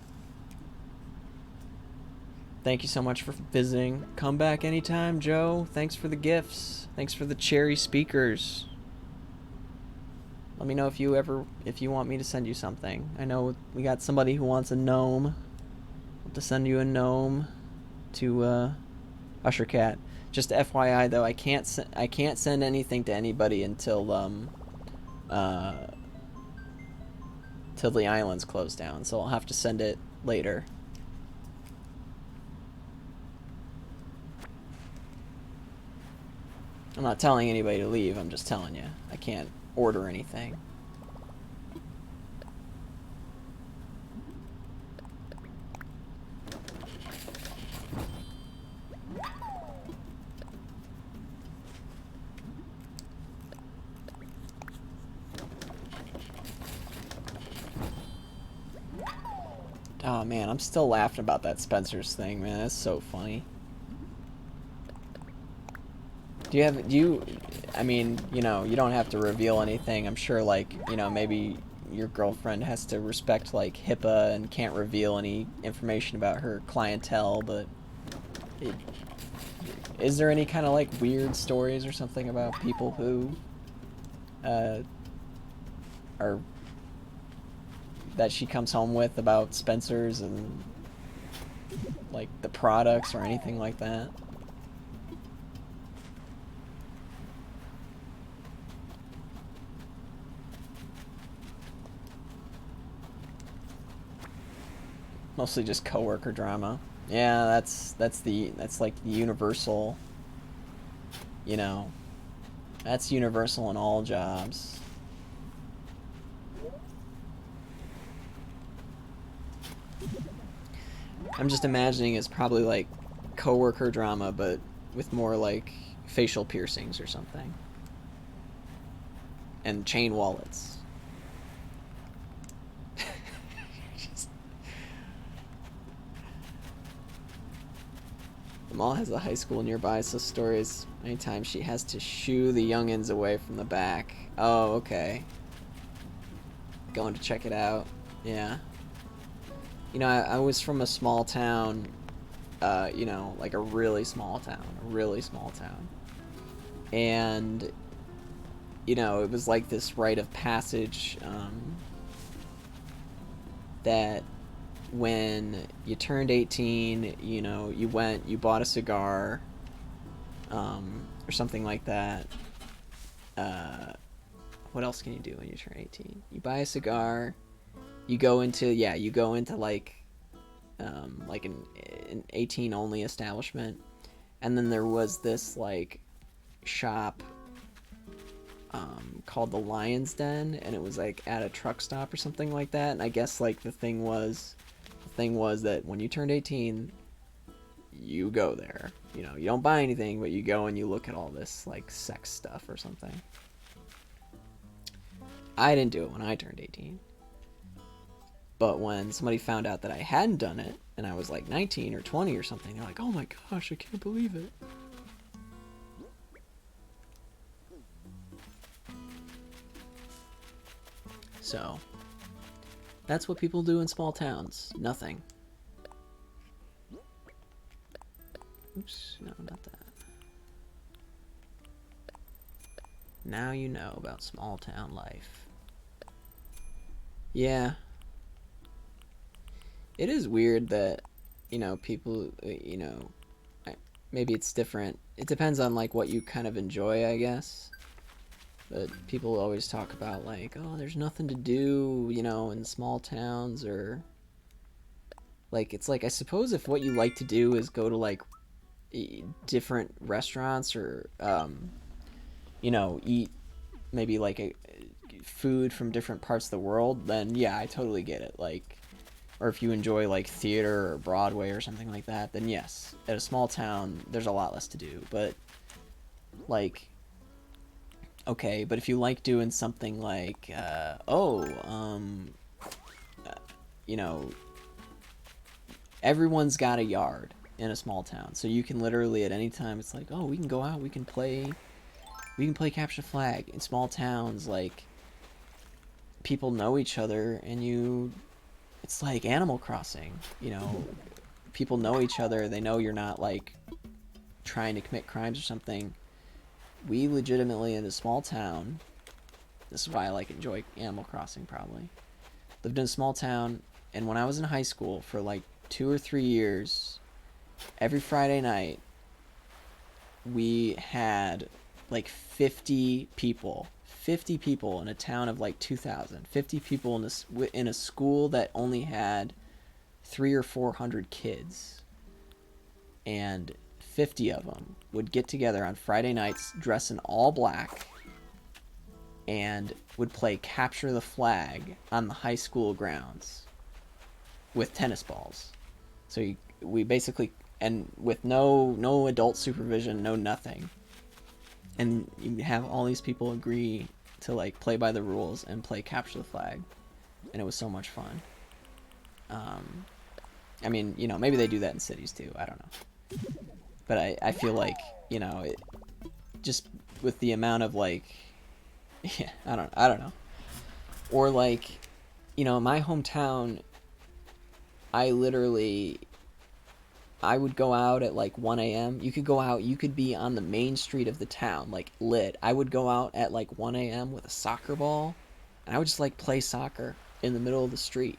Thank you so much for visiting. Come back anytime, Joe. Thanks for the gifts. Thanks for the cherry speakers. Let me know if you want me to send you something. I know we got somebody who wants a gnome. I'll have to send you a gnome to Usher Cat. Just FYI though, I can't send anything to anybody until uh till the island's closed down. So I'll have to send it later. I'm not telling anybody to leave. I'm just telling you. I can't order anything. Oh man, I'm still laughing about that Spencer's thing, man. That's so funny. I mean, you know, you don't have to reveal anything. I'm sure, like, you know, maybe your girlfriend has to respect, like, HIPAA and can't reveal any information about her clientele, but it, is there any kind of, like, weird stories or something about people who, are, that she comes home with about Spencer's and, like, the products or anything like that? Mostly just coworker drama. Yeah, that's like the universal, you know, that's universal in all jobs. I'm just imagining it's probably like coworker drama, but with more like facial piercings or something, and chain wallets. Just, the mall has a high school nearby, so stories anytime she has to shoo the youngins away from the back. Oh, okay. Going to check it out. Yeah. You know, I was from a small town, you know, like a really small town, and you know, it was like this rite of passage, that when you turned 18, you know, you went, you bought a cigar, or something like that. Uh, what else can you do when you turn 18? You buy a cigar. You go into like an 18 only establishment, and then there was this like shop, called the Lion's Den, and it was like at a truck stop or something like that. And I guess like the thing was that when you turned 18, you go there. You know, you don't buy anything, but you go and you look at all this like sex stuff or something. I didn't do it when I turned 18. But when somebody found out that I hadn't done it, and I was like 19 or 20 or something, they're like, oh my gosh, I can't believe it. So, that's what people do in small towns. Nothing. Oops, no, not that. Now you know about small town life. Yeah. It is weird that, you know, people, you know, maybe it's different. It depends on, like, what you kind of enjoy, I guess. But people always talk about, like, oh, there's nothing to do, you know, in small towns, or like, it's like, I suppose if what you like to do is go to like different restaurants, or you know, eat maybe like a food from different parts of the world, then yeah, I totally get it. Like, or if you enjoy like theater or Broadway or something like that, then yes, at a small town there's a lot less to do. But like, okay, but if you like doing something like you know, everyone's got a yard in a small town, so you can literally at any time, it's like, oh, we can go out, we can play capture the flag. In small towns, like, people know each other, and it's like Animal Crossing, you know. People know each other, they know you're not like trying to commit crimes or something. We legitimately, in a small town, this is why I like enjoy Animal Crossing, probably, lived in a small town, and when I was in high school for like 2 or 3 years, every Friday night we had like 50 people. 50 people in a town of like 2,000. 50 people in a school that only had 300 or 400 kids. And 50 of them would get together on Friday nights, dress in all black, and would play capture the flag on the high school grounds with tennis balls. So we basically, and with no adult supervision, no nothing. And you have all these people agree to like play by the rules and play capture the flag, and it was so much fun. I mean, you know, maybe they do that in cities too, I don't know, but I feel like, you know, it just with the amount of like, yeah, I don't know, or like, you know, in my hometown, I would go out at like 1 a.m. You could go out, you could be on the main street of the town, like lit. I would go out at like 1 a.m. with a soccer ball, and I would just like play soccer in the middle of the street.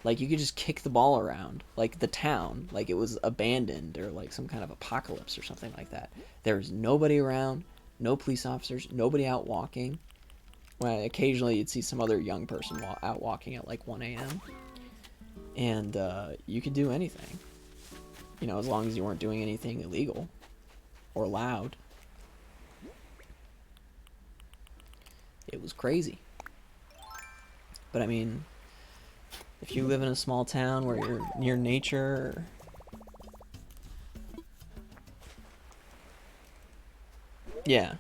Like you could just kick the ball around, like the town, like it was abandoned or like some kind of apocalypse or something like that. There was nobody around, no police officers, nobody out walking. Well, occasionally you'd see some other young person out walking at like 1 a.m. And you could do anything. You know, as long as you weren't doing anything illegal or loud. It was crazy. But I mean, if you live in a small town where you're near nature, yeah.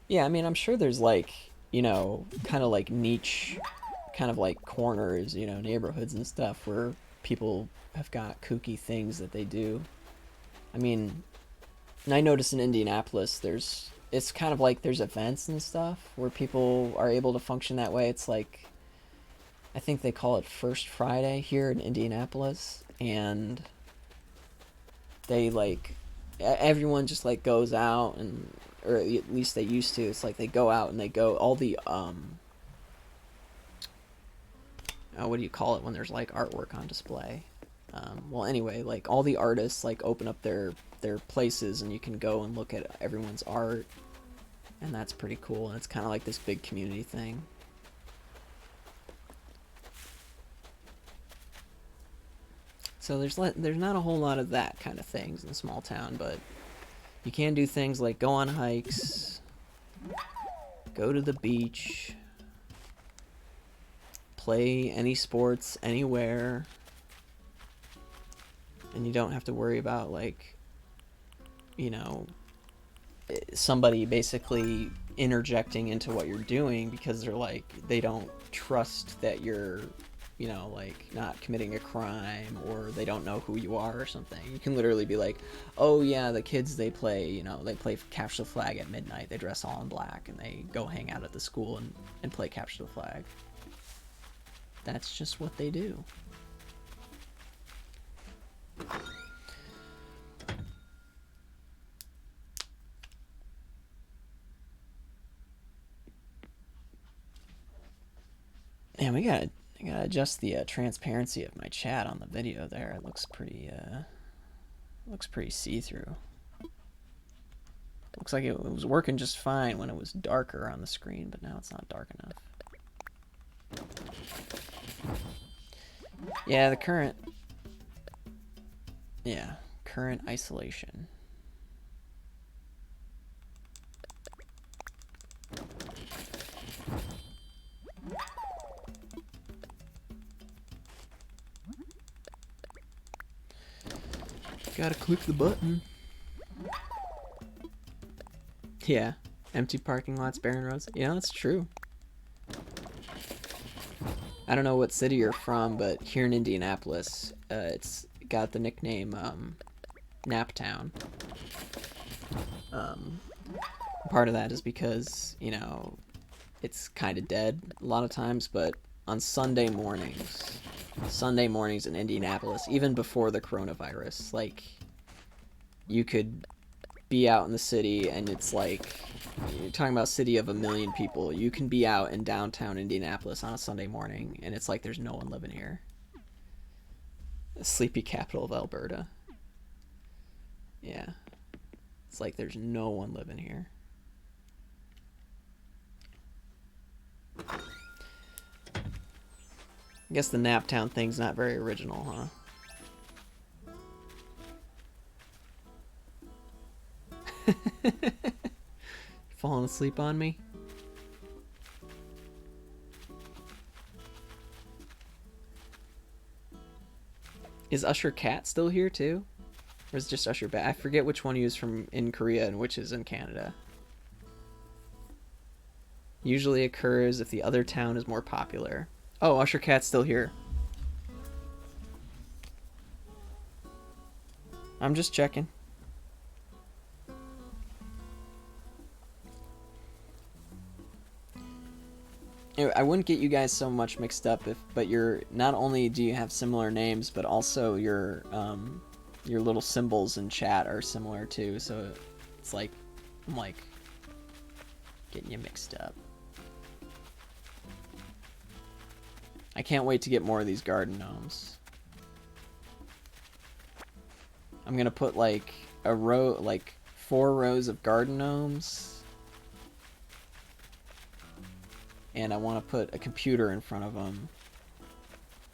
Yeah, I mean, I'm sure there's like, you know, kind of like niche, kind of like corners, you know, neighborhoods and stuff where people have got kooky things that they do. I mean, and I noticed in Indianapolis, it's kind of like there's events and stuff where people are able to function that way. It's like, I think they call it First Friday here in Indianapolis, and they like, everyone just like goes out, and or at least they used to. It's like they go out and they go all the what do you call it when there's like artwork on display? Well, anyway, like all the artists like open up their places, and you can go and look at everyone's art, and that's pretty cool. And it's kind of like this big community thing. So there's not a whole lot of that kind of things in a small town, but you can do things like go on hikes, go to the beach, play any sports anywhere, and you don't have to worry about like, you know, somebody basically interjecting into what you're doing because they're like, they don't trust that you're, you know, like not committing a crime, or they don't know who you are or something. You can literally be like, oh yeah, the kids, they play, you know, they play capture the flag at midnight. They dress all in black and they go hang out at the school and play capture the flag. That's just what they do. Man, I gotta adjust the transparency of my chat on the video there. It looks pretty see-through. Looks like it was working just fine when it was darker on the screen, but now it's not dark enough. Yeah, the current isolation. Gotta click the button. Yeah, empty parking lots, barren roads. Yeah, that's true. I don't know what city you're from, but here in Indianapolis, it's got the nickname Naptown. Part of that is because, you know, it's kind of dead a lot of times, but on Sunday mornings in Indianapolis, even before the coronavirus, like, you could be out in the city, and it's like, you're talking about a city of 1 million people. You can be out in downtown Indianapolis on a Sunday morning, and it's like there's no one living here. Sleepy capital of Alberta. Yeah. It's like there's no one living here. I guess the Naptown thing's not very original, huh? Falling asleep on me? Is Usher Cat still here too? Or is it just Usher Bat? I forget which one he is from in Korea and which is in Canada. Usually occurs if the other town is more popular. Oh, Usher Cat's still here. I'm just checking. I wouldn't get you guys so much mixed up but you're not only do you have similar names, but also your little symbols in chat are similar too. So it's like I'm like getting you mixed up. I can't wait to get more of these garden gnomes. I'm gonna put like a row, like 4 rows of garden gnomes. And I want to put a computer in front of them.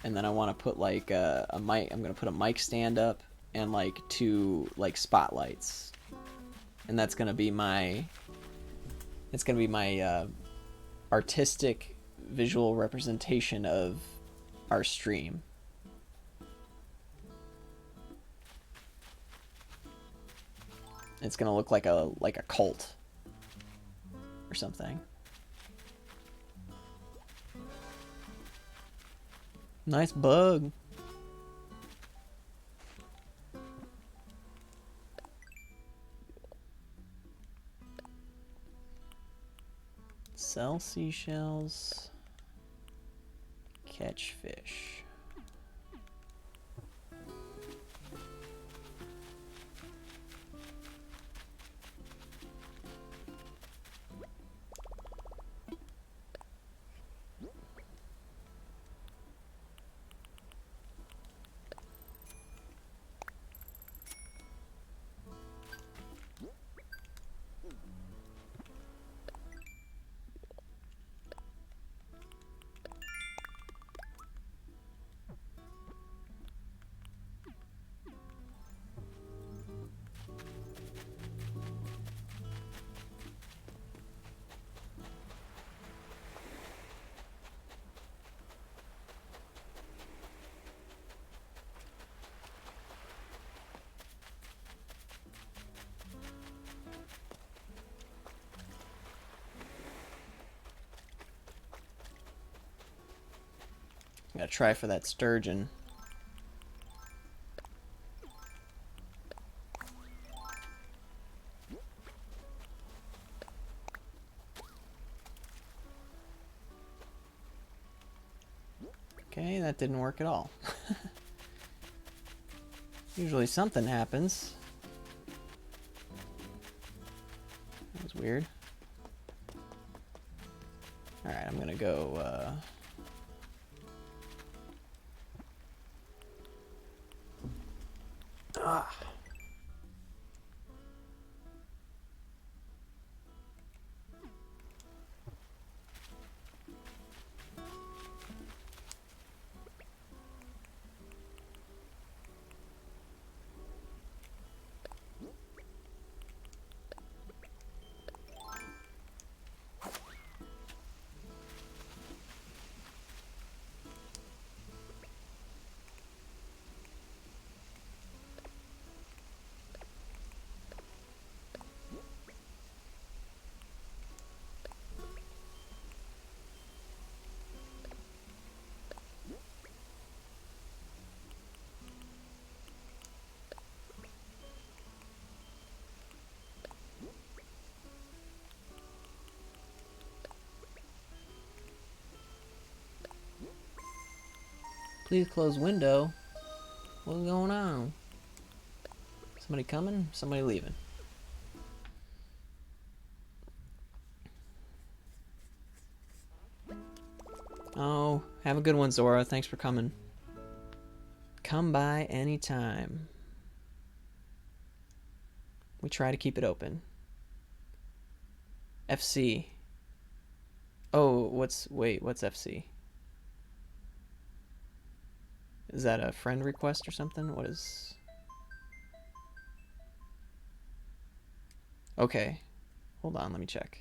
And then I want to put like a mic. I'm going to put a mic stand up and like 2 like spotlights. And that's going to be my... It's going to be my artistic visual representation of our stream. It's going to look like a cult or something. Nice bug. Sell seashells. Catch fish. I'm gonna try for that sturgeon. Okay, that didn't work at all. Usually something happens. That was weird. Alright, I'm gonna go, please close window. What's going on? Somebody coming? Somebody leaving? Oh, have a good one, Zora. Thanks for coming. Come by anytime. We try to keep it open. FC. Oh, what's FC? Is that a friend request or something? What is... Okay. Hold on, let me check.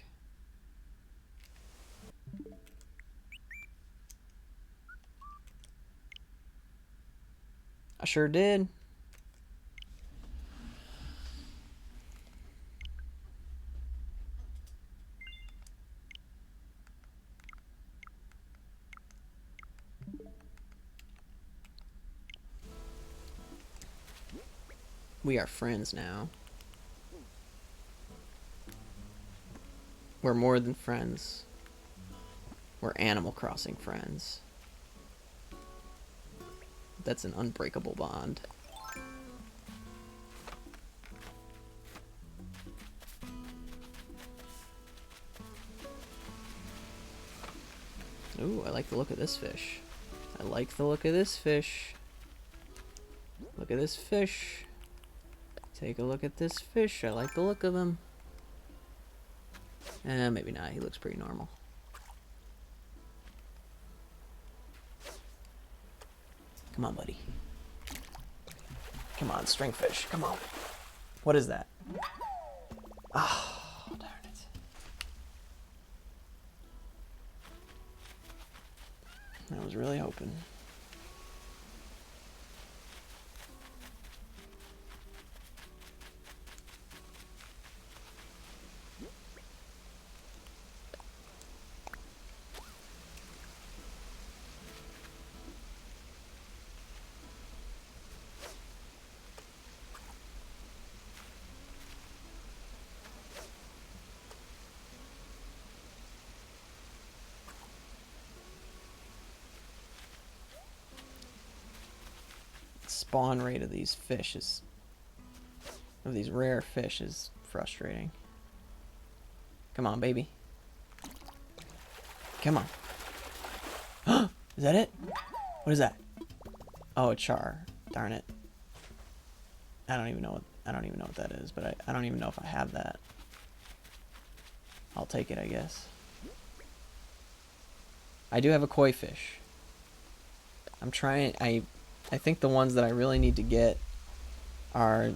I sure did. We are friends now. We're more than friends. We're Animal Crossing friends. That's an unbreakable bond. Ooh, I like the look of this fish. I like the look of this fish. Look at this fish. Take a look at this fish. I like the look of him. Maybe not. He looks pretty normal. Come on, buddy. Come on, stringfish. Come on. What is that? Oh, darn it. I was really hoping. Spawn rate of these fish is, of these rare fish, is frustrating. Come on, baby. Come on. Is that it? What is that? Oh, a char. Darn it. I don't even know what that is, but I don't even know if I have that. I'll take it, I guess. I do have a koi fish. I'm trying. I think the ones that I really need to get are,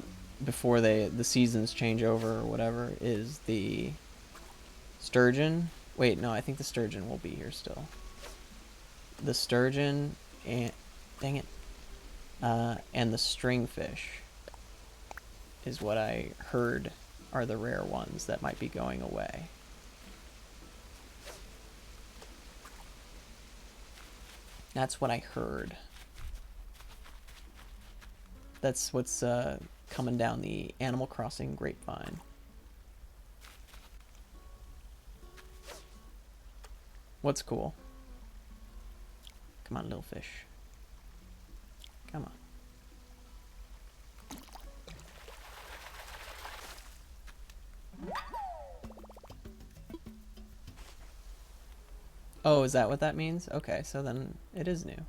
before the seasons change over or whatever, is the sturgeon. Wait, no, I think the sturgeon will be here still. The sturgeon and, dang it, and the stringfish is what I heard are the rare ones that might be going away. That's what I heard. That's what's coming down the Animal Crossing grapevine. What's cool? Come on, little fish. Come on. Oh, is that what that means? Okay, so then it is new.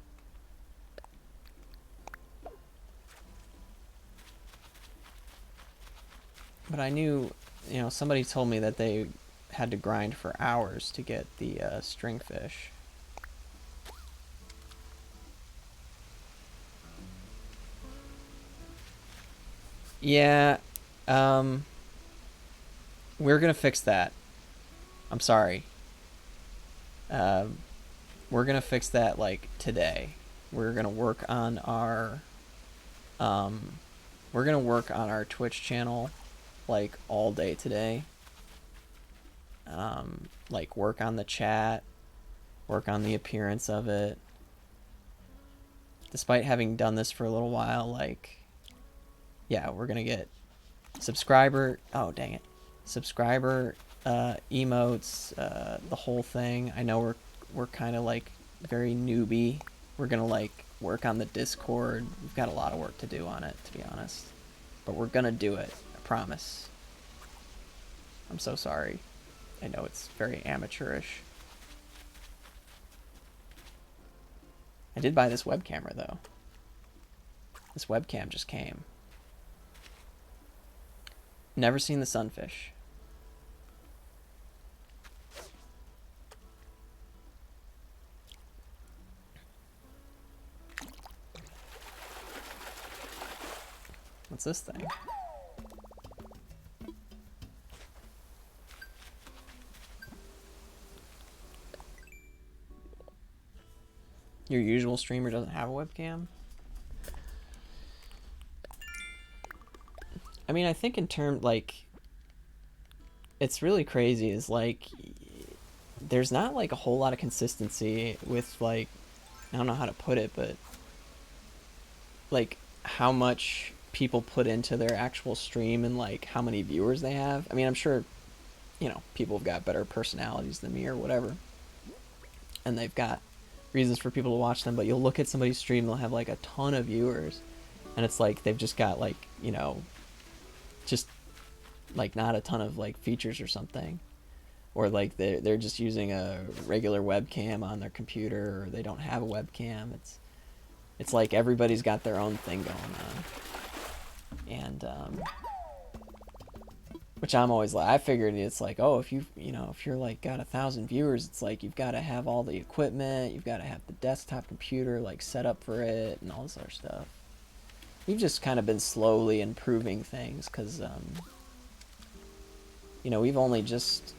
But I knew, you know, somebody told me that they had to grind for hours to get the stringfish. Yeah, we're gonna fix that. I'm sorry. We're gonna fix that like today. We're gonna work on our Twitch channel like all day today. Like work on the chat, work on the appearance of it. Despite having done this for a little while, like, yeah, we're gonna get subscriber, oh dang it, subscriber emotes, the whole thing. I know we're kind of like very newbie. We're gonna like work on the Discord. We've got a lot of work to do on it, to be honest, but we're gonna do it, I promise. I'm so sorry. I know it's very amateurish. I did buy this web camera though. This webcam just came. Never seen the sunfish. What's this thing? Your usual streamer doesn't have a webcam? I mean, I think in terms, like, it's really crazy is, like, there's not, like, a whole lot of consistency with, like, I don't know how to put it, but, like, how much people put into their actual stream and, like, how many viewers they have. I mean, I'm sure, you know, people have got better personalities than me or whatever, and they've got reasons for people to watch them, but you'll look at somebody's stream, they'll have, like, a ton of viewers, and it's like they've just got, like, you know, just, like, not a ton of, like, features or something. Or, like, they're just using a regular webcam on their computer, or they don't have a webcam. It's like everybody's got their own thing going on. And, which I'm always like, I figured it's like, oh, if if you're, like, got 1,000 viewers, it's like you've got to have all the equipment, you've got to have the desktop computer, like, set up for it, and all this other stuff. We've just kind of been slowly improving things, because, you know, we've only just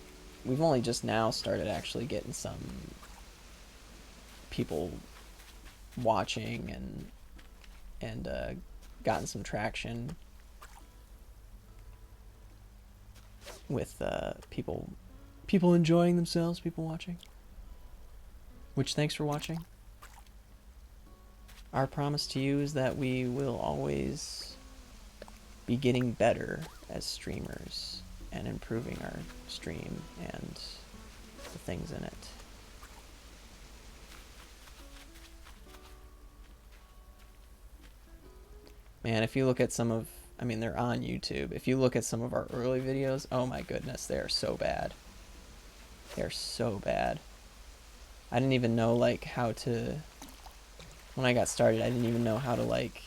now started actually getting some people watching and gotten some traction with people enjoying themselves, people watching. Which, thanks for watching. Our promise to you is that we will always be getting better as streamers and improving our stream and the things in it. Man, if you look at some of, I mean, they're on YouTube. If you look at some of our early videos, oh my goodness, they are so bad. They're so bad. I didn't even know, like, how to, when I got started, I didn't even know how to, like,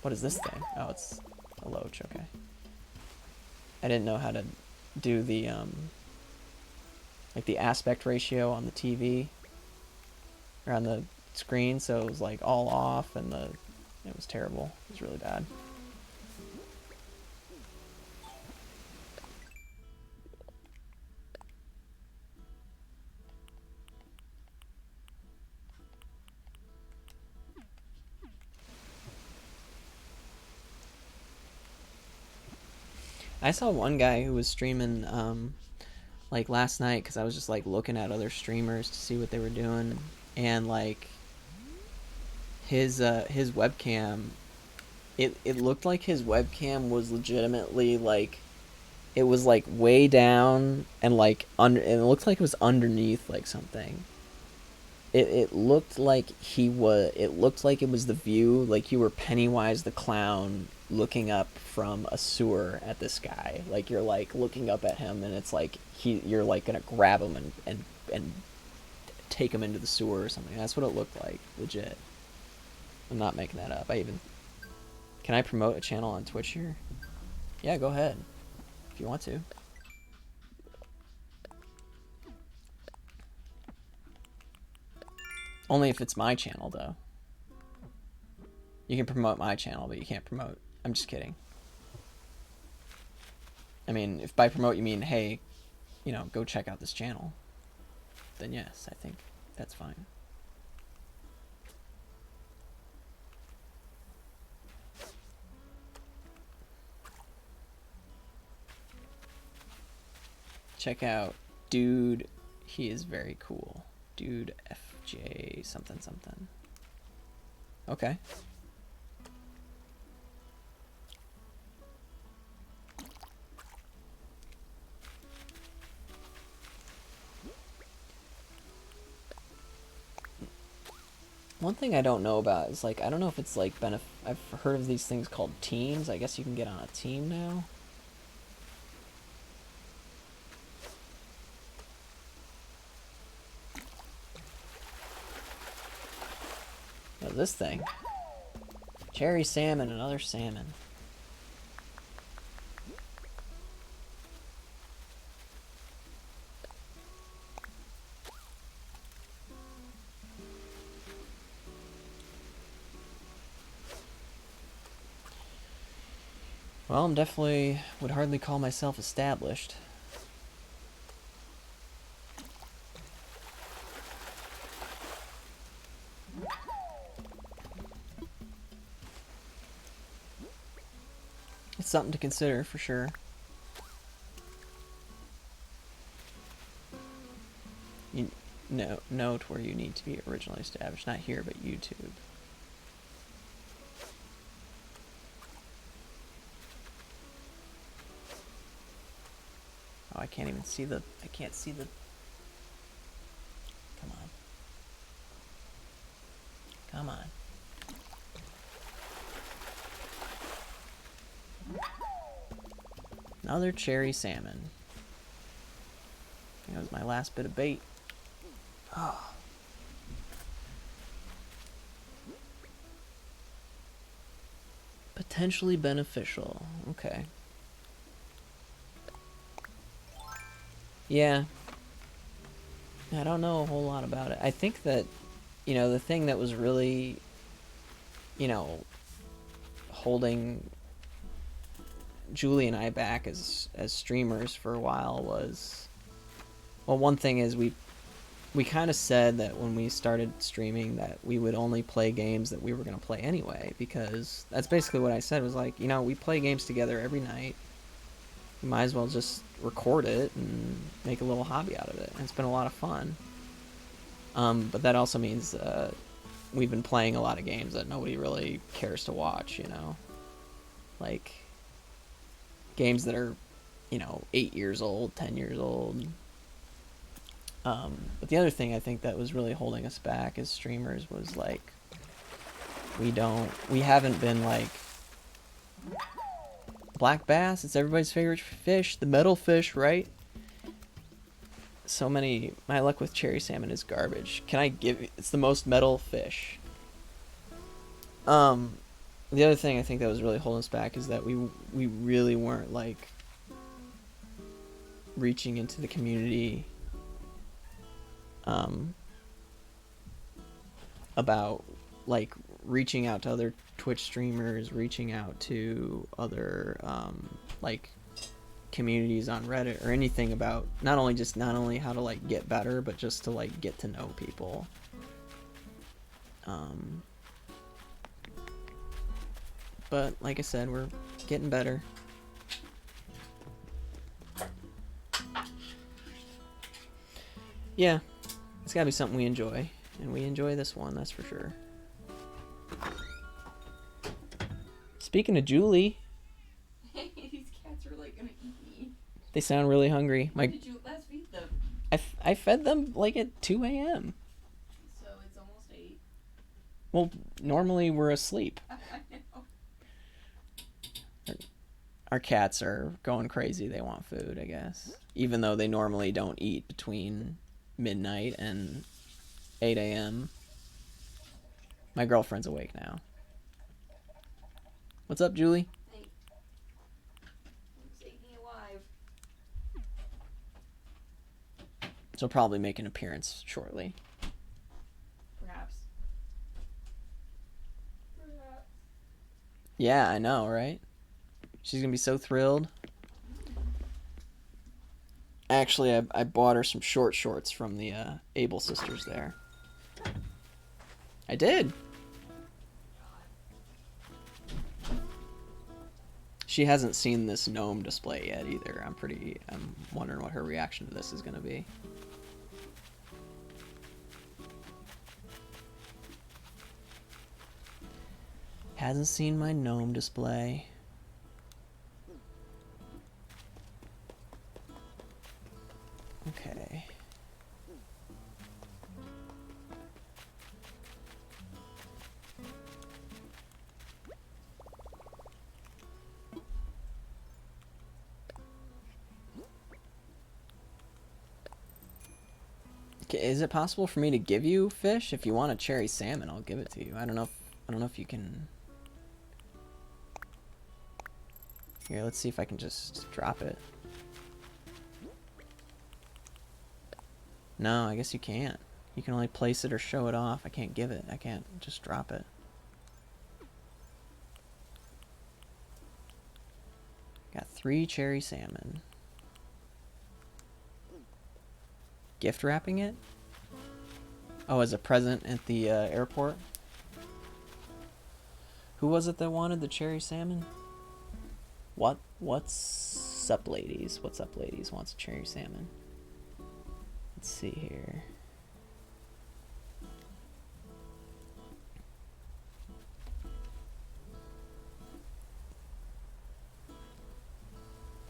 what is this thing? Oh, it's a loach, okay. I didn't know how to do the, like, the aspect ratio on the TV, or on the screen, so it was, like, all off, and it was terrible. It was really bad. I saw one guy who was streaming, like, last night, because I was just, like, looking at other streamers to see what they were doing, and, like, his webcam, it looked like his webcam was legitimately, like, it was, like, way down, and, like, and it looked like it was underneath, like, something. It looked like it looked like it was the view, like you were Pennywise the clown looking up from a sewer at this guy. Like, you're, like, looking up at him, and it's like you're, like, gonna grab him and take him into the sewer or something. That's what it looked like, legit. I'm not making that up. Can I promote a channel on Twitch here? Yeah, go ahead if you want to. Only if it's my channel, though. You can promote my channel, but you can't promote. I'm just kidding. I mean, if by promote you mean, hey, you know, go check out this channel, then yes, I think that's fine. Check out Dude. He is very cool. Dude FJ something something. Okay. One thing I don't know about is, like, I don't know if it's, like, I've heard of these things called teams. I guess you can get on a team now. Oh, this thing. Cherry salmon, another salmon. Well, I'm definitely would hardly call myself established. It's something to consider for sure. You note where you need to be originally established, not here, but YouTube. Oh, I can't even see the. I can't see the. Come on. Come on. Another cherry salmon. That was my last bit of bait. Oh. Potentially beneficial. Okay. Yeah. I don't know a whole lot about it. I think that, you know, the thing that was really, you know, holding Julie and I back as streamers for a while was, well, one thing is we kind of said that when we started streaming that we would only play games that we were going to play anyway, because that's basically what I said. Was like, you know, we play games together every night. You might as well just record it and make a little hobby out of it. And it's been a lot of fun. But that also means we've been playing a lot of games that nobody really cares to watch, you know? Like, games that are, you know, 8 years old, 10 years old. But the other thing I think that was really holding us back as streamers was, like, we haven't been, like, black bass, it's everybody's favorite fish, the metal fish, right? So many, my luck with cherry salmon is garbage. Can I give, it's the most metal fish. The other thing I think that was really holding us back is that we really weren't, like, reaching into the community about, like, reaching out to other Twitch streamers, reaching out to other like communities on Reddit or anything about not only how to, like, get better, but just to, like, get to know people. But like I said, we're getting better. Yeah, it's gotta be something we enjoy, and we enjoy this one, that's for sure. Speaking of Julie, these cats are like gonna eat me. They sound really hungry. When did you last feed them? I fed them like at 2 a.m. So it's almost 8. Well, normally we're asleep. I know. Our cats are going crazy. They want food, I guess. Even though they normally don't eat between midnight and 8 a.m. My girlfriend's awake now. What's up, Julie? Hey. I'm staying alive. She'll probably make an appearance shortly. Perhaps. Yeah, I know, right? She's gonna be so thrilled. Actually, I bought her some short shorts from the Able sisters there. I did. She hasn't seen this gnome display yet either. I'm wondering what her reaction to this is gonna be. Hasn't seen my gnome display. Okay. Is it possible for me to give you fish? If you want a cherry salmon, I'll give it to you. I don't know if you can Here, let's see if I can just drop it. No, I guess you can't. You can only place it or show it off. I can't give it. I can't just drop it. Got 3 cherry salmon. Gift wrapping it? Oh, as a present at the airport? Who was it that wanted the cherry salmon? What's up, ladies? What's up, ladies? Wants a cherry salmon. Let's see here.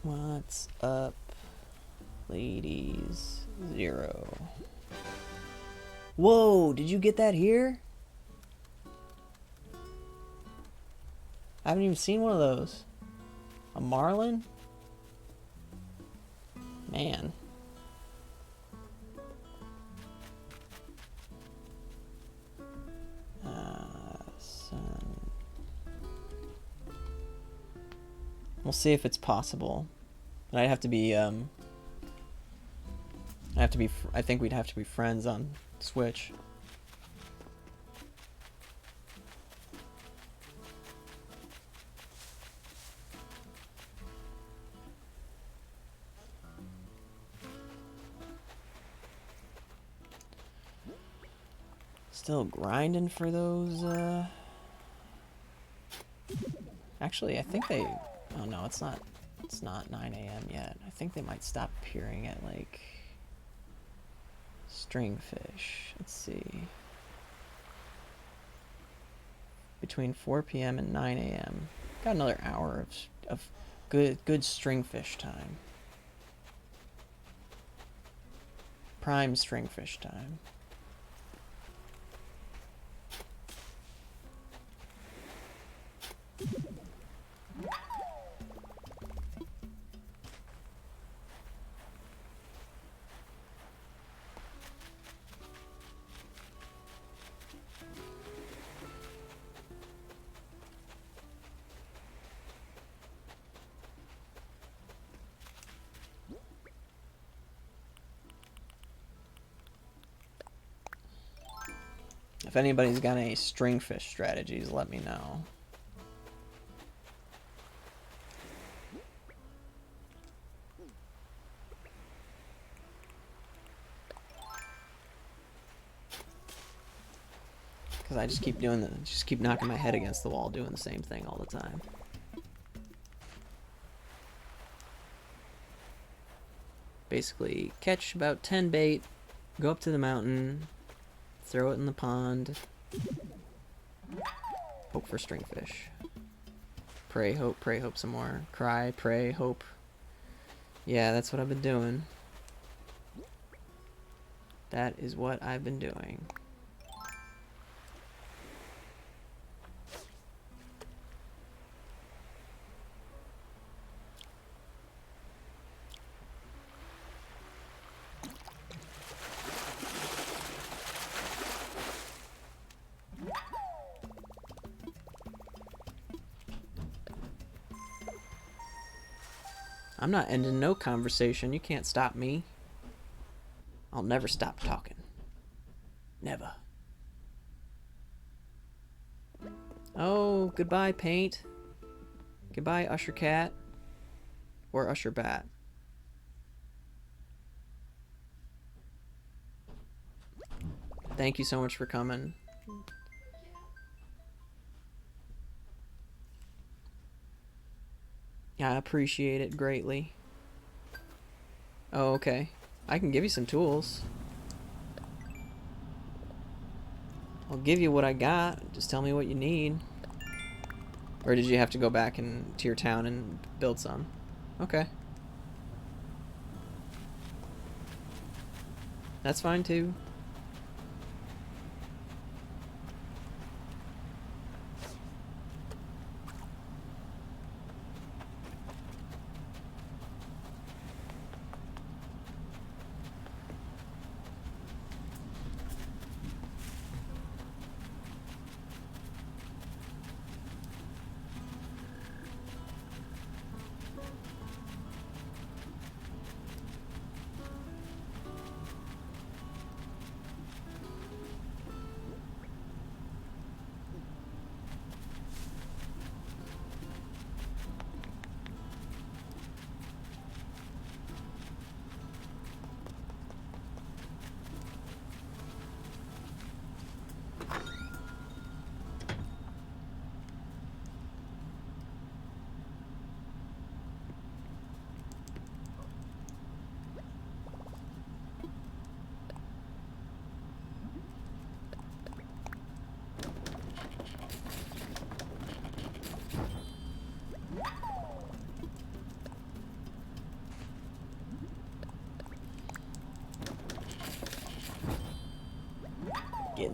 What's up, ladies? 0. Whoa, did you get that here? I haven't even seen one of those. A marlin? Man. We'll see if it's possible. But I'd have to be, I think we'd have to be friends on Switch. Still grinding for those, Actually, I think they... Oh no, it's not 9 a.m. yet. I think they might stop appearing at, like... Stringfish. Let's see. Between 4 p.m. and 9 a.m. Got another hour of good stringfish time. Prime stringfish time. If anybody's got any stringfish strategies, let me know. Because I just keep keep knocking my head against the wall doing the same thing all the time. Basically, catch about 10 bait, go up to the mountain, throw it in the pond, hope for stringfish. Pray, hope some more. Cry, pray, hope. Yeah, that's what I've been doing. That is what I've been doing. I'm not ending no conversation. You can't stop me. I'll never stop talking. Never. Oh, goodbye, paint. Goodbye, Usher Cat. Or Usher Bat. Thank you so much for coming. Yeah, I appreciate it greatly. Oh, okay. I can give you some tools. I'll give you what I got. Just tell me what you need. Or did you have to go back to your town and build some? Okay. That's fine too.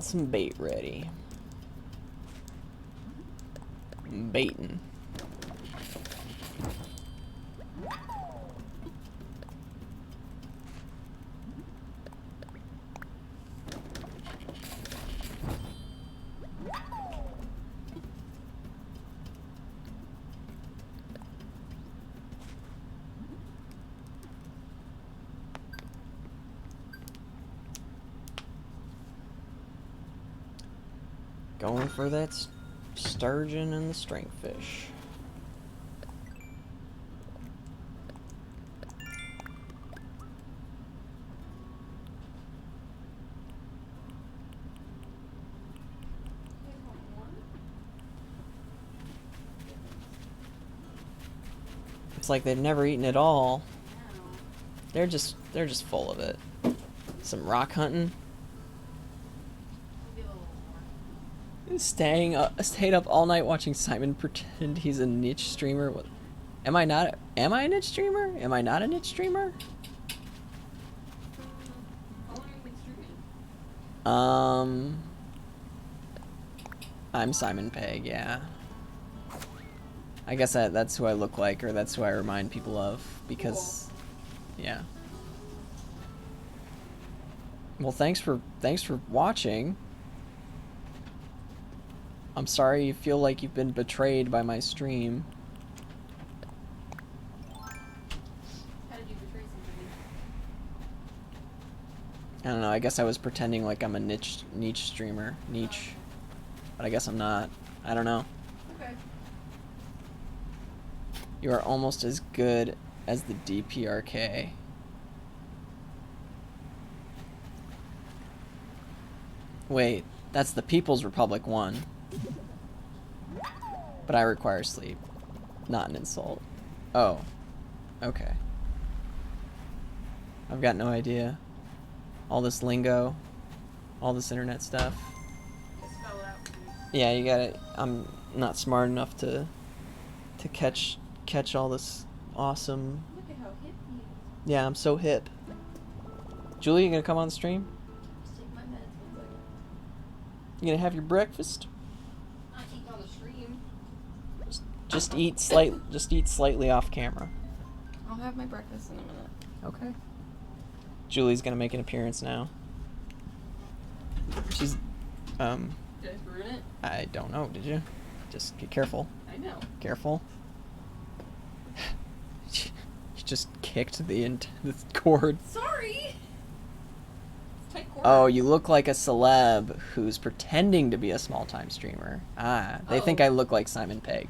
Getting some bait ready. Baiting. Going for that sturgeon and the stringfish. It's like they've never eaten it all. They're just full of it. Some rock hunting. Stayed up all night watching Simon pretend he's a niche streamer. What? Am I not? Am I a niche streamer? Am I not a niche streamer? I'm Simon Pegg, yeah. I guess that's who I look like, or that's who I remind people of, because, yeah. Well, thanks for watching. I'm sorry you feel like you've been betrayed by my stream. How did you betray somebody? I don't know, I guess I was pretending like I'm a niche streamer. Niche. But I guess I'm not. I don't know. Okay. You are almost as good as the DPRK. Wait, that's the People's Republic one. But I require sleep. Not an insult. Oh. Okay. I've got no idea. All this lingo. All this internet stuff. Spell it out for me. Yeah, you gotta... I'm not smart enough to catch all this awesome... Look at how hip he is. Yeah, I'm so hip. Julie, you gonna come on the stream? Just take my meds 1 second. You gonna have your breakfast? Not eating on the stream. Just eat slightly off camera. I'll have my breakfast in a minute. Okay. Julie's gonna make an appearance now. She's Did I ruin it? I don't know, did you? Just get careful. I know. Careful. You just kicked the cord. Sorry! Tight cord. Oh, you look like a celeb who's pretending to be a small-time streamer. Ah, they think Oh. I look like Simon Pegg.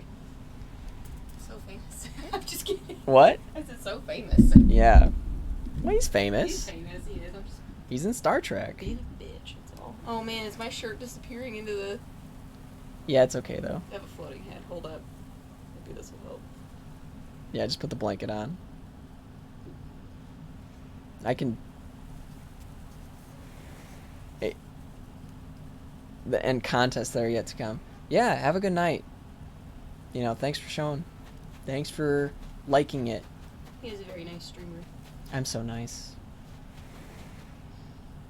So famous. I'm just kidding. What? I said so famous. Yeah. Well, he's famous. He's famous, he is. I'm just He's in Star Trek. being a bitch, that's all. Oh man, is my shirt disappearing into the... Yeah, it's okay, though. I have a floating head. Hold up. Maybe this will help. Yeah, just put the blanket on. I can... The end contests that are yet to come. Yeah, have a good night. You know, thanks for showing. Thanks for liking it. He is a very nice streamer. I'm so nice.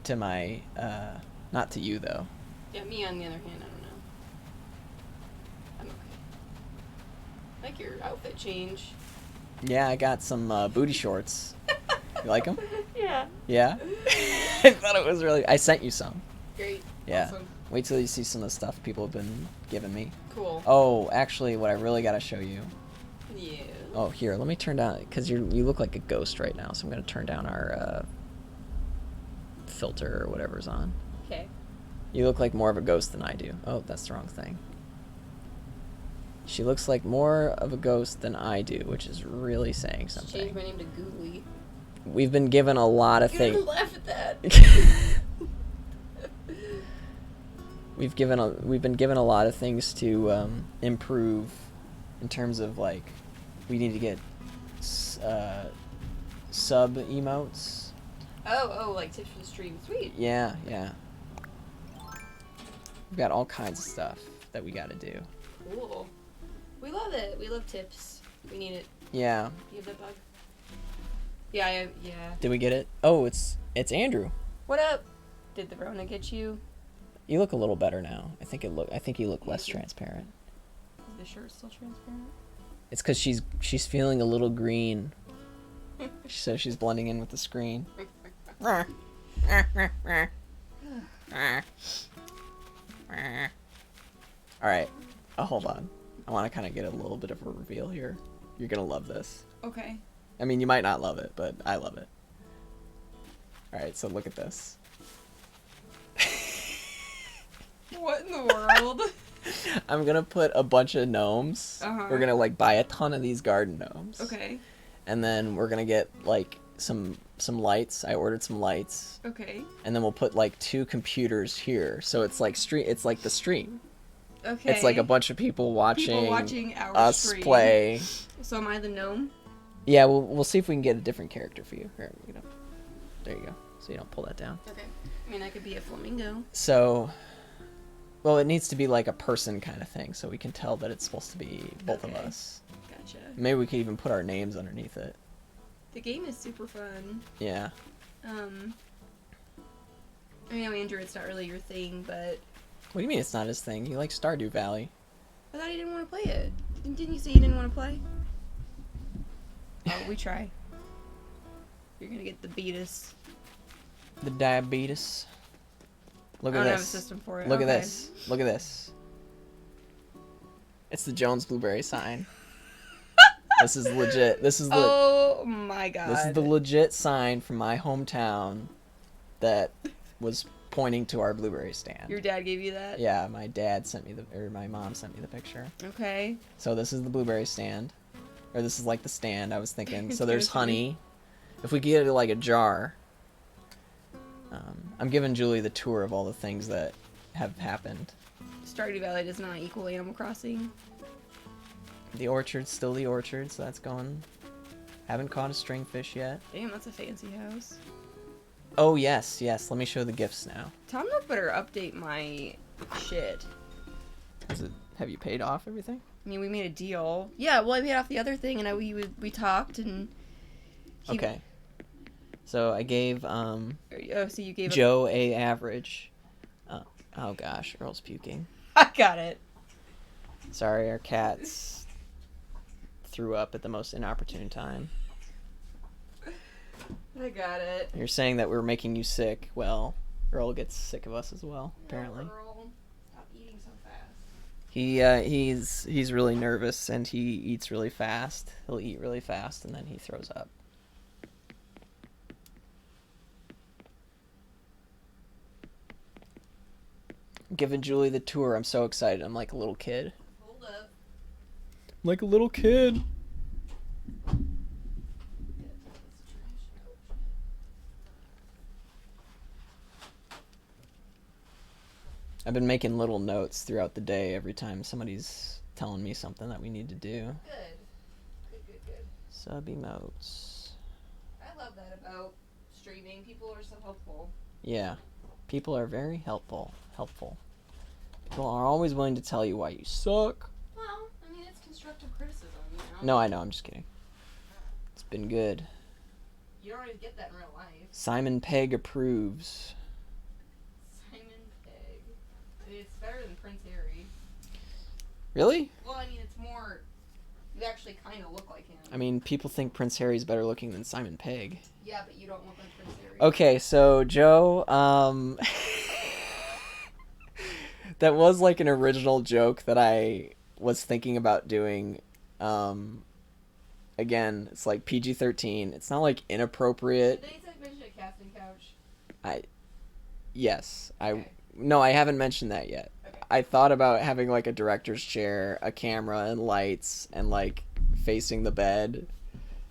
To my, not to you, though. Yeah, me on the other hand, I don't know. I'm okay. I like your outfit change. Yeah, I got some booty shorts. You like them? Yeah. Yeah? I thought it was really... I sent you some. Great. Yeah. Awesome. Wait till you see some of the stuff people have been giving me. Cool. Oh, actually, what I really gotta show you. Yeah. Oh, here, let me turn down... Because you look like a ghost right now, so I'm gonna turn down our, filter or whatever's on. Okay. You look like more of a ghost than I do. Oh, that's the wrong thing. She looks like more of a ghost than I do, which is really saying Just something. change my name to Googly. We've been given a lot of You're gonna things. laugh at that. We've been given a lot of things to improve in terms of, like, we need to get sub emotes. Oh, like tips for the stream. Sweet. Yeah. We've got all kinds of stuff that we gotta do. Cool. We love it. We love tips. We need it. Yeah. You have that bug? Yeah, yeah. Did we get it? Oh, it's Andrew. What up? Did the Rona get you? You look a little better now. I think you look less transparent. Is the shirt still transparent? It's because she's feeling a little green. So she's blending in with the screen. Alright. Hold on. I want to kind of get a little bit of a reveal here. You're going to love this. Okay. I mean, you might not love it, but I love it. Alright, so look at this. What in the world? I'm going to put a bunch of gnomes. Uh-huh. We're going to, like, buy a ton of these garden gnomes. Okay. And then we're going to get, like, some lights. I ordered some lights. Okay. And then we'll put, like, 2 computers here. So it's like it's like the stream. Okay. It's like a bunch of people watching our us stream. play. So am I the gnome? Yeah, we'll see if we can get a different character for you. Here, there you go. So you don't pull that down. Okay. I mean, I could be a flamingo. So, well, it needs to be like a person kind of thing, so we can tell that it's supposed to be both of Okay. us. Gotcha. Maybe we could even put our names underneath it. The game is super fun. Yeah. I know, Andrew, it's not really your thing, but What do you mean it's not his thing? He likes Stardew Valley. I thought he didn't want to play it. Didn't you say you didn't want to play? Oh, we try. You're gonna get the beatus. The diabetes. Look I at don't have a this. system for it. Look at Okay. this. Look at this. It's the Jones Blueberry sign. This is legit. This is the Oh my god. This is the legit sign from my hometown that was pointing to our blueberry stand. Your dad gave you that? Yeah, my dad sent me my mom sent me the picture. Okay. So this is the blueberry stand. Or this is like the stand, I was thinking. It's So there's kinda funny. honey. If we could get it like a jar. I'm giving Julie the tour of all the things that have happened. Stardew Valley does not equal Animal Crossing. The orchard's still the orchard, so that's going. Haven't caught a stringfish yet. Damn, that's a fancy house. Oh yes, yes. Let me show the gifts now. Tom Nook better update my shit. Have you paid off everything? I mean, we made a deal. Yeah, well, I paid off the other thing, and we talked, and he, Okay. So I gave Oh, so you gave Joe a average. Oh gosh, Earl's puking. I got it. Sorry, our cats threw up at the most inopportune time. I got it. You're saying that we're making you sick. Well, Earl gets sick of us as well, apparently. No, Earl, stop eating so fast. He's really nervous and he eats really fast. He'll eat really fast and then he throws up. Giving Julie the tour. I'm so excited. I'm like a little kid. Hold up. Like a little kid. I've been making little notes throughout the day every time somebody's telling me something that we need to do. Good. Sub emotes. I love that about streaming. People are so helpful. Yeah. People are very helpful. People are always willing to tell you why you suck. Well, I mean, it's constructive criticism, you know? No, I know. I'm just kidding. It's been good. You don't always get that in real life. Simon Pegg approves. Simon Pegg. It's better than Prince Harry. Really? Well, I mean, it's more... You actually kind of look like him. I mean, people think Prince Harry's better looking than Simon Pegg. Yeah, but you don't look like Prince Harry. Okay, so Joe, that was like an original joke that I was thinking about doing. Again, it's like PG-13. It's not like inappropriate. Did they mention a casting couch? Yes. Okay. No, I haven't mentioned that yet. Okay. I thought about having like a director's chair, a camera and lights and like facing the bed.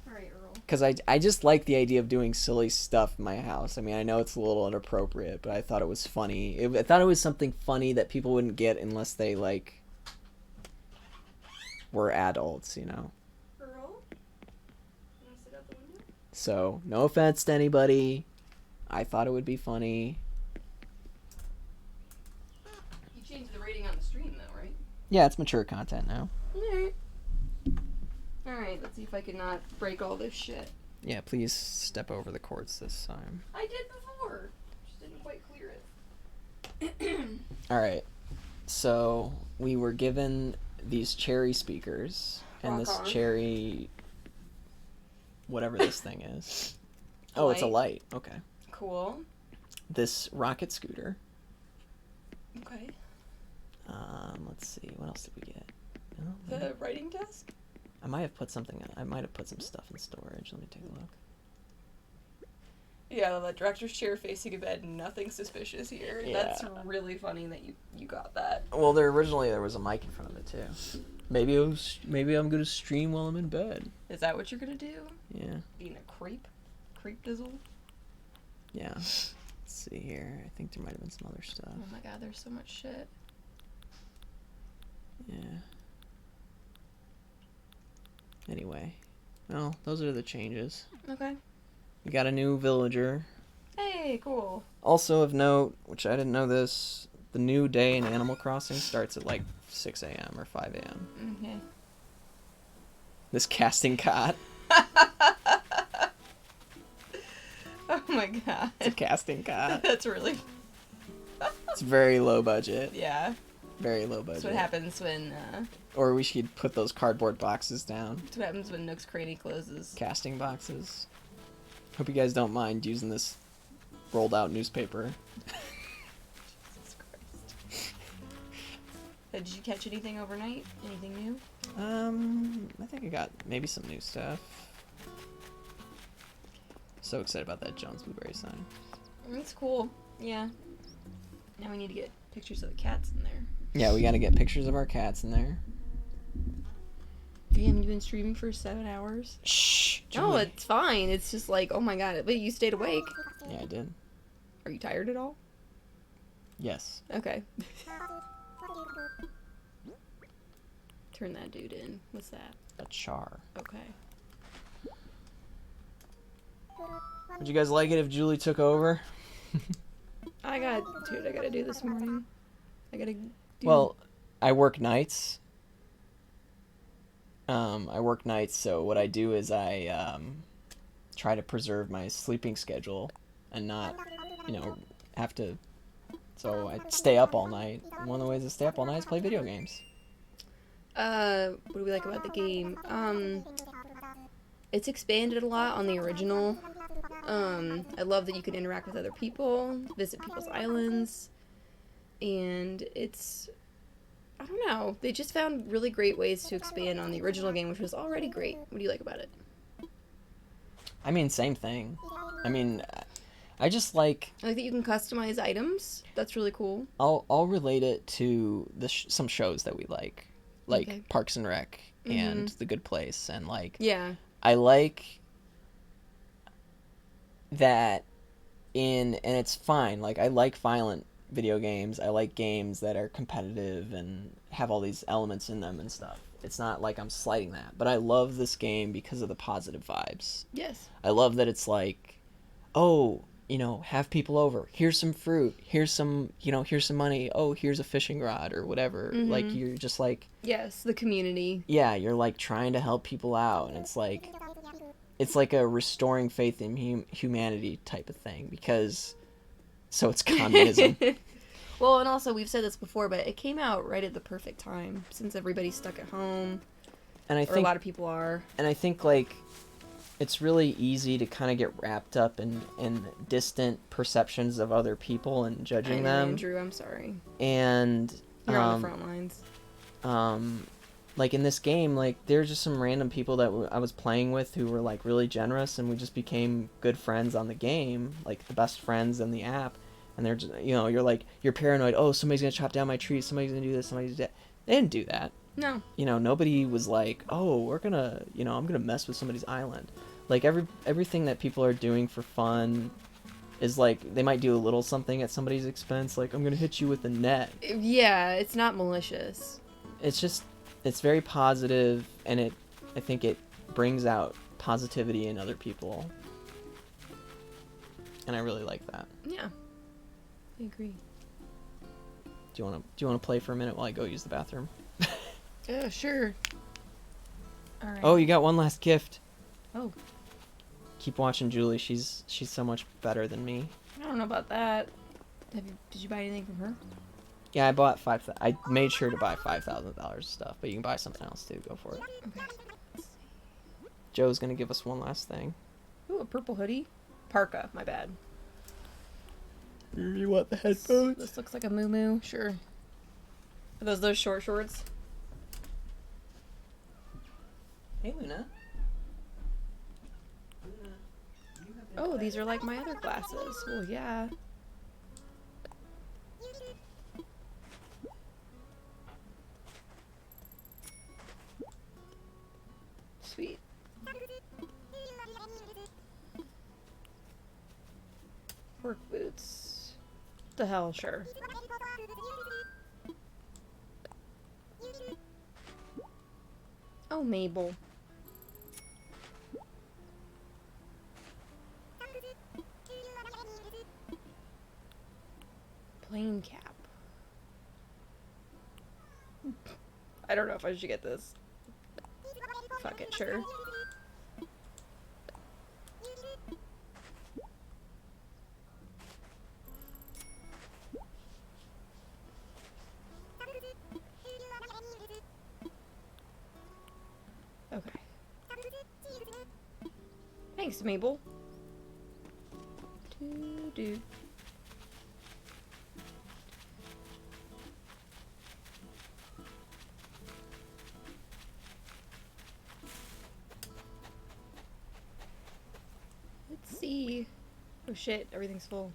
Alright, Earl. Because I just like the idea of doing silly stuff in my house. I mean, I know it's a little inappropriate, but I thought it was funny. I thought it was something funny that people wouldn't get unless they, like, were adults, you know? Earl? You want to sit out the window? So, no offense to anybody. I thought it would be funny. You changed the rating on the stream, though, right? Yeah, it's mature content now. Alright. Alright, let's see if I can not break all this shit. Yeah, please step over the cords this time. I did before. Just didn't quite clear it. All right. So we were given these cherry speakers and Rock this on. cherry, whatever this thing is. Oh, it's a light. Okay. Cool. This rocket scooter. Okay. Let's see. What else did we get? The writing desk? I might have put something. I might have put some stuff in storage. Let me take a look. Yeah, the director's chair facing a bed. Nothing suspicious here. Yeah. That's really funny that you got that. Well, there was a mic in front of it too. Maybe I'm gonna stream while I'm in bed. Is that what you're gonna do? Yeah. Being a creep dizzle? Yeah. Let's see here. I think there might have been some other stuff. Oh my god, there's so much shit. Yeah. Anyway, well, those are the changes. Okay. We got a new villager. Hey, cool. Also of note, which I didn't know this, the new day in Animal Crossing starts at like 6 a.m. or 5 a.m. Okay. This casting cot. Oh my god. It's a casting cot. That's really... It's very low budget. Yeah. Very low budget. That's what happens when, Or we should put those cardboard boxes down. that's what happens when Nook's Cranny closes. Casting boxes. Hope you guys don't mind using this rolled out newspaper. Jesus Christ. Did you catch anything overnight? Anything new? I think I got maybe some new stuff. So excited about that Jones Blueberry sign. That's cool. Yeah. Now we need to get pictures of the cats in there. Yeah, we gotta get pictures of our cats in there. Damn, you've been streaming for 7 hours? Shh. No, Julie. it's fine. It's just like, oh my god. But you stayed awake. Yeah, I did. Are you tired at all? Yes. Okay. Turn that dude in. What's that? A char. Okay. Would you guys like it if Julie took over? I gotta do this morning. I gotta do... Well, I work nights. So what I do is I try to preserve my sleeping schedule and not, have to. So I stay up all night. One of the ways to stay up all night is play video games. What do we like about the game? It's expanded a lot on the original. I love that you can interact with other people, visit people's islands, and I don't know. They just found really great ways to expand on the original game, which was already great. What do you like about it? I mean, same thing. I mean, I just like. I like that you can customize items. That's really cool. I'll relate it to some shows that we like Okay. Parks and Rec and The Good Place, and Yeah. I like that and it's fine. I like violent video games. I like games that are competitive and have all these elements in them and stuff. It's not like I'm slighting that, but I love this game because of the positive vibes. Yes. I love that it's like, oh, have people over. Here's some fruit. Here's some money. Oh, here's a fishing rod or whatever. Mhm. You're just like, Yes, the community. yeah, you're trying to help people out, and it's like a restoring faith in humanity type of thing, because so it's communism. Well, and also we've said this before, but it came out right at the perfect time since everybody's stuck at home, And I or a think lot of people are. it's really easy to kind of get wrapped up in distant perceptions of other people and judging them. Andrew, I'm sorry. And You're on the front lines. in this game, there's just some random people that I was playing with who were really generous, and we just became good friends on the game, the best friends in the app. And they're just, you're paranoid. Oh, somebody's gonna chop down my tree. Somebody's gonna do this. Somebody's gonna do that. They didn't do that. No. Nobody was like, oh, we're gonna, I'm gonna mess with somebody's island. Everything that people are doing for fun is they might do a little something at somebody's expense. I'm gonna hit you with a net. Yeah, it's not malicious. It's very positive, and I think it brings out positivity in other people. And I really like that. Yeah. I agree. Do you wanna play for a minute while I go use the bathroom? Yeah, sure. All right. Oh, you got one last gift. Oh. Keep watching Julie. She's so much better than me. I don't know about that. Did you buy anything from her? Yeah, I bought I made sure to buy $5,000 of stuff, but you can buy something else too. Go for it. Okay. Joe's gonna give us one last thing. Ooh, a purple hoodie. Parka, my bad. You want the headphones? This looks like a moo. Sure. Are those short shorts? Hey, Luna. Oh, these are like my other glasses. Well, yeah. Sweet. Work boots. What the hell, sure. Oh, Mabel. Plain cap. I don't know if I should get this. Fuck it, sure. Okay. Thanks, Mabel. Doo-doo. Let's see. Oh shit, everything's full.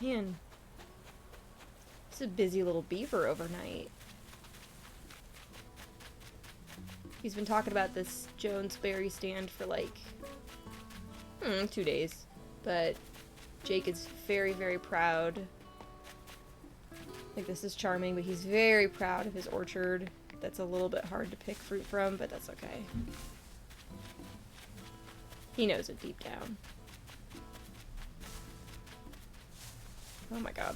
Man. It's a busy little beaver overnight. He's been talking about this Jones Berry stand for like 2 days. But Jake is very, very proud. Like, this is charming, but he's very proud of his orchard. That's a little bit hard to pick fruit from, but that's okay. He knows it deep down. Oh my god.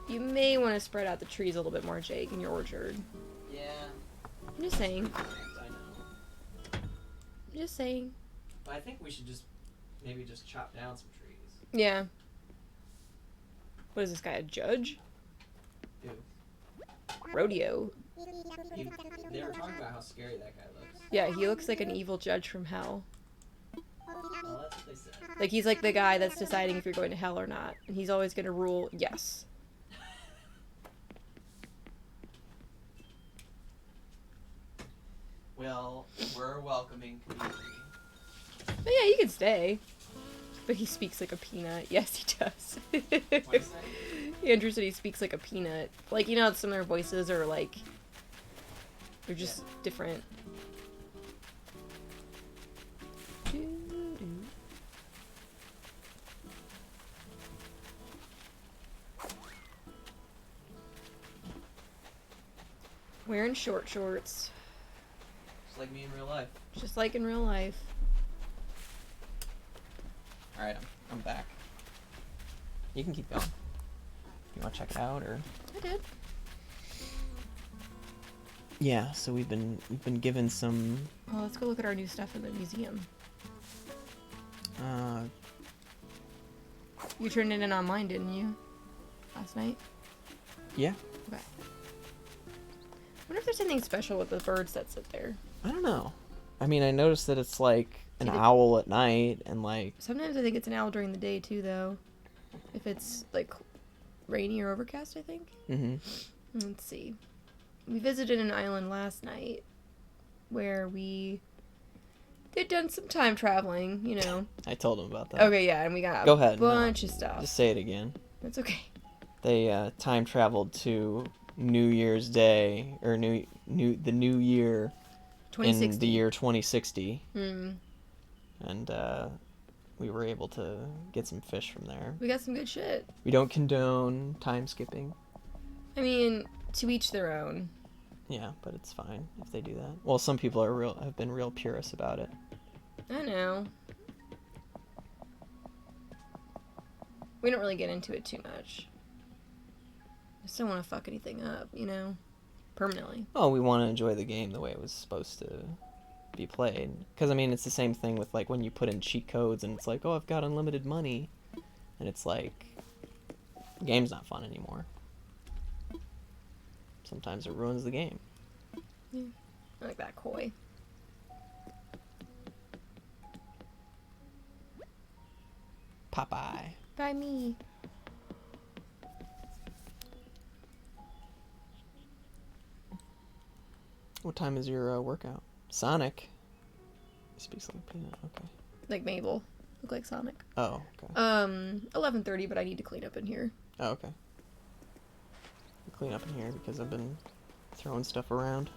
You may want to spread out the trees a little bit more, Jake, in your orchard. Yeah. I'm just saying. I know. I'm just saying. But I think we should maybe just chop down some trees. Yeah. What is this guy, a judge? Ew. Rodeo. They were talking about how scary that guy looks. Yeah, he looks like an evil judge from hell. Well, that's what they said. Like, he's like the guy that's deciding if you're going to hell or not. And he's always going to rule yes. Well, we're a welcoming community. But yeah, you can stay. But he speaks like a peanut. Yes, he does. What is that? Andrew said he speaks like a peanut. Like, you know how some of their voices are like... They're just different. Doo-doo. Wearing short shorts. Just like me in real life. Just like in real life. Alright, I'm back. You can keep going. You want to check it out, or? I did. Yeah, so we've been given some Well, let's go look at our new stuff in the museum. You turned it in online, didn't you? Last night? yeah. Okay. I wonder if there's anything special with the birds that sit there. I don't know. I mean, I noticed that it's like an See, the- owl at night, and like Sometimes I think it's an owl during the day too, though. If it's like rainy or overcast, I think. Let's see. We visited an island last night where they'd done some time traveling, you know. I told him about that. Okay, yeah, and we got Go a ahead, no. bunch of stuff. Just say it again. That's okay. They time traveled to New Year's Day, or the new year in 2060. the year 2060, Hmm. and we were able to get some fish from there. We got some good shit. We don't condone time skipping. I mean, to each their own. Yeah, but it's fine if they do that. Well, some people have been real purists about it. I know. We don't really get into it too much. I just don't want to fuck anything up, you know? Permanently. Oh, we want to enjoy the game the way it was supposed to be played. Because, I mean, it's the same thing with, like, when you put in cheat codes and it's like, oh, I've got unlimited money. And it's like, the game's not fun anymore. Sometimes it ruins the game. Yeah. I like that koi. Popeye. By me. What time is your workout? Sonic. He speaks like Peanut. Okay. Like Mabel. Look like Sonic. Oh, okay. 11:30, but I need to clean up in here. Oh, okay. Clean up in here because I've been throwing stuff around.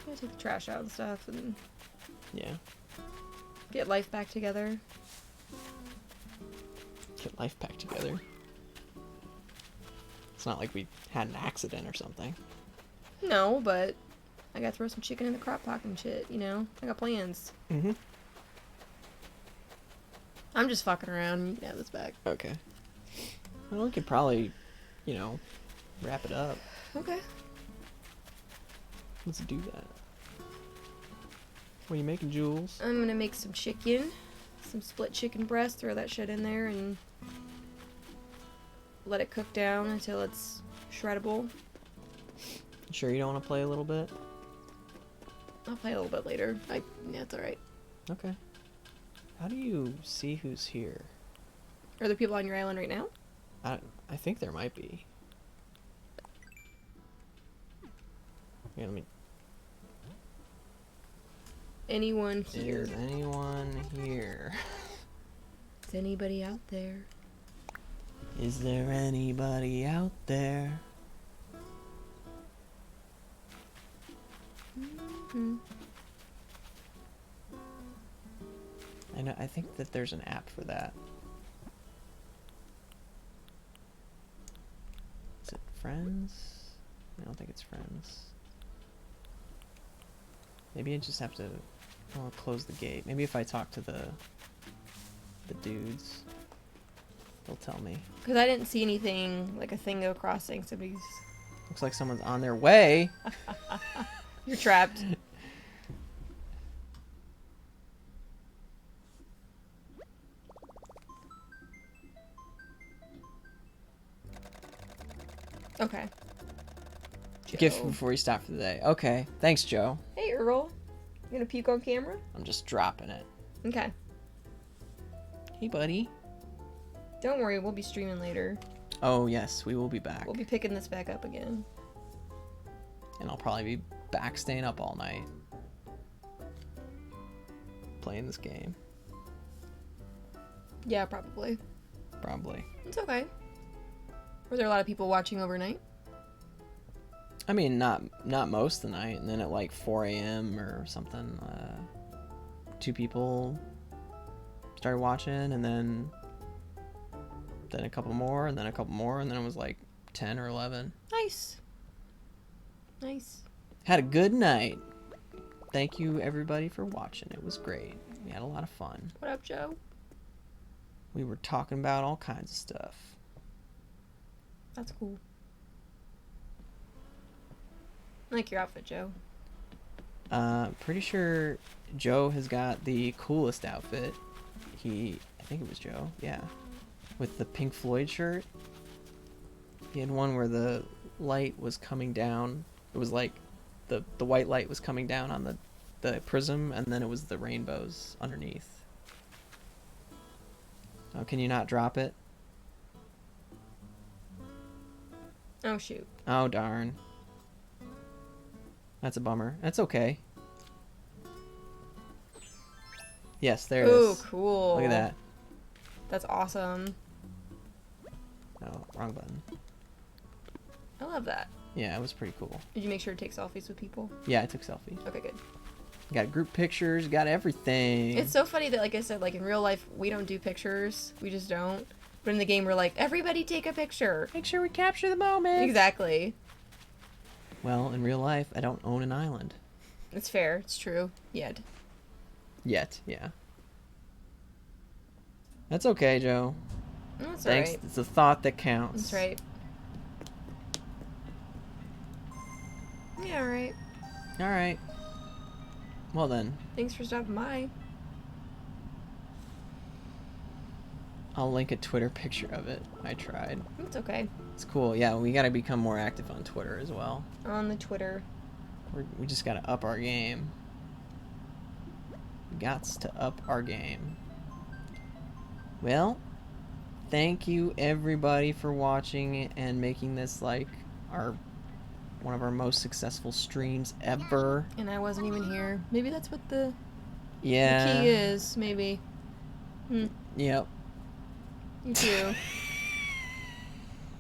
Gotta take the trash out and stuff and Yeah. get life back together. Get life back together. It's not like we had an accident or something. No, but I gotta throw some chicken in the crock pot and shit, you know? I got plans. Mm-hmm. I'm just fucking around. You can have this back. Okay. Well, we could probably, you know, wrap it up. Okay. Let's do that. What are you making, Jules? I'm gonna make some chicken. Some split chicken breast. Throw that shit in there and let it cook down until it's shreddable. You sure you don't want to play a little bit? I'll play a little bit later. Yeah, it's alright. Okay. How do you see who's here? Are there people on your island right now? I think there might be. Yeah, let me... Anyone here? Is anyone here? Is anybody out there? Is there anybody out there? Mm-hmm. I think that there's an app for that. Is it Friends? I don't think it's Friends. Maybe I just have to close the gate. Maybe if I talk to the dudes, they'll tell me. Because I didn't see anything, like a thing go crossing. Somebody's... Looks like someone's on their way. You're trapped. Okay. Gift Joe. before you stop for the day. Okay. Thanks, Joe. Hey, Earl. You gonna puke on camera? I'm just dropping it. Okay. Hey, buddy. Don't worry, we'll be streaming later. Oh, yes. We will be back. We'll be picking this back up again. And I'll probably be back staying up all night. Playing this game. Yeah, probably. Probably. It's okay. Were there a lot of people watching overnight? I mean, not most of the night. And then at like 4 a.m. or something, 2 people started watching. And then a couple more. And then a couple more. And then it was like 10 or 11. Nice. Nice. Had a good night. Thank you, everybody, for watching. It was great. We had a lot of fun. What up, Joe? We were talking about all kinds of stuff. That's cool. I like your outfit, Joe. Pretty sure Joe has got the coolest outfit. I think it was Joe, yeah. With the Pink Floyd shirt. He had one where the light was coming down. It was like the white light was coming down on the prism, and then it was the rainbows underneath. Oh, can you not drop it? Oh, shoot. Oh, darn. That's a bummer. That's okay. Yes, there it Ooh, is. cool. Look at that. That's awesome. No, wrong button. I love that. Yeah, it was pretty cool. Did you make sure to take selfies with people? Yeah, I took selfies. Okay, good. Got group pictures, got everything. It's so funny that, like I said, like in real life, we don't do pictures. We just don't. But in the game, we're like, everybody take a picture. Make sure we capture the moment. Exactly. Well, in real life, I don't own an island. It's fair. It's true. Yet. Yet, yeah. That's okay, Joe. That's Thanks. alright. It's a thought that counts. That's right. Yeah, alright. All right. Well then, Thanks for stopping by. I'll link a Twitter picture of it. I tried. It's okay. It's cool. Yeah, we got to become more active on Twitter as well. On the Twitter. We just got to up our game. Gots to up our game. Well, thank you everybody for watching and making this like one of our most successful streams ever. And I wasn't even here. Maybe that's what the Yeah. key is. Maybe. Yep. You too.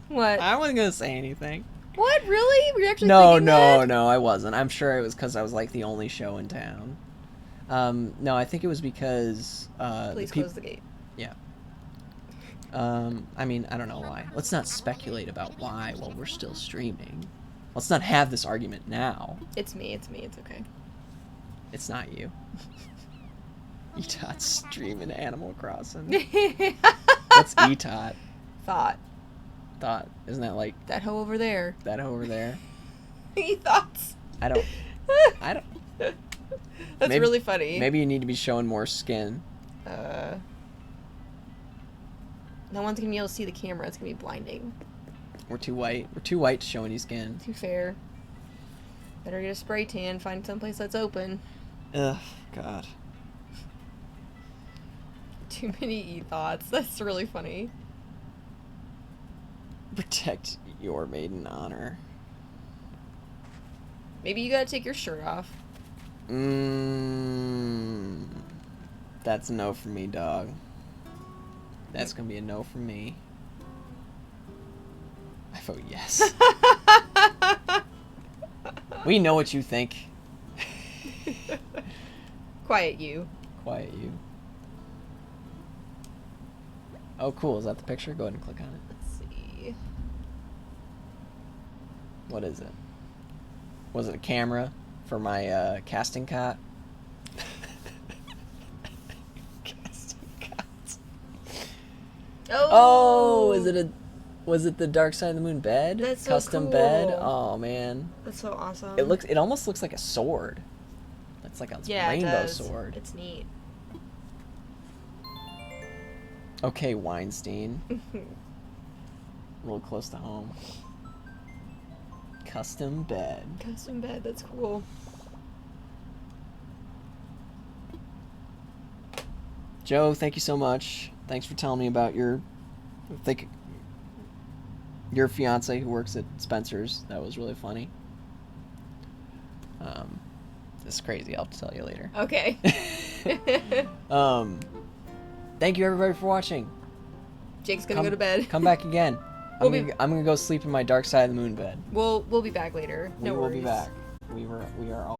What? I wasn't gonna say anything. What? Really? Were you actually No, thinking that? no, I wasn't. I'm sure it was because I was like the only show in town. No, I think it was because Please close the gate. Yeah. I mean, I don't know why. Let's not speculate about why while we're still streaming. Let's not have this argument now. It's me. It's me. It's okay. It's not you. Etot's streaming Animal Crossing. What's Etot? Thought. Thought. Isn't that like That hoe over there. that over there? He thoughts. I don't. That's Maybe- really funny. Maybe you need to be showing more skin. No one's gonna be able to see the camera. It's gonna be blinding. We're too white. We're too white to show any skin. Too fair. Better get a spray tan. Find someplace that's open. Ugh, God. Too many e-thoughts. That's really funny. Protect your maiden honor. Maybe you gotta take your shirt off. That's a no for me, dog. That's gonna be a no for me. I vote yes. We know what you think. Quiet you. Quiet you. Oh, cool. Is that the picture? Go ahead and click on it. Let's see. What is it? Was it a camera for my casting cot? Casting cot. Oh, was it the Dark Side of the Moon bed? That's so Custom bed? cool. Oh man. That's so awesome. It almost looks like a sword. It's like a yeah, it rainbow does. sword. It's neat. Okay, Weinstein. A little close to home. Custom bed. Custom bed. That's cool. Joe, thank you so much. Thanks for telling me about your fiance who works at Spencer's. That was really funny. This is crazy. I'll tell you later. Okay. Thank you everybody for watching. Jake's gonna go to bed. Come back again. We'll I'm gonna go sleep in my Dark Side of the Moon bed. We'll be back later. No we will worries. be back. We are all